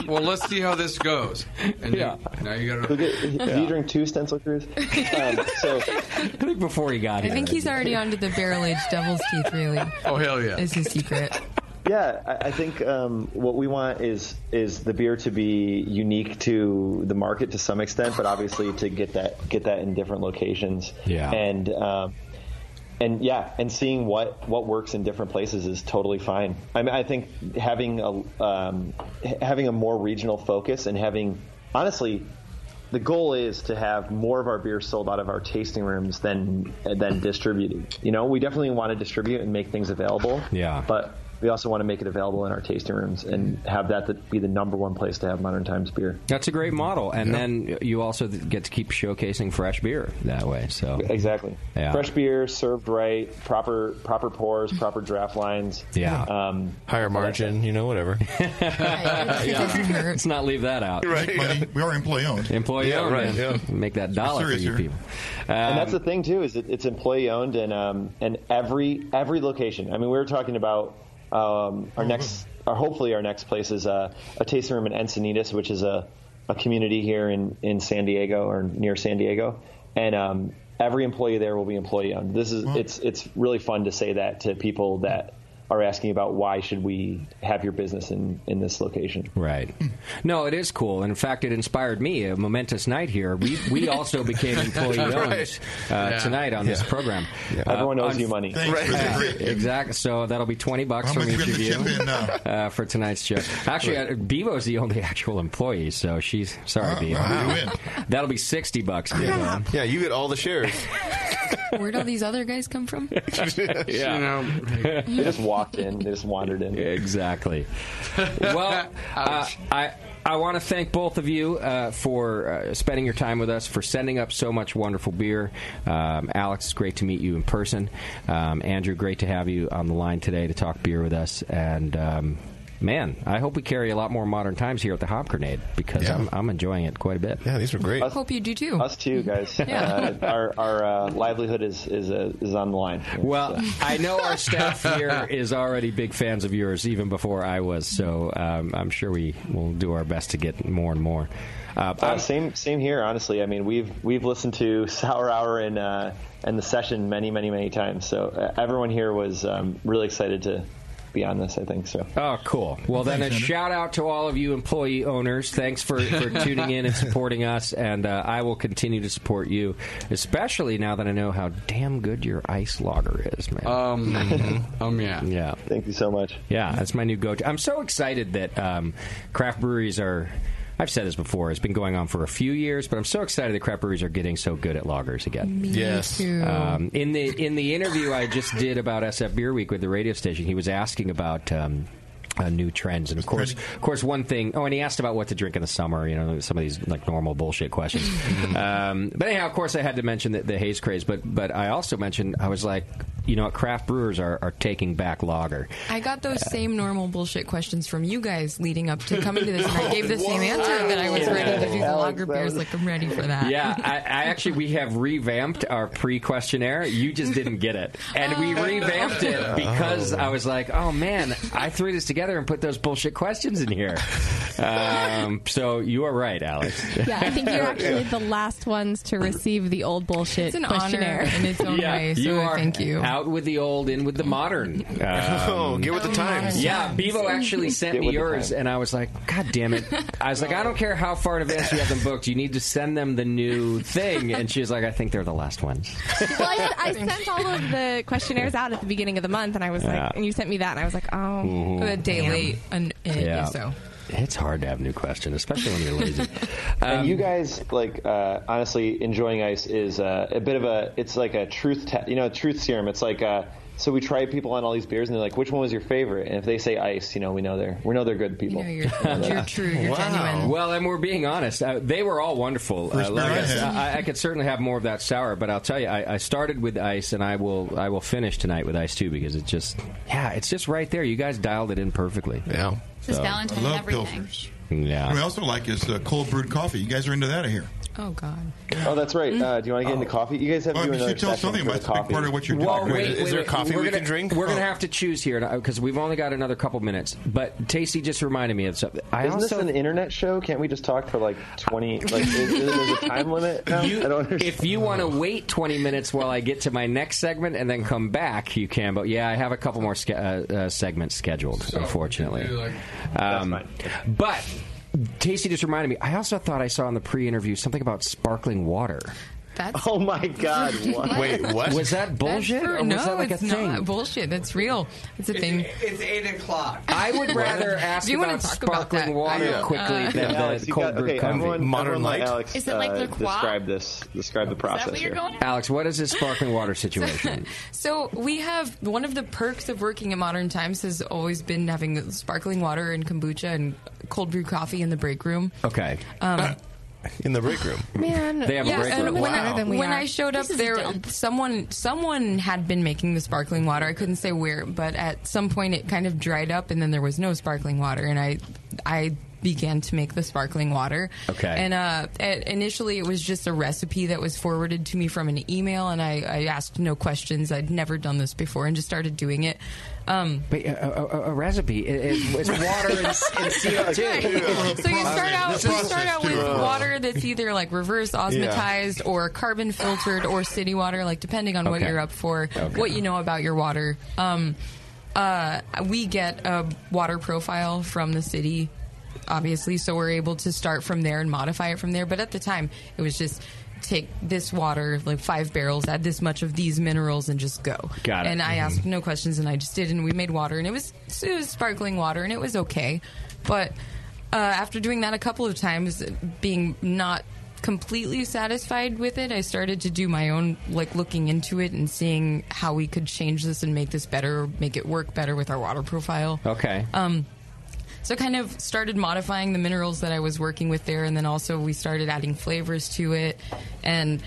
well, let's see how this goes. And now you got to. Do you drink 2 Stencil Crews? I think before he got here. I think he's already onto the barrel-aged Devil's Teeth, really. Oh, hell yeah. Is his secret. Yeah, I think what we want is the beer to be unique to the market to some extent, but obviously to get that in different locations. Yeah. And seeing what works in different places is totally fine. I mean, I think having a more regional focus and honestly, the goal is to have more of our beers sold out of our tasting rooms than distributed. We definitely want to distribute and make things available. Yeah. But we also want to make it available in our tasting rooms and have that be the number one place to have Modern Times beer. That's a great model, and then you also get to keep showcasing fresh beer that way. So exactly, fresh beer served right, proper pours, proper draft lines. Yeah, higher margin, whatever. Let's not leave that out. Right, we are employee owned. Employee owned, right? Yeah. Make that dollar for you people. And that's the thing too, is it's employee owned, and every location. I mean, we were talking about. Hopefully our next place is a tasting room in Encinitas, which is a community here in San Diego or near San Diego, and every employee there will be employee owned. It's really fun to say that to people that are asking about why should we have your business in this location. Right. No, it is cool. In fact, it inspired me. A momentous night here. We also became employee owners tonight on this program. Yeah. Everyone owes you money. Exactly. So that'll be $20 from each of you for tonight's show. Actually, Bevo's the only actual employee, so she's sorry, Bevo. Wow. That'll be $60, Bevo. Yeah, you get all the shares. Where'd all these other guys come from? They just walked in. They just wandered in. Exactly. Well, I want to thank both of you for spending your time with us, for sending up so much wonderful beer. Alex, it's great to meet you in person. Andrew, great to have you on the line today to talk beer with us. And man, I hope we carry a lot more Modern Times here at the Hop Grenade, because I'm enjoying it quite a bit. Yeah, these are great. I hope you do too. Us too, guys. Our livelihood is on the line. Well, I know our staff here is already big fans of yours, even before I was. So I'm sure we will do our best to get more and more. Same here, honestly. I mean, we've listened to Sour Hour and the session many times. So everyone here was really excited to be on this, I think so. Oh, cool. Well, then a shout out to all of you employee owners. Thanks for tuning in and supporting us, and I will continue to support you, especially now that I know how damn good your ice lager is, man. Yeah. Thank you so much. Yeah, that's my new go-to. I'm so excited that craft breweries are... I've said this before. It's been going on for a few years, but I'm so excited that craft breweries are getting so good at lagers again. Me too. In the interview I just did about SF Beer Week with the radio station, he was asking about new trends, and of course, one thing. Oh, and he asked about what to drink in the summer. You know, some of these like normal bullshit questions. But anyhow, of course, I had to mention the haze craze. But I also mentioned, I was like, you know what, craft brewers are taking back lager. I got those same normal bullshit questions from you guys leading up to coming to this, and I gave the same answer, that I was ready to do the lager beers. Like, I'm ready for that. Yeah, I actually, we have revamped our pre-questionnaire. You just didn't get it. And we revamped it because I was like, oh man, I threw this together and put those bullshit questions in here. So you are right, Alex. Yeah, I think you're actually the last ones to receive the old bullshit It's an questionnaire. honor in its own way, so you are thank you. Out with the old, in with the modern. Get with the times. Yeah, Bevo actually sent me yours, and I was like, God damn it. I was like, I don't care how far in advance you have them booked. You need to send them the new thing. And she was like, I think they're the last ones. Well, I sent all of the questionnaires out at the beginning of the month, and I was like, and you sent me that, and I was like, oh. A day late. So. It's hard to have new questions, especially when you're lazy. And you guys, like, honestly, enjoying ice is a bit of it's like a truth serum. It's like, so we try people on all these beers, and they're like, which one was your favorite? And if they say ice, we know they're good people. You're true. You're genuine. Well, and we're being honest. They were all wonderful. I could certainly have more of that sour, but I'll tell you, I started with ice, and I will finish tonight with ice too, because it's just right there. You guys dialed it in perfectly. Yeah. This Valentine and everything. Yeah. What I also like is cold brewed coffee. You guys are into that here. Oh, God. Oh, that's right. Do you want to get into coffee? You guys have to do another tell session something for about the coffee. part of what you're doing. Well, Is there coffee we can drink? We're going to have to choose here because we've only got another couple minutes. But Tacey just reminded me of something. Isn't this an internet show? Can't we just talk for like 20? Like, is there a time limit now? I don't understand. If you want to wait 20 minutes while I get to my next segment and then come back, you can. But yeah, I have a couple more segments scheduled, unfortunately. That's fine. But Tacey just reminded me, I also thought I saw in the pre-interview something about sparkling water. Oh my God! What? Wait, what? Was that bullshit? Or was that like it's a thing? not bullshit. That's real. It's a thing. It's 8 o'clock. I would rather ask about sparkling water quickly than the cold brew coffee. Modern light. Alex, is it like La Croix? Describe the process. Is that what you're going? Alex, what is this sparkling water situation? So we have one of the perks of working at Modern Times has always been having sparkling water and kombucha and cold brew coffee in the break room. Okay. In the break room. Man, they have a break room. When I showed up there, someone had been making the sparkling water. I couldn't say where, but at some point it kind of dried up, and then there was no sparkling water, and I began to make the sparkling water. Okay. And initially it was just a recipe that was forwarded to me from an email, and I asked no questions. I'd never done this before and just started doing it. But a recipe it's water and CO2. So you start out with water that's either like reverse osmotized or carbon filtered or city water, like depending on what you're up for, what you know about your water. We get a water profile from the city, obviously, so we're able to start from there and modify it from there. But at the time, it was just take this water, like 5 barrels, add this much of these minerals, and just go. Got it. And I asked no questions, and I just did, and we made water, and it was sparkling water, and it was okay. But after doing that a couple of times, being not completely satisfied with it, I started to do my own, like, looking into it and seeing how we could change this and make this better, make it work better with our water profile. Okay. So I kind of started modifying the minerals that I was working with there, and then also we started adding flavors to it, and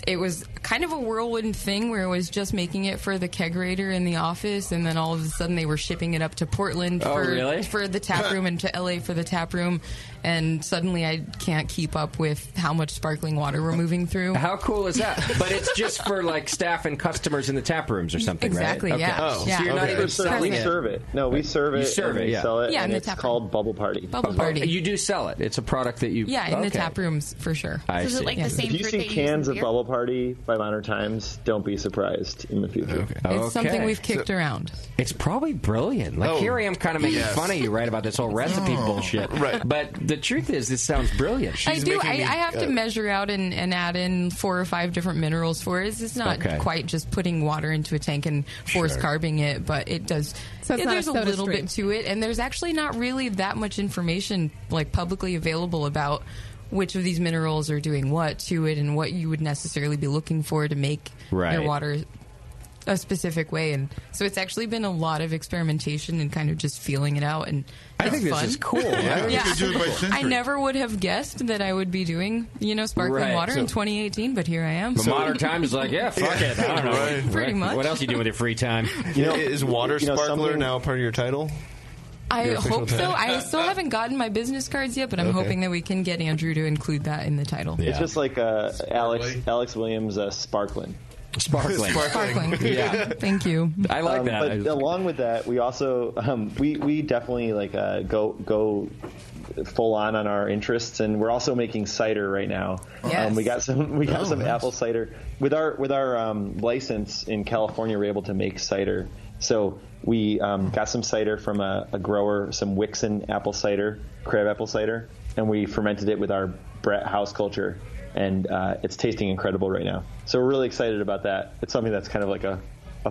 it was kind of a whirlwind thing where I was just making it for the kegerator in the office, and then all of a sudden they were shipping it up to Portland for the tap room and to LA for the tap room, and suddenly I can't keep up with how much sparkling water we're moving through. How cool is that? But it's just for like staff and customers in the tap rooms or something, exactly, right? yeah. Okay. Yeah. So you're not even selling we it. serve it. No, we serve it. You serve and it, we yeah. sell it, Yeah, and in the it's tap called Bubble Party. Bubble Party. You do sell it. It's a product that you... Yeah, in the Okay. tap rooms, for sure. I see. If you see cans of Bubble Party by Modern Times, don't be surprised in the future. It's something we've kicked around. It's probably brilliant. Like, here I am kind of making fun of you, right, about this whole recipe bullshit. Right. But the truth is, this sounds brilliant. I do. I have to measure out and add in 4 or 5 different minerals for it. It's not quite just putting water into a tank and force carbing it, but it does. So it's not there's a a soda little stream. bit to it, and there's actually not really that much information like publicly available about which of these minerals are doing what to it and what you would necessarily be looking for to make your water a specific way. And so it's actually been a lot of experimentation and kind of just feeling it out, and I it's think this fun. is cool. I never would have guessed that I would be doing, sparkling water in 2018, but here I am. The Modern Times is like, yeah, fuck it. I don't know. Right. Pretty much. What else you do with your free time? Is water sparkler now part of your title? I Your official hope so. tag? I still haven't gotten my business cards yet, but I'm hoping that we can get Andrew to include that in the title. It's just like Alex Williams' Sparkling. Sparkling. Yeah. Thank you. I like that. But along with that, we also we definitely go full on our interests, and we're also making cider right now. Yes. We got some apple cider with our license in California. We're able to make cider. So we got some cider from a grower, some Wixon apple cider, crab apple cider, and we fermented it with our Brett house culture, and it's tasting incredible right now. So we're really excited about that. It's something that's kind of like a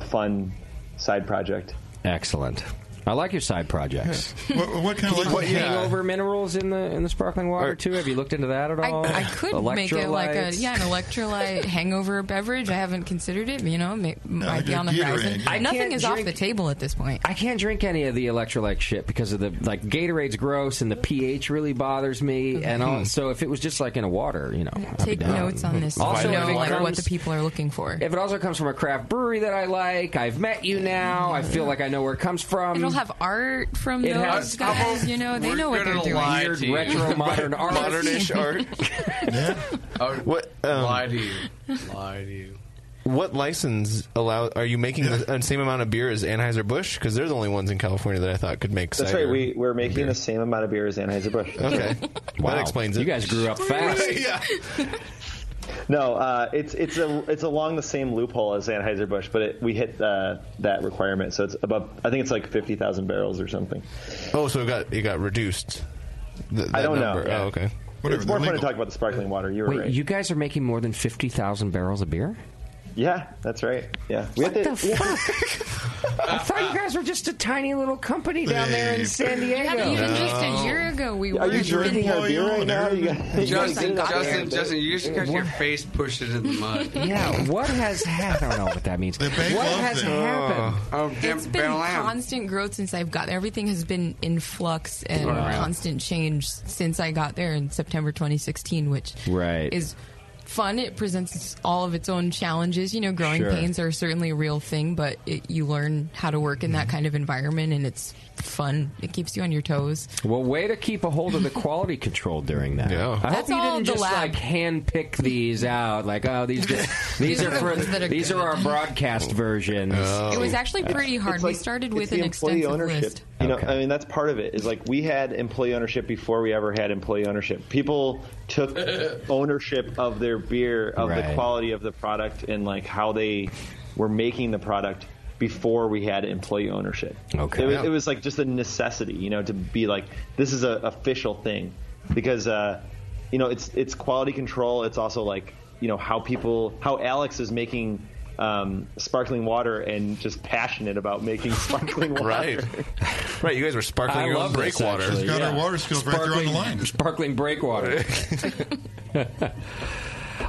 fun side project. Excellent. I like your side projects. What kind of hangover minerals in the sparkling water too? Have you looked into that at all? I could make it like an Electrolytes? electrolyte hangover beverage. I haven't considered it. Might be on the horizon. Nothing is off the table at this point. I can't drink any of the electrolyte shit because of the Gatorade's gross and the pH really bothers me. And all, so if it was just like in a water, I'd Take be down. notes on this. Also, know if it what comes- the people are looking for. If it also comes from a craft brewery that I like, I've met you now. I feel like I know where it comes from. It'll have art from It those has- guys. They know what they're doing. Weird retro modern art. Modernish art. What? Lie to you. What license are you making the same amount of beer as Anheuser-Busch? Because they're the only ones in California that I thought could make That's cider. right. We're making the same amount of beer as Anheuser-Busch. Okay. Wow. That explains it. You guys grew up fast. Yeah. No, it's along the same loophole as Anheuser-Busch, but we hit that requirement. So it's above. I think it's like 50,000 barrels or something. Oh, so it got reduced. I don't know. Yeah. Oh, okay. It's more fun to talk about the sparkling water. You were Wait, right. you guys are making more than 50,000 barrels of beer? Yeah, that's right. Yeah. What the fuck? I thought you guys were just a tiny little company down there in San Diego. Even just a year ago, we were. Are you drinking our beer right now? Justin, you just got your face pushed into the mud. Yeah, what has happened? I don't know what that means. What has happened? It's been constant growth since I've got. Everything has been in flux and constant change since I got there in September 2016, which is fun. It presents all of its own challenges. Growing pains are certainly a real thing, but you learn how to work in that kind of environment, and it's fun. It keeps you on your toes. Well, way to keep a hold of the quality control during that. Yeah. I That's hope you all didn't the just lab. hand pick these out. Like, oh, these are our broadcast versions. It was actually pretty hard. We started with an extensive list. I mean, that's part of it. Is like we had employee ownership before we ever had employee ownership. People took ownership of their beer, of the quality of the product, and like how they were making the product before we had employee ownership. Okay. It was like just a necessity, to be like, this is an official thing, because it's quality control. It's also like how Alex is making sparkling water and just passionate about making sparkling water. Right. You guys were sparkling your own breakwater. She's got our water skills right there on the line. Sparkling breakwater.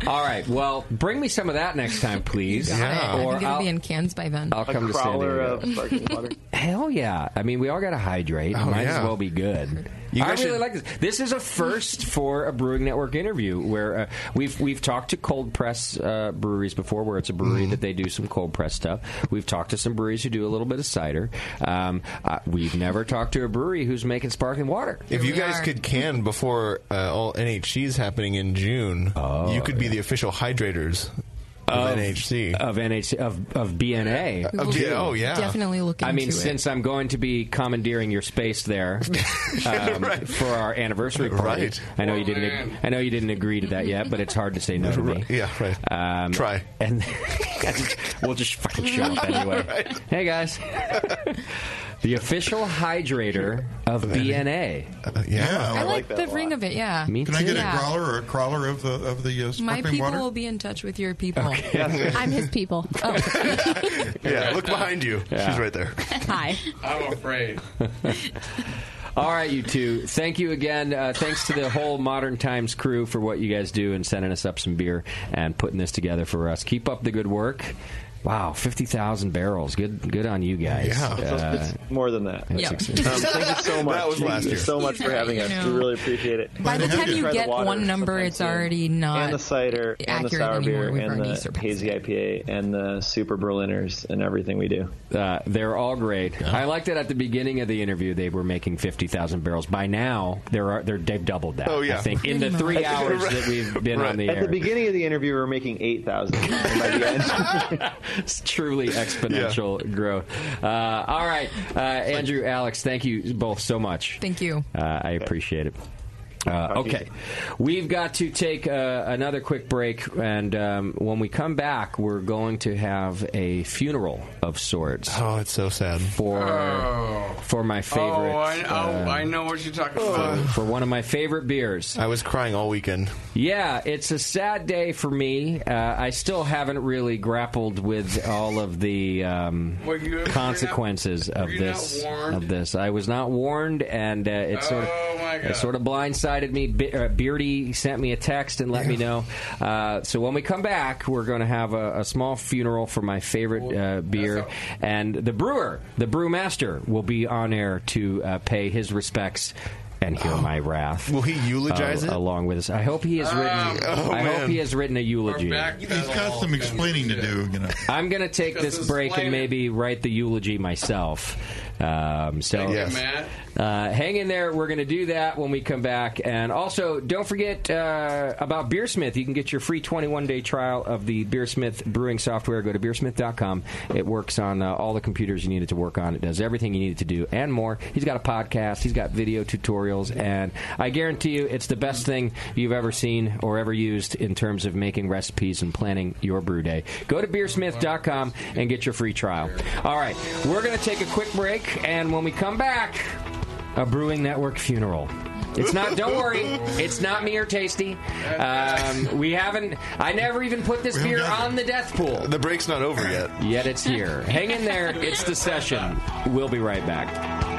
All right. Well, bring me some of that next time, please. I think it'll be in cans by then. I'll come to San Diego. Of sparkling water. Hell yeah. I mean, we all got to hydrate. Might as well be good. I really like this. This is a first for a Brewing Network interview where we've talked to cold press breweries before, where it's a brewery that they do some cold press stuff. We've talked to some breweries who do a little bit of cider. We've never talked to a brewery who's making sparkling water. If you guys could can before all NHC's happening in June, you could be the official hydrators of NHC. Of BNA. Definitely look into it. Since I'm going to be commandeering your space there for our anniversary party. Right. I know you didn't agree to that yet, but it's hard to say no to me. Yeah, right. Try. And we'll just fucking show up anyway. Right. Hey guys. The official hydrator of BNA. I like the ring of it. Yeah. Me too. Can I get a growler or a crawler of the sparkling My people water? will be in touch with your people. Okay. I'm his people. Oh. Look behind you. Yeah. She's right there. Hi. I'm afraid. All right, you two. Thank you again. Thanks to the whole Modern Times crew for what you guys do and sending us up some beer and putting this together for us. Keep up the good work. Wow, 50,000 barrels. Good on you guys. Yeah, it's more than that. Yeah. Thank you so much. That was last year. So much for having us. We really appreciate it. By the time you get one number, it's already not and the cider, and the sour beer, anymore. and the hazy IPA, and the super Berliners, and everything we do. They're all great. I liked it at the beginning of the interview. They were making 50,000 barrels. By now, they've doubled that. Oh yeah, I think in the 3 hours that we've been on the air. At the beginning of the interview, we were making 8,000. By the end. It's truly exponential growth. All right, Andrew, Alex, thank you both so much. Thank you. I appreciate it. Okay, we've got to take another quick break, and when we come back, we're going to have a funeral of sorts. Oh, it's so sad. For my favorite. I know what you're talking about. For one of my favorite beers. I was crying all weekend. Yeah, it's a sad day for me. I still haven't really grappled with all of the consequences of this. I was not warned, and it sort of blindsided me. Beardy sent me a text and let me know. So when we come back, we're going to have a small funeral for my favorite beer, and the brewmaster will be on air to pay his respects and hear my wrath. Will he eulogize it along with us? I hope he has written. Hope he has written a eulogy. He's got some explaining to do. I'm going to take this break and maybe write the eulogy myself. Hang in there. We're going to do that when we come back. And also, don't forget about Beersmith. You can get your free 21-day trial of the Beersmith brewing software. Go to beersmith.com. It works on all the computers you need it to work on. It does everything you need it to do and more. He's got a podcast. He's got video tutorials. And I guarantee you it's the best thing you've ever seen or ever used in terms of making recipes and planning your brew day. Go to beersmith.com and get your free trial. All right. We're going to take a quick break. And when we come back, a Brewing Network funeral. It's not, don't worry, it's not me or Tasty. I never even put this beer on the death pool. The break's not over yet. Yet it's here. Hang in there, it's the session. We'll be right back.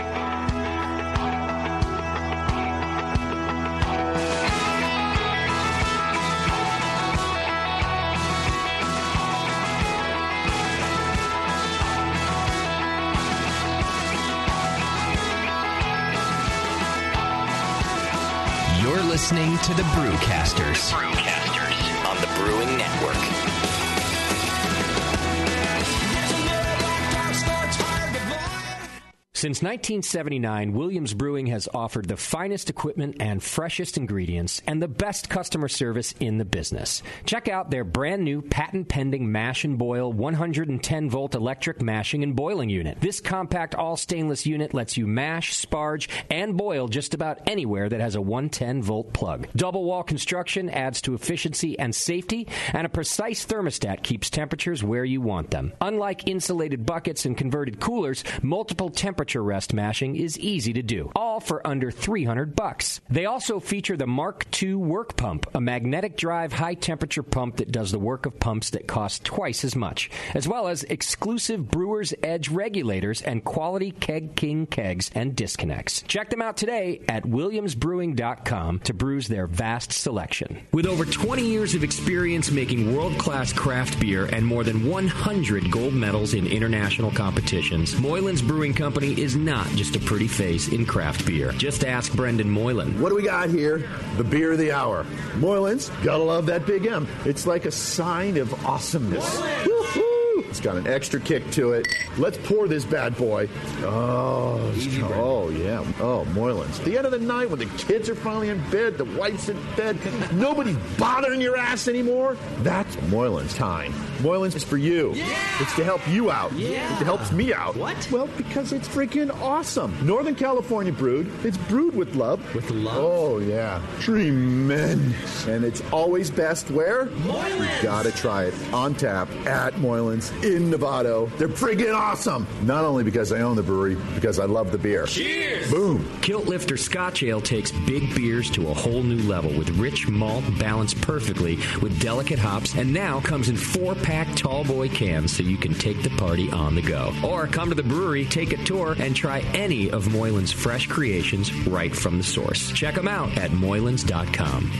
You're listening to the Brewcasters. On the Brewing Network. Since 1979, Williams Brewing has offered the finest equipment and freshest ingredients and the best customer service in the business. Check out their brand new patent-pending Mash and Boil 110-volt electric mashing and boiling unit. This compact all-stainless unit lets you mash, sparge, and boil just about anywhere that has a 110-volt plug. Double-wall construction adds to efficiency and safety, and a precise thermostat keeps temperatures where you want them. Unlike insulated buckets and converted coolers, multiple temperature rest mashing is easy to do, all for under $300. They also feature the Mark II work pump, a magnetic drive high-temperature pump that does the work of pumps that cost twice as much, as well as exclusive Brewer's Edge regulators and quality Keg King kegs and disconnects. Check them out today at williamsbrewing.com to brews their vast selection. With over 20 years of experience making world-class craft beer and more than 100 gold medals in international competitions, Moylan's Brewing Company is not just a pretty face in craft beer. Just ask Brendan Moylan. What do we got here? The beer of the hour. Moylan's, gotta love that big M. It's like a sign of awesomeness. Woo-hoo! It's got an extra kick to it. Let's pour this bad boy. Oh, yeah. Oh, Moylan's. The end of the night when the kids are finally in bed, the wife's in bed, nobody's bothering your ass anymore. That's Moylan's time. Moylan's is for you. Yeah. It's to help you out. Yeah. It helps me out. What? Well, because it's freaking awesome. Northern California brewed. It's brewed with love. With love? Oh, yeah. Tremendous. And it's always best where? Moylan's. You gotta try it on tap at Moylan's in Novato. They're friggin' awesome. Not only because I own the brewery, because I love the beer. Cheers! Boom. Kilt Lifter Scotch Ale takes big beers to a whole new level with rich malt balanced perfectly with delicate hops, and now comes in 4-pack tall boy cans so you can take the party on the go. Or come to the brewery, take a tour, and try any of Moylan's fresh creations right from the source. Check them out at moylans.com.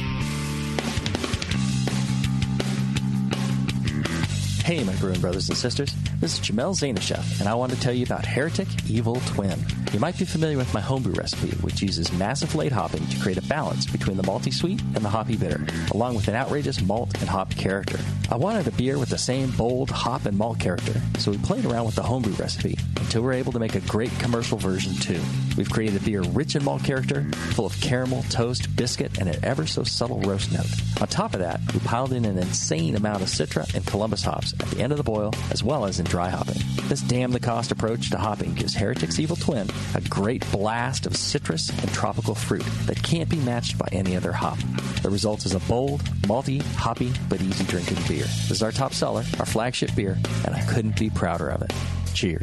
Hey, my brewing brothers and sisters. This is Jamel Zainasheff, and I want to tell you about Heretic Evil Twin. You might be familiar with my homebrew recipe, which uses massive late hopping to create a balance between the malty sweet and the hoppy bitter, along with an outrageous malt and hop character. I wanted a beer with the same bold hop and malt character, so we played around with the homebrew recipe until we were able to make a great commercial version too. We've created a beer rich in malt character, full of caramel, toast, biscuit, and an ever so subtle roast note. On top of that, we piled in an insane amount of Citra and Columbus hops at the end of the boil, as well as in dry hopping. This damn-the-cost approach to hopping gives Heretic's Evil Twin a great blast of citrus and tropical fruit that can't be matched by any other hop. The result is a bold, malty, hoppy, but easy-drinking beer. This is our top seller, our flagship beer, and I couldn't be prouder of it. Cheers.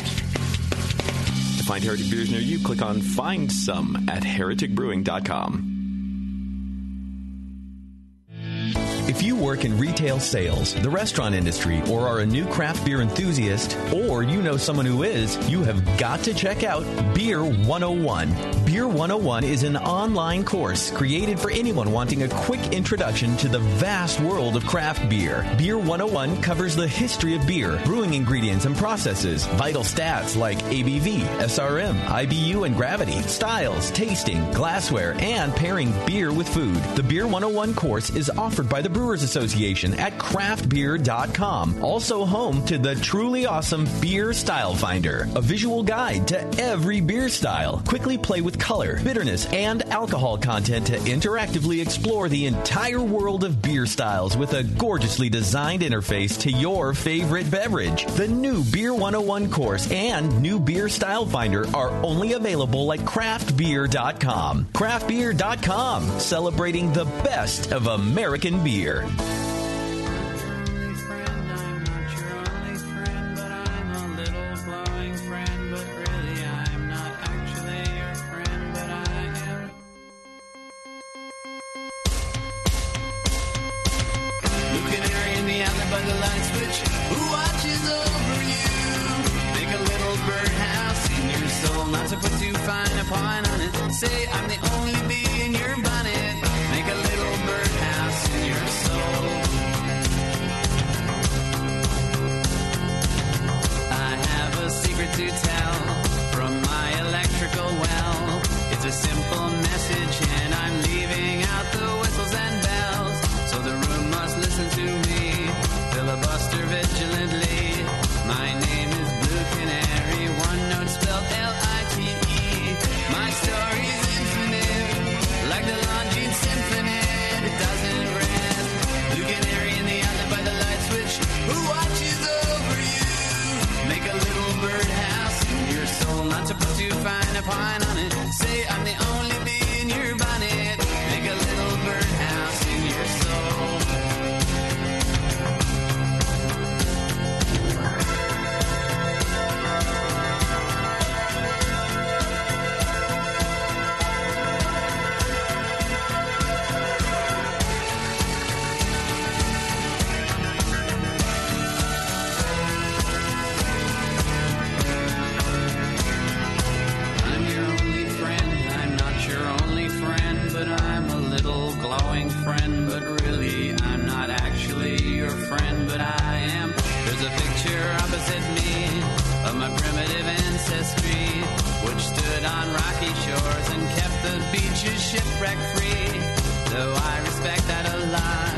To find Heretic beers near you, click on Find Some at hereticbrewing.com. If you work in retail sales, the restaurant industry, or are a new craft beer enthusiast, or you know someone who is, you have got to check out Beer 101. Beer 101 is an online course created for anyone wanting a quick introduction to the vast world of craft beer. Beer 101 covers the history of beer, brewing ingredients and processes, vital stats like ABV, SRM, IBU, and gravity, styles, tasting, glassware, and pairing beer with food. The Beer 101 course is offered by the Brewers Association at craftbeer.com. Also home to the truly awesome Beer Style Finder, a visual guide to every beer style. Quickly play with color, bitterness, and alcohol content to interactively explore the entire world of beer styles with a gorgeously designed interface to your favorite beverage. The new Beer 101 course and new Beer Style Finder are only available at craftbeer.com. Craftbeer.com, celebrating the best of American beer. Not to put too fine a point on it. Say I'm the only bee in your bonnet. Make a little birdhouse in your soul. I have a secret to tell from my electrical well. It's a simple message and I'm leaving out the whistles and bells. So the room must listen to me, filibuster vigilantly. My name is Blue Canary, one note spelled L-I-T-E. little glowing friend, but really I'm not actually your friend, but I am. There's a picture opposite me of my primitive ancestry, which stood on rocky shores and kept the beaches shipwreck free. Though I respect that a lot,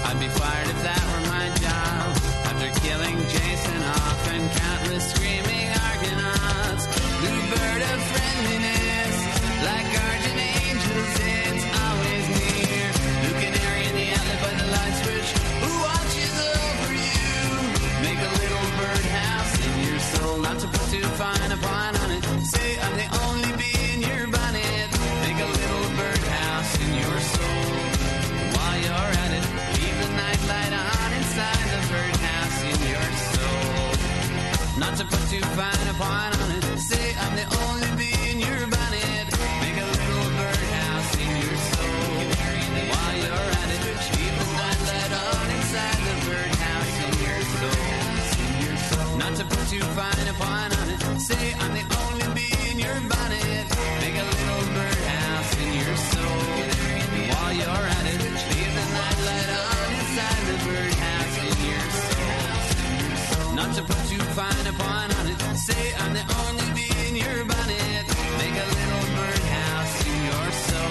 I'd be fired if that were my job. After killing Jason Hawk and countless screaming Argonauts, blue bird of friendliness, like guardian angels, it's always near. Blue canary in the outlet by the light switch, who watches over you? Make a little birdhouse in your soul, not to put too fine a point on it. Say I'm the only bee in your bonnet. Make a little birdhouse in your soul. While you're at it, leave the nightlight on inside the birdhouse in your soul. Not to put too fine a point on it. Say I'm the only bee in your bonnet. Make a little birdhouse in your soul. While you're at it, leave the nightlight on inside the birdhouse in your soul. Not to put too fine a point on it. Say I'm the only bee in your bonnet. Make a little birdhouse in your soul. While you're at it, leave the nightlight on inside the birdhouse in your soul. Not to put too fine a point on it. Say I'm the only bee in your bonnet. Make a little birdhouse in your soul.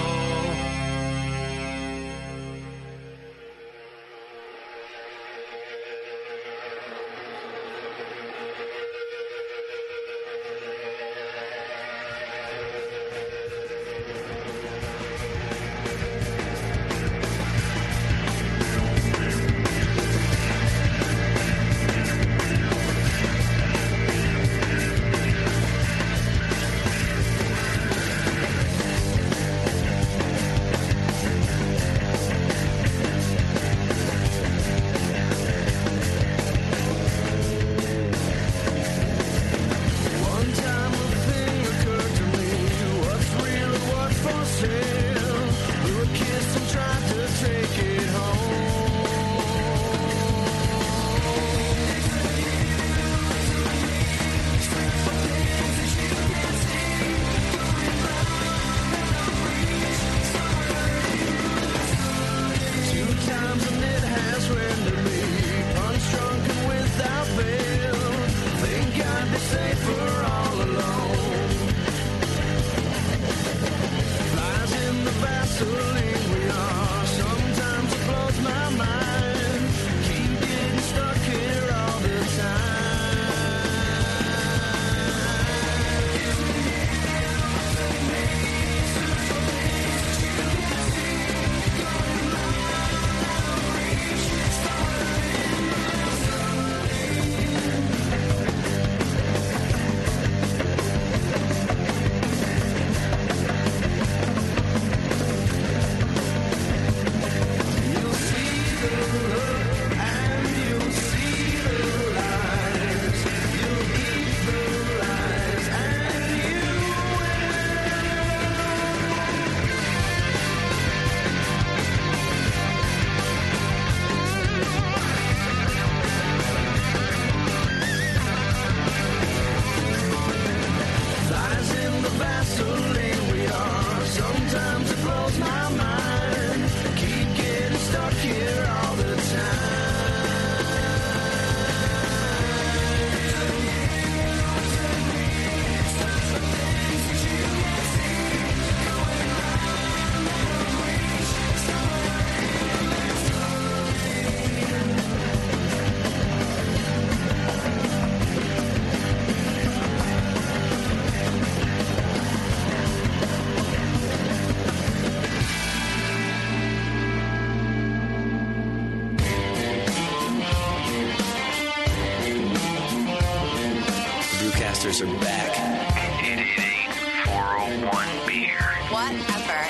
Brewcasters are back. 888-401-BEER. Whatever.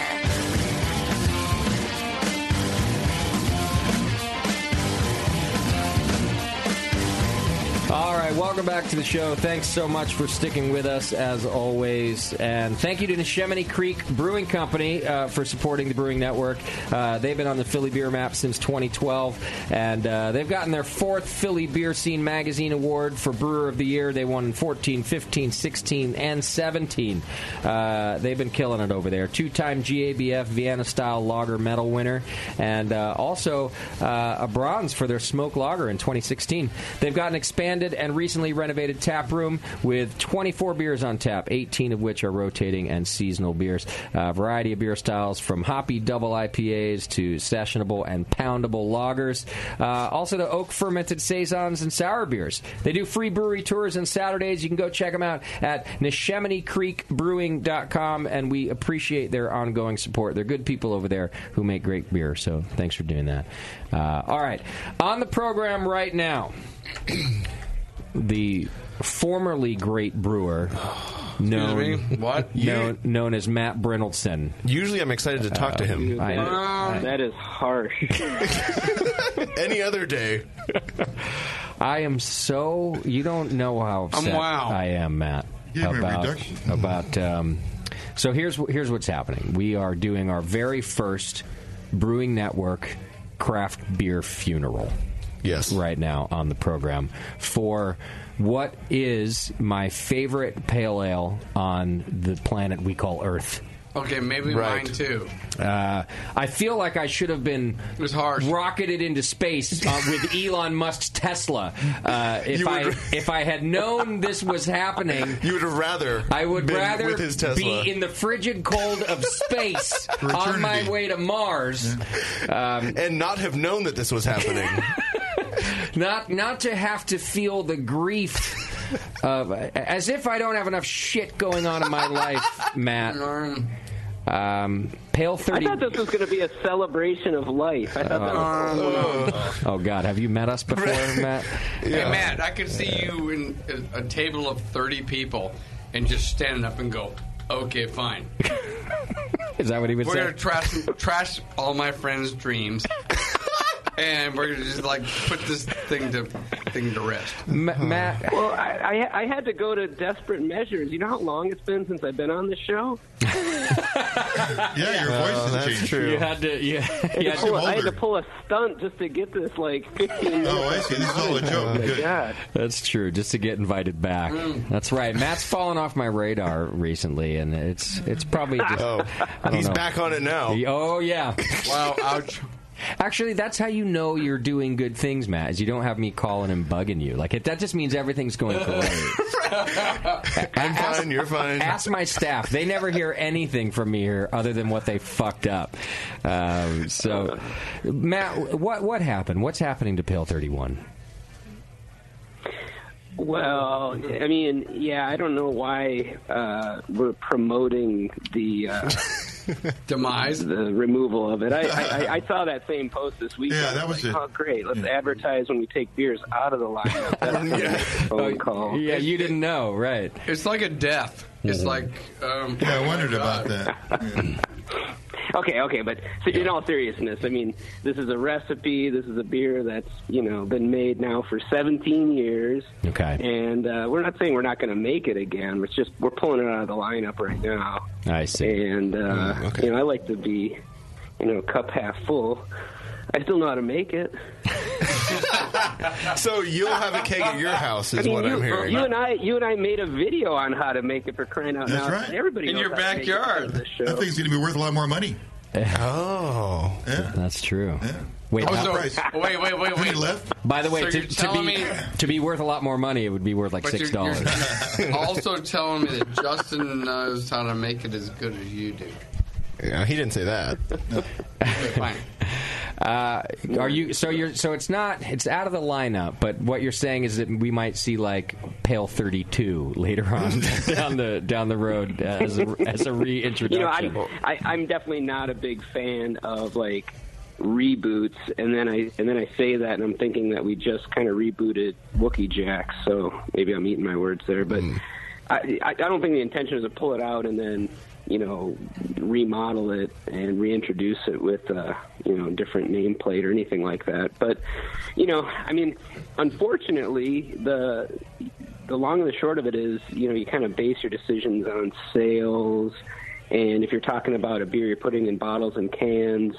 All right, welcome welcome back to the show. Thanks so much for sticking with us, as always. And thank you to Neshaminy Creek Brewing Company for supporting the Brewing Network. They've been on the Philly Beer Map since 2012, and they've gotten their 4th Philly Beer Scene Magazine Award for Brewer of the Year. They won in 14, 15, 16, and 17. They've been killing it over there. 2-time GABF Vienna-style lager medal winner, and also a bronze for their Smoke Lager in 2016. They've got an expanded and recently renovated tap room with 24 beers on tap, 18 of which are rotating and seasonal beers. A variety of beer styles from hoppy double IPAs to sessionable and poundable lagers. Also to oak fermented saisons and sour beers. They do free brewery tours on Saturdays. You can go check them out at NeshaminyCreekBrewing.com, and we appreciate their ongoing support. They're good people over there who make great beer, so thanks for doing that. All right. On the program right now, the formerly great brewer known as Matt Brynildson. Usually I'm excited to talk to him. That is harsh. Any other day. I am so... You don't know how upset I am, Matt. So here's what's happening. We are doing our very first Brewing Network craft beer funeral. Yes. Right now on the program for what is my favorite pale ale on the planet we call Earth. Okay, maybe mine too. I feel like I should have been rocketed into space with Elon Musk's Tesla. If I had known this was happening, you would have rather. I would rather with his Tesla. be in the frigid cold of space on my way to Mars, and not have known that this was happening. Not to have to feel the grief of, as if I don't have enough shit going on in my life, Matt. Pale 30. I thought this was going to be a celebration of life. I thought that was oh God, have you met us before, Matt? Hey, Matt, I could see you in a table of 30 people and just standing up and go, okay, fine. Is that what he would say? We're going to trash all my friends' dreams. And we're going to just, put this thing to rest. Matt? Well, I had to go to desperate measures. You know how long it's been since I've been on the show? Yeah, your voice has changed. True. You had to... I had to pull a stunt just to get this, 15 minutes. Oh, I see. This is all a joke. Oh, my God. That's true, just to get invited back. That's right. Matt's fallen off my radar recently, and it's probably just... He's back on it now. Oh, yeah. Wow, ouch. Actually, that's how you know you're doing good things, Matt, is you don't have me calling and bugging you. That just means everything's going great. I'm fine, you're fine. Ask my staff. They never hear anything from me here other than what they fucked up. So, Matt, what happened? What's happening to Pale 31? Well, I mean, I don't know why we're promoting the demise, the removal of it. I saw that same post this week. Yeah, that was it. Oh, great! Let's advertise when we take beers out of the lineup. That's phone call. Yeah, you didn't know, right? It's like a death. It's like. I wondered about that. Yeah. Okay, but in all seriousness, I mean, this is a recipe. This is a beer that's been made now for 17 years. Okay, and we're not saying we're not going to make it again. It's just we're pulling it out of the lineup right now. I see. And I like to be, cup half full. I still know how to make it. So you'll have a keg at your house, is what I'm hearing. You and I made a video on how to make it, for crying out loud. That's right. Everybody in knows your how to make it backyard. That thing's going to be worth a lot more money. Oh, yeah, that's true. Yeah. Wait, wait. Left? By the way, So to be worth a lot more money, it would be worth $6. You're also telling me that Justin knows how to make it as good as you do. Yeah, he didn't say that. Okay, fine. Are you? So it's not. It's out of the lineup. But what you're saying is that we might see Pale 32 later on down the road as a reintroduction. I'm definitely not a big fan of reboots, and then I say that, and I'm thinking that we just kind of rebooted Wookiee Jack. So maybe I'm eating my words there, but I don't think the intention is to pull it out and then remodel it and reintroduce it with different nameplate or anything like that. But I mean, unfortunately, the long and the short of it is, you kind of base your decisions on sales, and if you're talking about a beer you're putting in bottles and cans.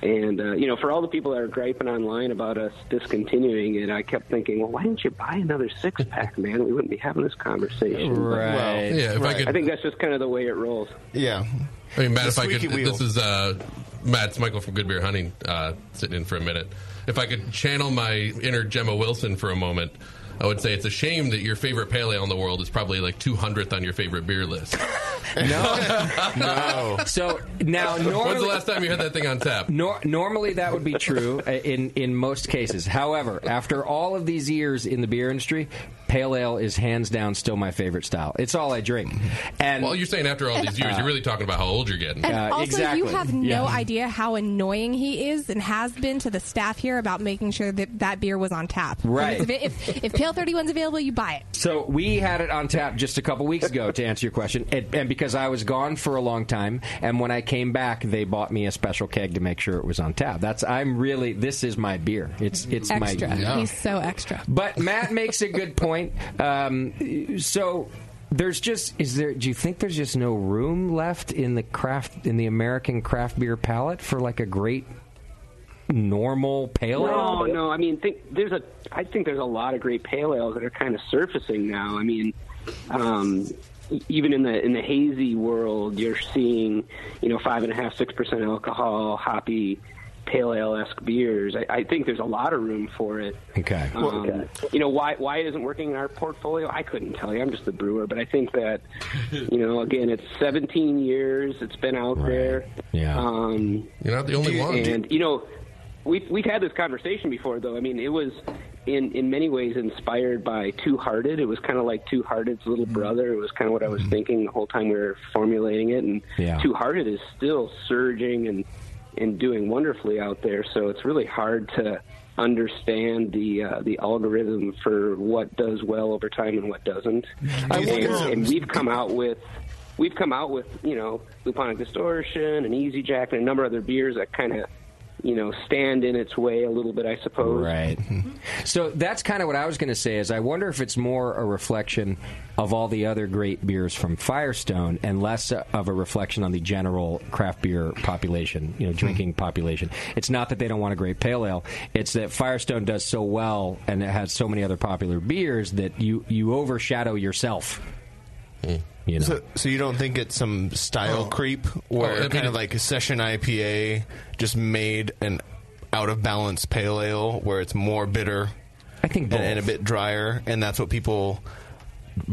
And, for all the people that are griping online about us discontinuing it, I kept thinking, well, why didn't you buy another six-pack, man? We wouldn't be having this conversation. Right. I think that's just kind of the way it rolls. Yeah. I mean, Matt, if I could, this is Matt, it's Michael from Good Beer Hunting sitting in for a minute. If I could channel my inner Gemma Wilson for a moment, I would say it's a shame that your favorite pale ale in the world is probably like 200th on your favorite beer list. No. So now, normally, when's the last time you had that thing on tap? Normally, that would be true in most cases. However, after all of these years in the beer industry, pale ale is hands down still my favorite style. It's all I drink. And well, you're saying after all these years, you're really talking about how old you're getting. And also, exactly. you have no idea how annoying he is and has been to the staff here about making sure that beer was on tap. Right. If Pale 31's available, you buy it. So we had it on tap just a couple weeks ago, to answer your question, and because I was gone for a long time, and when I came back, they bought me a special keg to make sure it was on tap. This is my beer. It's extra. my. He's so extra. But Matt makes a good point. So there's just do you think there's just no room left in the American craft beer palate for like a great normal pale ale? No. I mean, I think there's a lot of great pale ales that are kind of surfacing now. I mean, even in the hazy world, you're seeing 5.5%, 6% alcohol, hoppy pale ale-esque beers. I think there's a lot of room for it. Okay. Why it isn't working in our portfolio, I couldn't tell you. I'm just the brewer, but I think that, again, it's 17 years. It's been out there. Yeah. You're not the only one. And, we've had this conversation before, though. I mean, it was in many ways inspired by Two Hearted. It was kind of like Two Hearted's little brother. It was kind of what I was thinking the whole time we were formulating it. And Two Hearted is still surging and doing wonderfully out there. So it's really hard to understand the algorithm for what does well over time and what doesn't. And we've come out with Luponic Distortion and Easy Jack and a number of other beers that kind of stand in its way a little bit, I suppose. Right. So that's kind of what I was going to say, is I wonder if it's more a reflection of all the other great beers from Firestone and less of a reflection on the general craft beer population, drinking population. It's not that they don't want a great pale ale. It's that Firestone does so well and it has so many other popular beers that you overshadow yourself. So you don't think it's some style creep where kind of like a session IPA just made an out-of-balance pale ale where it's more bitter, I think, and a bit drier, and that's what people,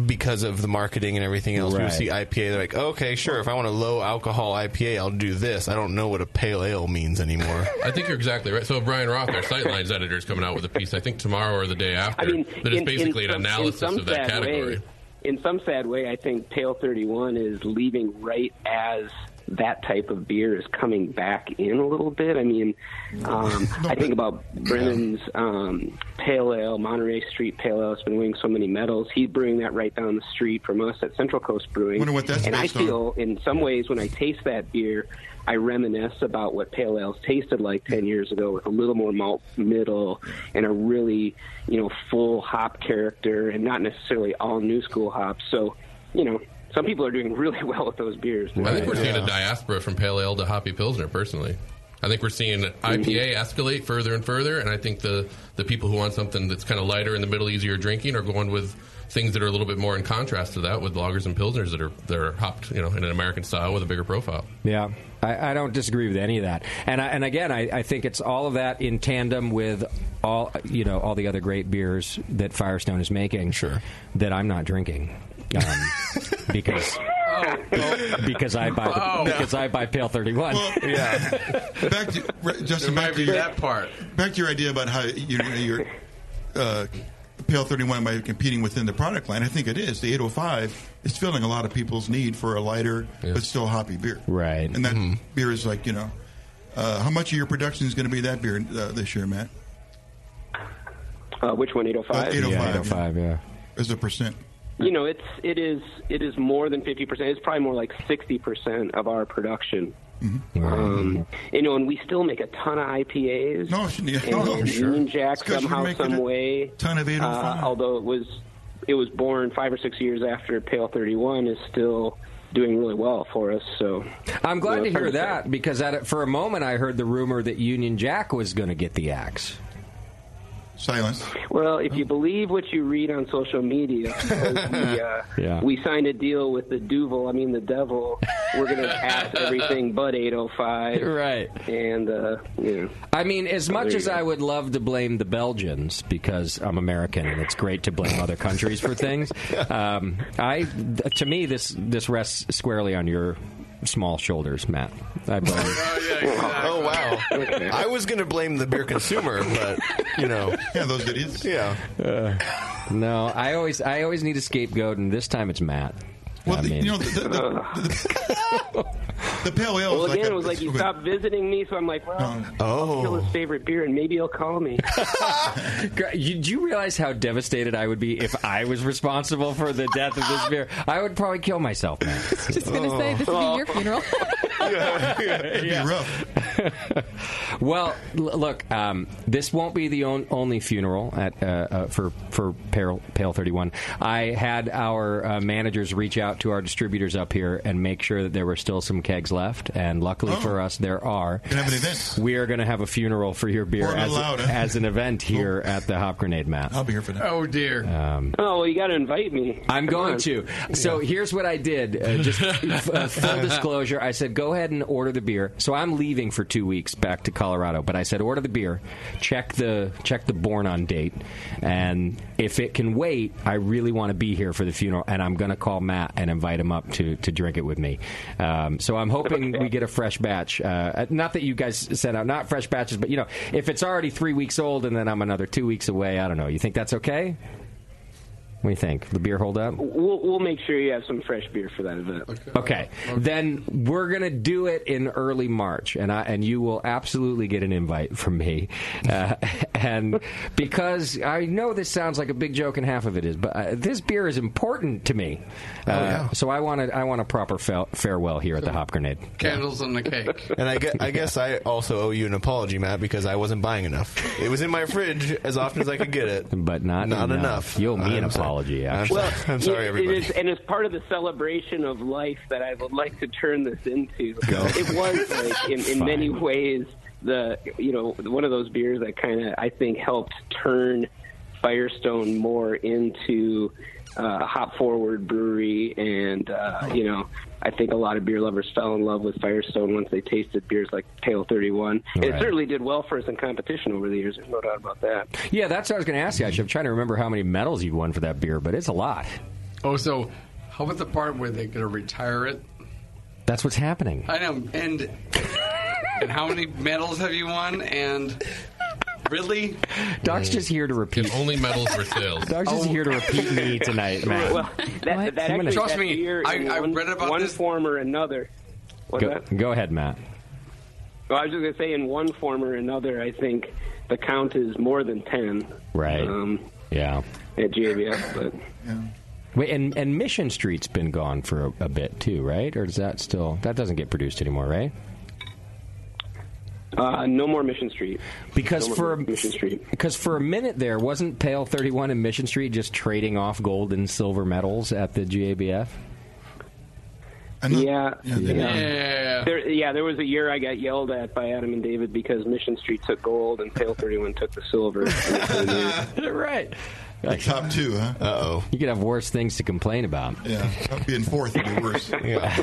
because of the marketing and everything else, when you see IPA, they're like, okay, sure, if I want a low-alcohol IPA, I'll do this. I don't know what a pale ale means anymore. I think you're exactly right. So Brian Roth, our Sightlines editor, is coming out with a piece, I think tomorrow or the day after, that is basically an analysis of that category. In some sad way, I think Pale 31 is leaving right as that type of beer is coming back in a little bit. I mean, I think about Brennan's Pale Ale, Monterey Street Pale Ale. It's been winning so many medals. He's brewing that right down the street from us at Central Coast Brewing. Wonder what that's and I based on. feel, in some ways, when I taste that beer, I reminisce about what pale ales tasted like 10 years ago, with a little more malt middle and a really, full hop character, and not necessarily all new school hops. So, some people are doing really well with those beers. I think we're seeing a diaspora from pale ale to hoppy pilsner, personally. I think we're seeing IPA escalate further and further, and I think the people who want something that's kind of lighter in the middle, easier drinking, are going with things that are a little bit more in contrast to that, with lagers and pilsners that are hopped, in an American style with a bigger profile. Yeah, I don't disagree with any of that, and again, I think it's all of that in tandem with all the other great beers that Firestone is making. Sure, that I'm not drinking because. Because I buy Pale 31. Well, back to Justin. Back to that part. Back to your idea about how your Pale 31 might be competing within the product line. I think it is. The 805 is filling a lot of people's need for a lighter but still hoppy beer. Right. And that beer is like how much of your production is going to be that beer this year, Matt? Which one? 805. 805. Yeah. As a percent. It is more than 50%. It's probably more like 60% of our production. Mm-hmm. And we still make a ton of IPAs. No, and Union Jack somehow, some way. Ton of 805. Although it was it was born 5 or 6 years after Pale 31, is still doing really well for us. So I'm glad to hear that, because for a moment I heard the rumor that Union Jack was going to get the axe. Silence. Well, if you believe what you read on social media, we signed a deal with the devil. We're going to pass everything but 805. Right. And, I mean, as much as I would love to blame the Belgians, because I'm American and it's great to blame other countries for things, to me, this rests squarely on your small shoulders, Matt. I blame you. Oh, wow. I was going to blame the beer consumer, but, Yeah, those idiots. Yeah. No, I always need a scapegoat, and this time it's Matt. Well, the pale ale. Well, again, it was like he stopped visiting me, so I'm like, I'll kill his favorite beer, and maybe he'll call me. Did you realize how devastated I would be if I was responsible for the death of this beer? I would probably kill myself, man. Just going to say, this will be your funeral. It'd be rough. Well, look, this won't be the only funeral for Pale 31. I had our managers reach out to our distributors up here and make sure that there were still some kegs left, and luckily for us, there are. Can have an event. We are going to have a funeral for your beer as an event here at the Hop Grenade, Matt. I'll be here for that. Oh, dear. Well, you got to invite me. I'm going to. So here's what I did. Just full disclosure, I said, go ahead and order the beer. So I'm leaving for 2 weeks back to Colorado, but I said, order the beer, check the born on date, and if it can wait, I really want to be here for the funeral, and I'm going to call Matt and invite him up to drink it with me. So I'm hoping we get a fresh batch. Not that you guys sent out not fresh batches, but if it's already 3 weeks old and then I'm another 2 weeks away, I don't know. You think that's okay? What do you think? The beer hold up? We'll make sure you have some fresh beer for that event. Okay. Then we're going to do it in early March, and you will absolutely get an invite from me. And because I know this sounds like a big joke, and half of it is, but this beer is important to me. So I want a proper farewell here at the Hop Grenade. Candles on the cake. And I guess I also owe you an apology, Matt, because I wasn't buying enough. It was in my fridge as often as I could get it. But not enough. You owe me an apology. Actually. I'm sorry, everybody. And it's part of the celebration of life that I would like to turn this into. It was like in many ways one of those beers that kind of I think helped turn Firestone more into a hop forward brewery, and I think a lot of beer lovers fell in love with Firestone once they tasted beers like Pale 31. And it certainly did well for us in competition over the years. There's no doubt about that. Yeah, that's what I was going to ask you. I'm trying to remember how many medals you won for that beer, but it's a lot. Oh, so how about the part where they're going to retire it? That's what's happening. I know. And how many medals have you won? And really? Doc's just here to repeat. If only medals were sales. Doc's just here to repeat me tonight, man. Well, trust me, I read about one this. Form or another. Go ahead, Matt. Well, I was just going to say, in one form or another, I think the count is more than 10. Right. At GABF, but. Yeah. Wait, and Mission Street's been gone for a bit too, right? Or does that doesn't get produced anymore, right? No more Mission Street. Because for a minute there, wasn't Pale 31 and Mission Street just trading off gold and silver medals at the GABF? Yeah. There was a year I got yelled at by Adam and David because Mission Street took gold and Pale 31 took the silver. Right. The top two, huh? Uh-oh. You could have worse things to complain about. Yeah. Being fourth would be worse. Yeah.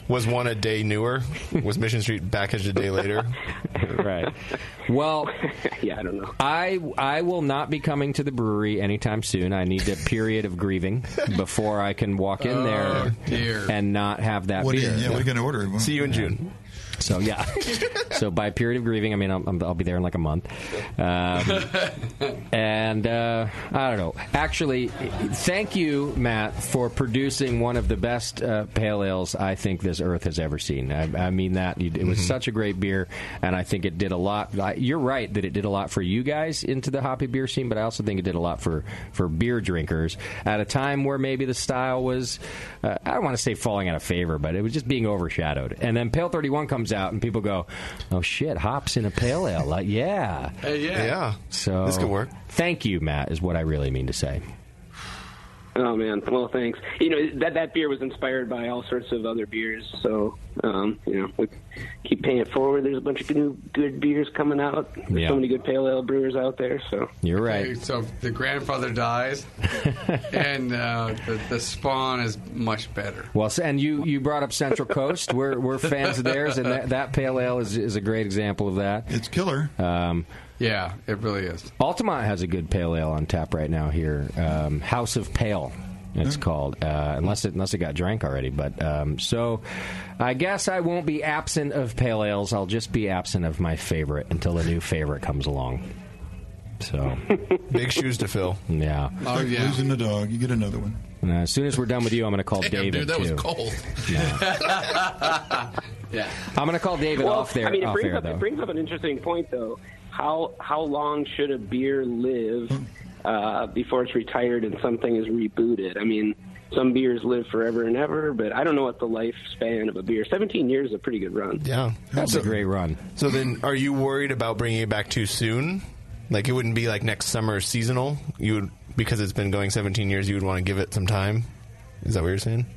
Was one a day newer? Was Mission Street packaged a day later? Right. Well, yeah, I don't know. I will not be coming to the brewery anytime soon. I need a period of grieving before I can walk in there and not have that beer. Yeah, we're going to order it. See you in June. So, yeah. So, by period of grieving, I mean, I'll be there in like a month. And I don't know. Actually, thank you, Matt, for producing one of the best pale ales I think this earth has ever seen. I mean that. It was such a great beer, and I think it did a lot. You're right that it did a lot for you guys into the hoppy beer scene, but I also think it did a lot for beer drinkers at a time where maybe the style was, I don't want to say falling out of favor, but it was just being overshadowed. And then Pale 31 comes out, and people go, oh, shit, hops in a pale ale. Like, yeah. Yeah. So this could work. Thank you, Matt, is what I really mean to say. Oh man, well thanks. That beer was inspired by all sorts of other beers, so we keep paying it forward. There's a bunch of new good beers coming out. There's so many good pale ale brewers out there. So you're right. Okay, so the grandfather dies, and the spawn is much better. Well, and you brought up Central Coast. We're fans of theirs, and that pale ale is a great example of that. It's killer. Yeah, it really is. Altamont has a good pale ale on tap right now here. House of Pale, it's called. Unless it got drank already. But so I guess I won't be absent of pale ales. I'll just be absent of my favorite until a new favorite comes along. So big shoes to fill. Yeah. Oh yeah. Losing the dog, you get another one. And as soon as we're done with you, I'm going to call David. Dude, that too. was cold. Yeah. I'm going to call David off there. It brings up an interesting point, though. How long should a beer live before it's retired and something is rebooted? I mean, some beers live forever and ever, but I don't know what the lifespan of a beer. 17 years is a pretty good run. Yeah, that's a great run. So then, are you worried about bringing it back too soon? Like it wouldn't be like next summer seasonal. You would, because it's been going 17 years. You would want to give it some time. Is that what you're saying?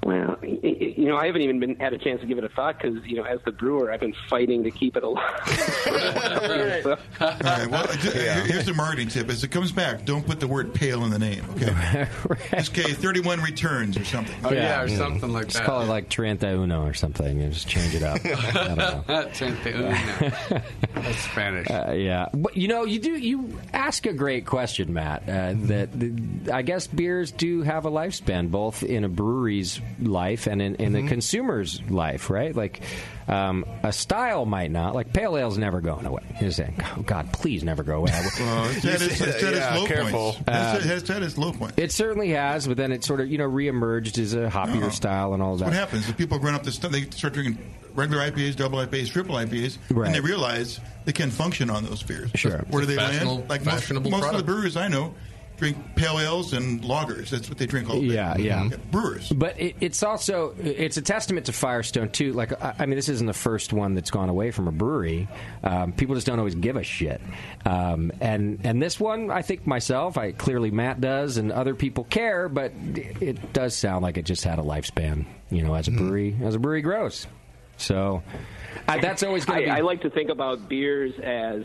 Well, I haven't even had a chance to give it a thought because, as the brewer, I've been fighting to keep it alive. All right. Well, here's the marketing tip: as it comes back, don't put the word "pale" in the name. Okay. SK 31 returns or something. Oh yeah, or something like Just that. call it like Treinta Uno or something. And just change it up. I don't know. Treinta Uno. That's Spanish. Yeah, but you ask a great question, Matt. I guess beers do have a lifespan, both in a brewery's life and in the consumer's life, right? Like a style might not. Like pale ale's never going away. You're saying, oh God, please never go away. It's at its low point. It certainly has, but then it sort of reemerged as a hoppier style and all that. What happens? The people run up the stuff. They start drinking regular IPAs, double IPAs, triple IPAs, and they realize they can function on those beers. Sure. Where do they land? Like most of the brewers I know drink pale ales and lagers. That's what they drink all day. Yeah. Brewers. But it's also a testament to Firestone too. Like I mean, this isn't the first one that's gone away from a brewery. People just don't always give a shit. And this one, I think clearly Matt does, and other people care. But it does sound like it just had a lifespan. As a brewery grows. So that's always going to be. I like to think about beers as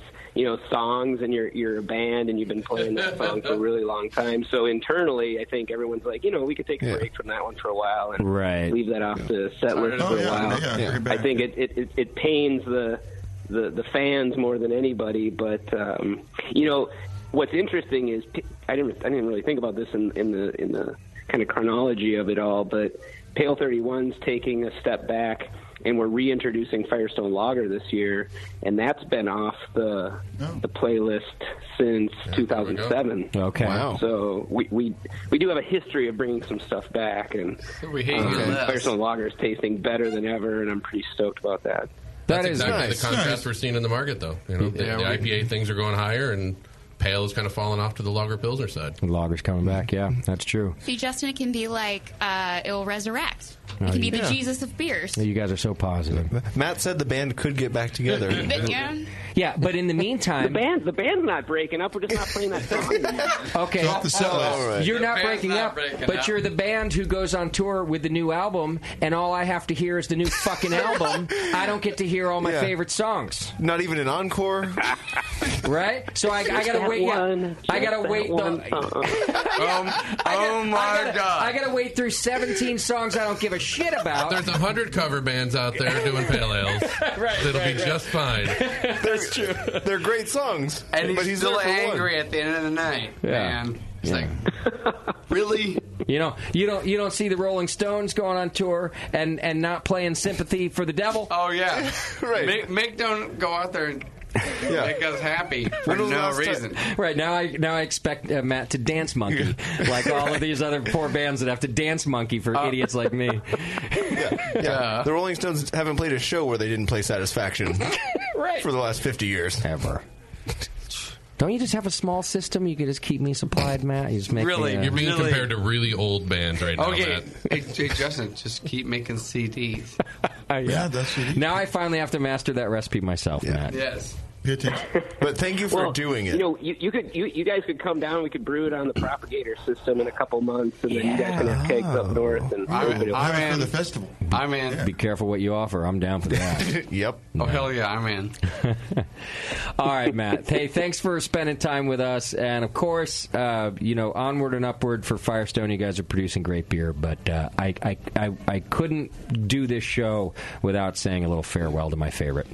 songs, and you're a band, and you've been playing that song for a really long time. So internally, I think everyone's like, we could take a break from that one for a while and leave that off the set list for a while. Yeah. I think it pains the fans more than anybody. But what's interesting is I didn't really think about this in the kind of chronology of it all, but Pale 31's taking a step back, and we're reintroducing Firestone Lager this year, and that's been off the playlist since 2007. Okay, wow. So we do have a history of bringing some stuff back, and Firestone Lager is tasting better than ever, and I'm pretty stoked about that. That's exactly the contrast we're seeing in the market, though. The IPA things are going higher, and pale is kind of falling off to the lager pilsner side. The lager's coming back, yeah, that's true. See, Justin, it can be like it'll resurrect. It can be the Jesus of beers. You guys are so positive. Matt said the band could get back together. Yeah, but in the meantime, the band's not breaking up. We're just not playing that song. Okay, you're not breaking up, but you're the band who goes on tour with the new album, and all I have to hear is the new fucking album. I don't get to hear all my favorite songs. Not even an encore, right? So I gotta wait. I gotta wait. I gotta wait through 17 songs I don't give a shit about. There's 100 cover bands out there doing pale ales. That'll be just fine. That's true. They're great songs, and but he's still angry at the end of the night, man. It's like, really? You don't see the Rolling Stones going on tour and not playing "Sympathy for the Devil." Oh yeah, right. Mick don't go out there and make us happy for no reason. Right, now I expect Matt to dance monkey like all of these other poor bands that have to dance monkey for idiots like me. Yeah. The Rolling Stones haven't played a show where they didn't play Satisfaction for the last 50 years. Ever. Don't you just have a small system? You can just keep me supplied, Matt. You just make you're being compared to really old bands right now, Matt. Hey, Justin, just keep making CDs. Yeah, that's CDs. Now I finally have to master that recipe myself, Matt. Yes. Pay attention. But thank you for doing it. You know, you guys could come down. We could brew it on the propagator system in a couple months, and then you guys can have kegs up north. And I'm in for the festival. I'm in. Be careful what you offer. I'm down for that. Yep. Oh, hell yeah, I'm in. All right, Matt. Hey, thanks for spending time with us. And, of course, onward and upward for Firestone. You guys are producing great beer. But I couldn't do this show without saying a little farewell to my favorite.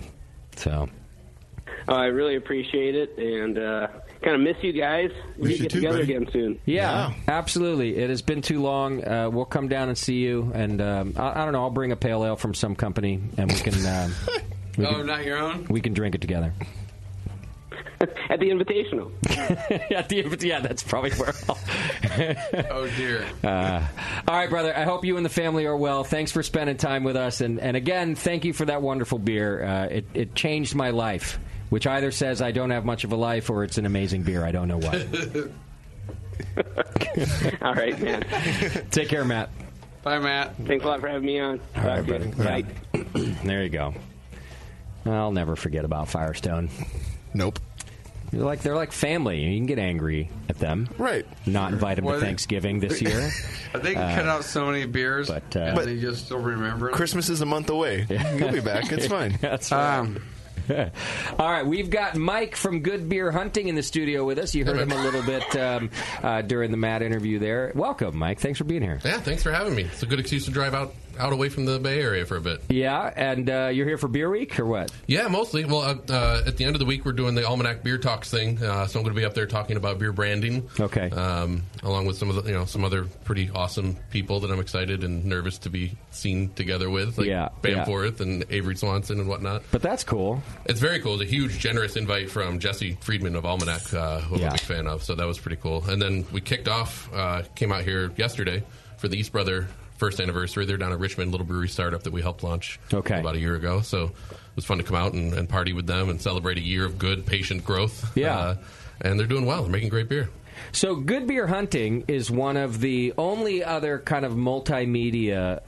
So... I really appreciate it, and kind of miss you guys. We get together again soon. Yeah, absolutely. It has been too long. We'll come down and see you, and I don't know. I'll bring a pale ale from some company, and we can. Not your own? We can drink it together. At the Invitational. Yeah, that's probably where Oh, dear. All right, brother. I hope you and the family are well. Thanks for spending time with us. And again, thank you for that wonderful beer. It changed my life, which either says I don't have much of a life or it's an amazing beer. I don't know what. All right, man. Take care, Matt. Bye, Matt. Thanks a lot for having me on. All right, brother. Bye. There you go. I'll never forget about Firestone. Nope. They're like family. You can get angry at them. Right. Not invite them to Thanksgiving this year. They cut out so many beers, but they just still remember it. Christmas is a month away. You'll be back. It's fine. That's right. All right, we've got Mike from Good Beer Hunting in the studio with us. You heard him a little bit during the Matt interview there. Welcome, Mike. Thanks for being here. Yeah, thanks for having me. It's a good excuse to drive out away from the Bay Area for a bit. Yeah, and you're here for Beer Week or what? Yeah, mostly. Well, at the end of the week, we're doing the Almanac Beer Talks thing, so I'm going to be up there talking about beer branding. Okay. Along with some of the, some other pretty awesome people that I'm excited and nervous to be seen together with, like Bam Forth and Avery Swanson and whatnot. But that's cool. It's very cool. It's a huge, generous invite from Jesse Friedman of Almanac, who I'm a big fan of. So that was pretty cool. And then we kicked off, came out here yesterday for the East Brother first anniversary. They're down at Richmond, little brewery startup that we helped launch about a year ago. So it was fun to come out and party with them and celebrate a year of good, patient growth. Yeah. And they're doing well. They're making great beer. So Good Beer Hunting is one of the only other kind of multimedia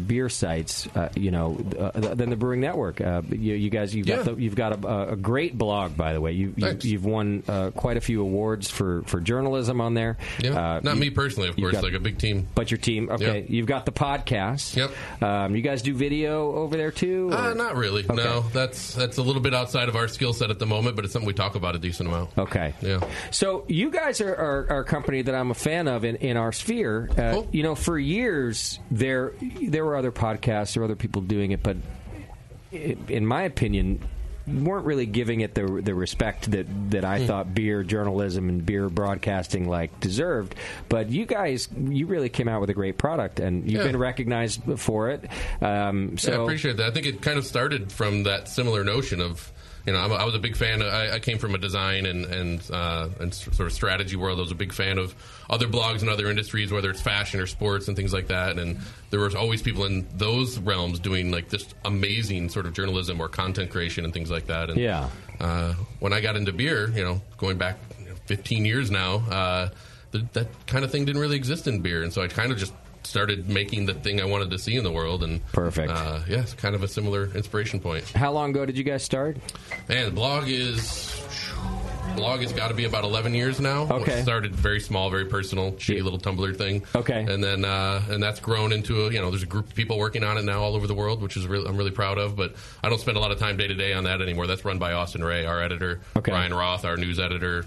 beer sites, than the Brewing Network. You guys, you've got a great blog, by the way. You've won quite a few awards for journalism on there. Yeah, not me personally, of course, like a big team. But your team, okay. Yep. You've got the podcast. Yep. You guys do video over there too? Not really. Okay. No, that's a little bit outside of our skill set at the moment, but it's something we talk about a decent amount. Okay. Yeah. So you guys are a company that I'm a fan of in our sphere. Cool. For years there were other podcasts or other people doing it, but in my opinion, weren't really giving it the respect that I thought beer journalism and beer broadcasting deserved. But you guys, you really came out with a great product, and you've been recognized for it. I appreciate that. I think it kind of started from that similar notion of, I was a big fan. I came from a design and sort of strategy world. I was a big fan of other blogs and other industries, whether it's fashion or sports and things like that. And there was always people in those realms doing this amazing sort of journalism or content creation and things like that. And when I got into beer, going back 15 years now, that kind of thing didn't really exist in beer. And so I kind of just started making the thing I wanted to see in the world. And perfect. It's kind of a similar inspiration point. How long ago did you guys start? Man, the blog has got to be about 11 years now. Okay. It started very small, very personal, shitty little Tumblr thing. Okay. And then and that's grown into there's a group of people working on it now all over the world, which is I'm really proud of. But I don't spend a lot of time day to day on that anymore. That's run by Austin Ray, our editor. Okay. Ryan Roth, our news editor.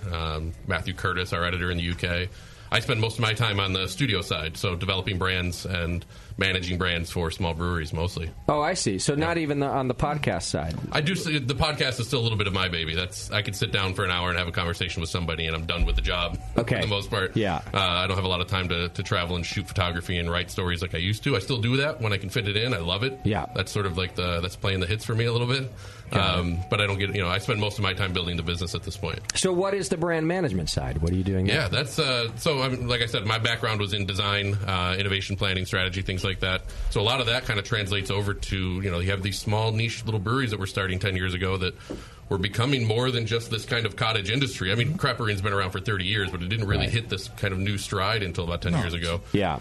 Matthew Curtis, our editor in the UK. I spend most of my time on the studio side, so developing brands and managing brands for small breweries mostly. Oh, I see. So not even on the podcast side. I do. The podcast is still a little bit of my baby. I could sit down for an hour and have a conversation with somebody, and I'm done with the job. Okay. For the most part. Yeah. I don't have a lot of time to travel and shoot photography and write stories like I used to. I still do that when I can fit it in. I love it. Yeah. That's sort of that's playing the hits for me a little bit. But I don't get. I spend most of my time building the business at this point. So what is the brand management side? What are you doing there? Yeah, that's so. Like I said, my background was in design, innovation planning, strategy, things like that. So a lot of that kind of translates over to you have these small niche little breweries that were starting 10 years ago that we're becoming more than just this kind of cottage industry. I mean, craft brewing's been around for 30 years, but it didn't really hit this kind of new stride until about 10 years ago. Yeah.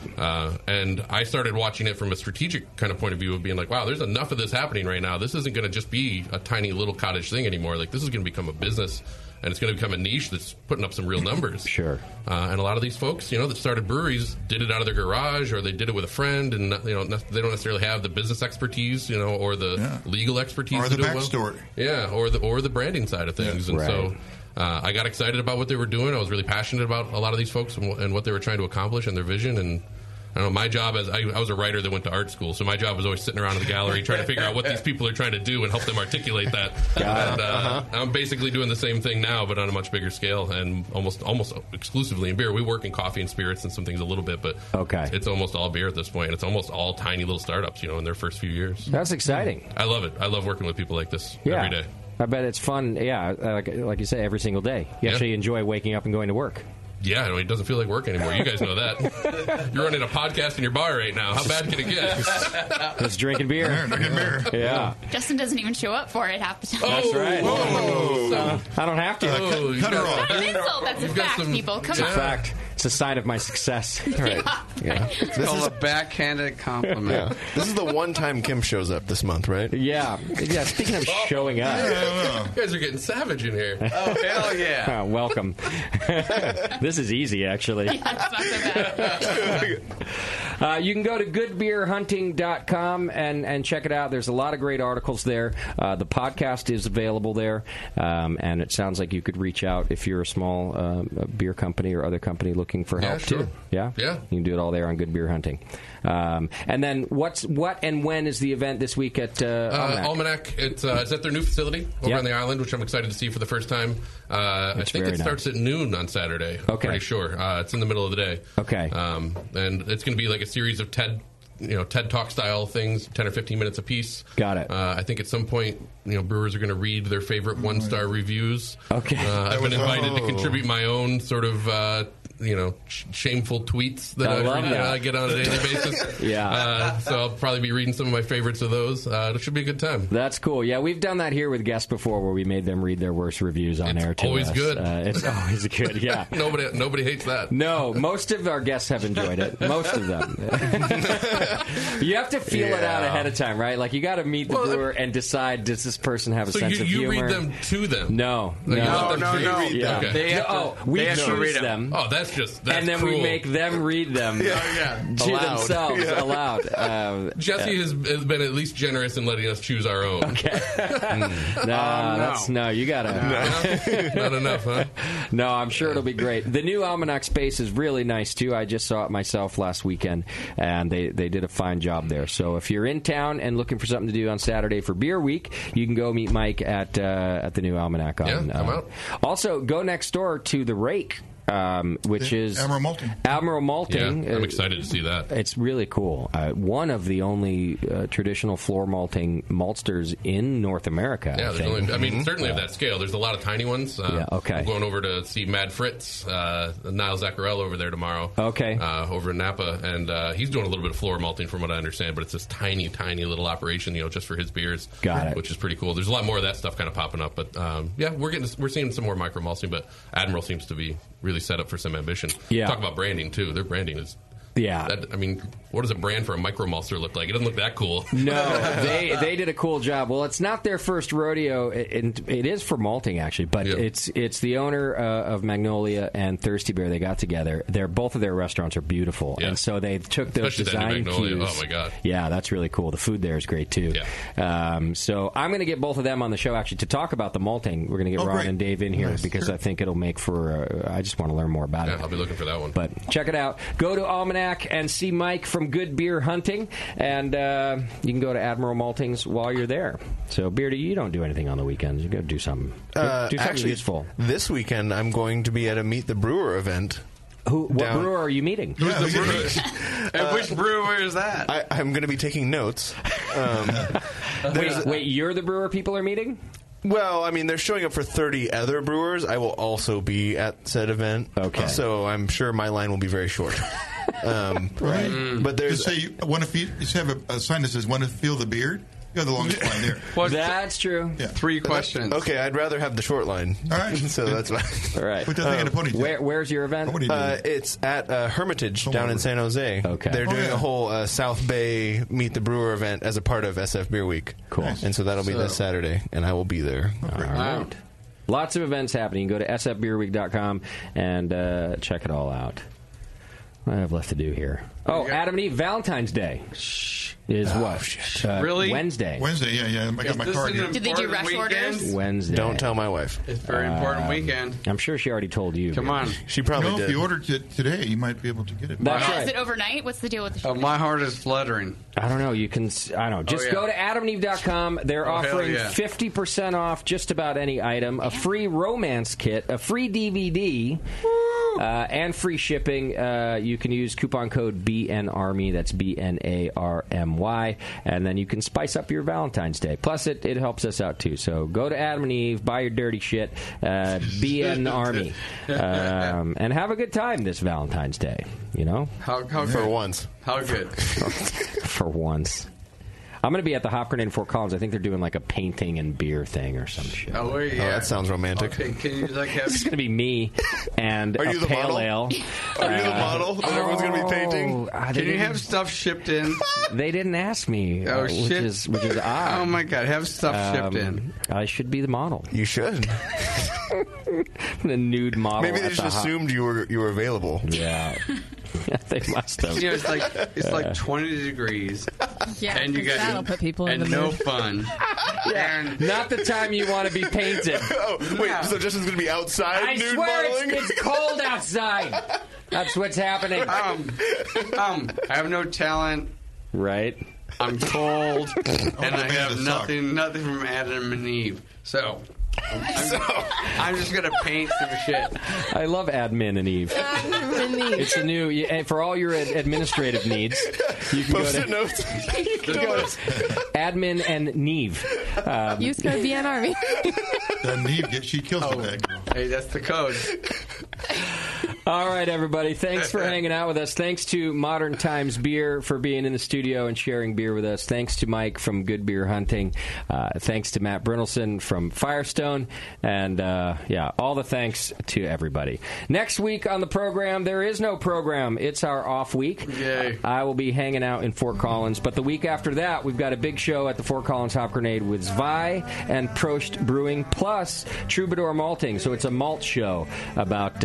And I started watching it from a strategic kind of point of view of being like, wow, there's enough of this happening right now. This isn't going to just be a tiny little cottage thing anymore. Like, this is going to become a business, and it's going to become a niche that's putting up some real numbers. Sure. And a lot of these folks, that started breweries did it out of their garage, or they did it with a friend, and they don't necessarily have the business expertise, or the legal expertise, or the to do it backstory. Yeah, or the branding side of things. And so I got excited about what they were doing. I was really passionate about a lot of these folks and what they were trying to accomplish and their vision. And I don't know, my job I was a writer that went to art school, so my job was always sitting around in the gallery trying to figure out what these people are trying to do and help them articulate that. And I'm basically doing the same thing now, but on a much bigger scale, and almost exclusively in beer. We work in coffee and spirits and some things a little bit, but it's almost all beer at this point, and it's almost all tiny little startups, in their first few years. That's exciting. I love it. I love working with people like this every day. I bet it's fun, like you say, every single day. You actually enjoy waking up and going to work. Yeah, it doesn't feel like work anymore. You guys know that. You're running a podcast in your bar right now. How bad can it get? Just drinking beer. Yeah. Justin doesn't even show up for it half the time. That's right. I don't have to. Cut her off. That's not an insult. That's a fact, people. Come It's on. a fact. It's a sign of my success. Right. Yeah. This is a backhanded compliment. This is the one time Kim shows up this month, right? Yeah. Speaking of showing up. You guys are getting savage in here. Oh, hell yeah. Welcome. This is easy, actually. Yeah, it's not so bad. You can go to goodbeerhunting.com and check it out. There's a lot of great articles there. The podcast is available there. And it sounds like you could reach out if you're a small beer company or other company looking for help, too. Yeah? Yeah. You can do it all there on Good Beer Hunting. And then what and when is the event this week at Almanac? Almanac, it's at their new facility over on the island, which I'm excited to see for the first time. I think it starts at noon on Saturday. I'm pretty sure. It's in the middle of the day. Okay. And it's going to be like a series of TED Talk style things, 10 or 15 minutes apiece. Got it. I think at some point, brewers are going to read their favorite 1-star reviews. Okay. I've been invited to contribute my own sort of shameful tweets that I get on a daily basis. Yeah. So I'll probably be reading some of my favorites of those. It should be a good time. That's cool. Yeah, we've done that here with guests before, where we made them read their worst reviews on air to always us. good. It's always good. Yeah. Nobody hates that. No, most of our guests have enjoyed it. Most of them. You have to feel it out ahead of time, right? Like, you got to meet the brewer and decide, does this person have a sense of humor? So you read them to them? No. No. Yeah. Okay. We choose them. Oh, that's and then cruel. we make them read them to themselves aloud. Jesse has been at least generous in letting us choose our own. Okay. No, you gotta. Not enough, huh? No, I'm sure it'll be great. The new Almanac space is really nice too. I just saw it myself last weekend, and they did a fine job there. So if you're in town and looking for something to do on Saturday for Beer Week, you can go meet Mike at the new Almanac. Come out. Also, go next door to the Rake. Which is Admiral Malting. Admiral Malting. Yeah, I'm excited to see that. It's really cool. One of the only traditional floor malting maltsters in North America. Yeah, certainly of that scale. There's a lot of tiny ones. Okay. I'm going over to see Mad Fritz, Niall Zaccarello over there tomorrow. Okay. Over in Napa, and he's doing a little bit of floor malting from what I understand, but it's this tiny, tiny little operation, just for his beers. Got it. Which is pretty cool. There's a lot more of that stuff kind of popping up, but we're seeing some more micro malting, but Admiral seems to be really set up for some ambition. Yeah. Talk about branding too. Their branding is. Yeah. What does a brand for a micro maltster look like? It doesn't look that cool. No, they did a cool job. Well, it's not their first rodeo. It is for malting, actually, but it's the owner of Magnolia and Thirsty Bear. They got together. Both of their restaurants are beautiful, and so they took those Especially design cues. Oh my god! Yeah, that's really cool. The food there is great too. Yeah. So I'm going to get both of them on the show actually to talk about the malting. We're going to get Ron and Dave in here because I think it'll make for. I just want to learn more about it. I'll be looking for that one. But check it out. Go to Almanac and see Mike from Good Beer Hunting, and you can go to Admiral Maltings while you're there. So, Beardy, you don't do anything on the weekends. You got to do something. Do something actually, useful. This weekend, I'm going to be at a Meet the Brewer event. What brewer are you meeting? Who's the brewer? And which brewer is that? I'm going to be taking notes. Wait, you're the brewer people are meeting? Well, they're showing up for 30 other brewers. I will also be at said event. Okay. So I'm sure my line will be very short. Right. But there's... Just say, you have a sign that says, want to feel the beard? You have the longest line there. That's true. Yeah. 3 questions. Okay, I'd rather have the short line. All right. So that's fine. All right. Put that thing in a ponytail. Where's your event? What are you doing? It's at Hermitage down in San Jose. Okay. They're doing yeah. a whole South Bay Meet the Brewer event as a part of SF Beer Week. Cool. And so that'll be this Saturday, and I will be there. All right. Lots of events happening. Go to sfbeerweek.com and check it all out. What do I have left to do here? Oh, Adam and Eve Valentine's Day is what? Really? Wednesday. Wednesday, yeah. I got my card here. Did they do rush orders? Wednesday. Don't tell my wife. It's a very important weekend. I'm sure she already told you. Come on. She probably No, did. if you ordered it today, you might be able to get it. That's right. Is it overnight? What's the deal with the show? My heart is fluttering. I don't know. You can. I don't know. Just go to adamandeve.com. They're offering 50% off just about any item, a free romance kit, a free DVD, and free shipping. You can use coupon code BNARMY. That's BNARMY, and then you can spice up your Valentine's Day. Plus, it helps us out too. So go to Adam and Eve, buy your dirty shit, BNARMY, and have a good time this Valentine's Day. You know, How for once. How good? For once. I'm going to be at the Hop Grenade in Fort Collins. I think they're doing like a painting and beer thing or some shit. Oh, yeah. that sounds romantic. Okay, can you like have? It's going to be me and Are you a the pale model? ale. Are you the model that everyone's going to be painting? Can you have stuff shipped in? They didn't ask me. Oh, which shit. is odd. Oh my God, have stuff shipped in. I should be the model. You should. The nude model. Maybe they at just the assumed you were available. Yeah. They must have. You know, it's like 20 degrees. Yeah, and you got that'll put people in and the no mood. fun. Yeah. Not the time you want to be painted. Oh, wait, so Justin's going to be outside I nude swear modeling? it's cold outside. That's what's happening. I have no talent. Right. I'm cold, and I have to nothing from Adam and Eve. So I'm just gonna paint some shit. I love Admin and Eve. It's a new for all your administrative needs. You can Post-it go notes. to Admin and Neve. Use code BNARMY. Neve, she kills the bag. Hey, that's the code. All right, everybody. Thanks for hanging out with us. Thanks to Modern Times Beer for being in the studio and sharing beer with us. Thanks to Mike from Good Beer Hunting. Thanks to Matt Brynelson from Firestone. And, all the thanks to everybody. Next week on the program, there is no program. It's our off week. Yay. I will be hanging out in Fort Collins. But the week after that, we've got a big show at the Fort Collins Hop Grenade with Zwei and Prost Brewing, plus Troubadour Malting. So it's a malt show about,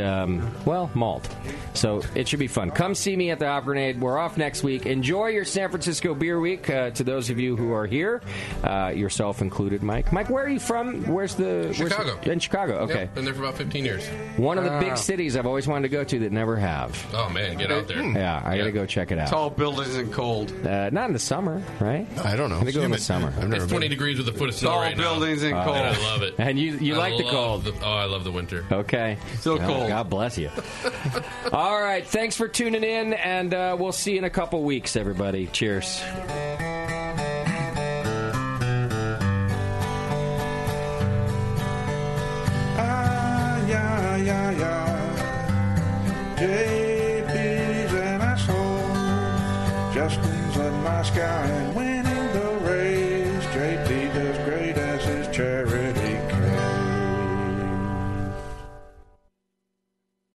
malt. So it should be fun. Come see me at the Hop Grenade. We're off next week. Enjoy your San Francisco Beer Week. To those of you who are here, yourself included, Mike. Mike, where are you from? Chicago. In Chicago, okay. Yep, been there for about 15 years. One of the big cities I've always wanted to go to that never have. Oh, man, get out there. Yeah, I got to go check it out. Tall buildings and cold. Not in the summer, right? I don't know. I'm going to go in the summer. It's 20 degrees with a foot of snow Tall right now. buildings and cold. And I love it. And you like the cold. I love the winter. Okay. Still cold. God bless you. All right. Thanks for tuning in, and we'll see you in a couple weeks, everybody. Cheers. JP's an asshole. Justin's a nice guy.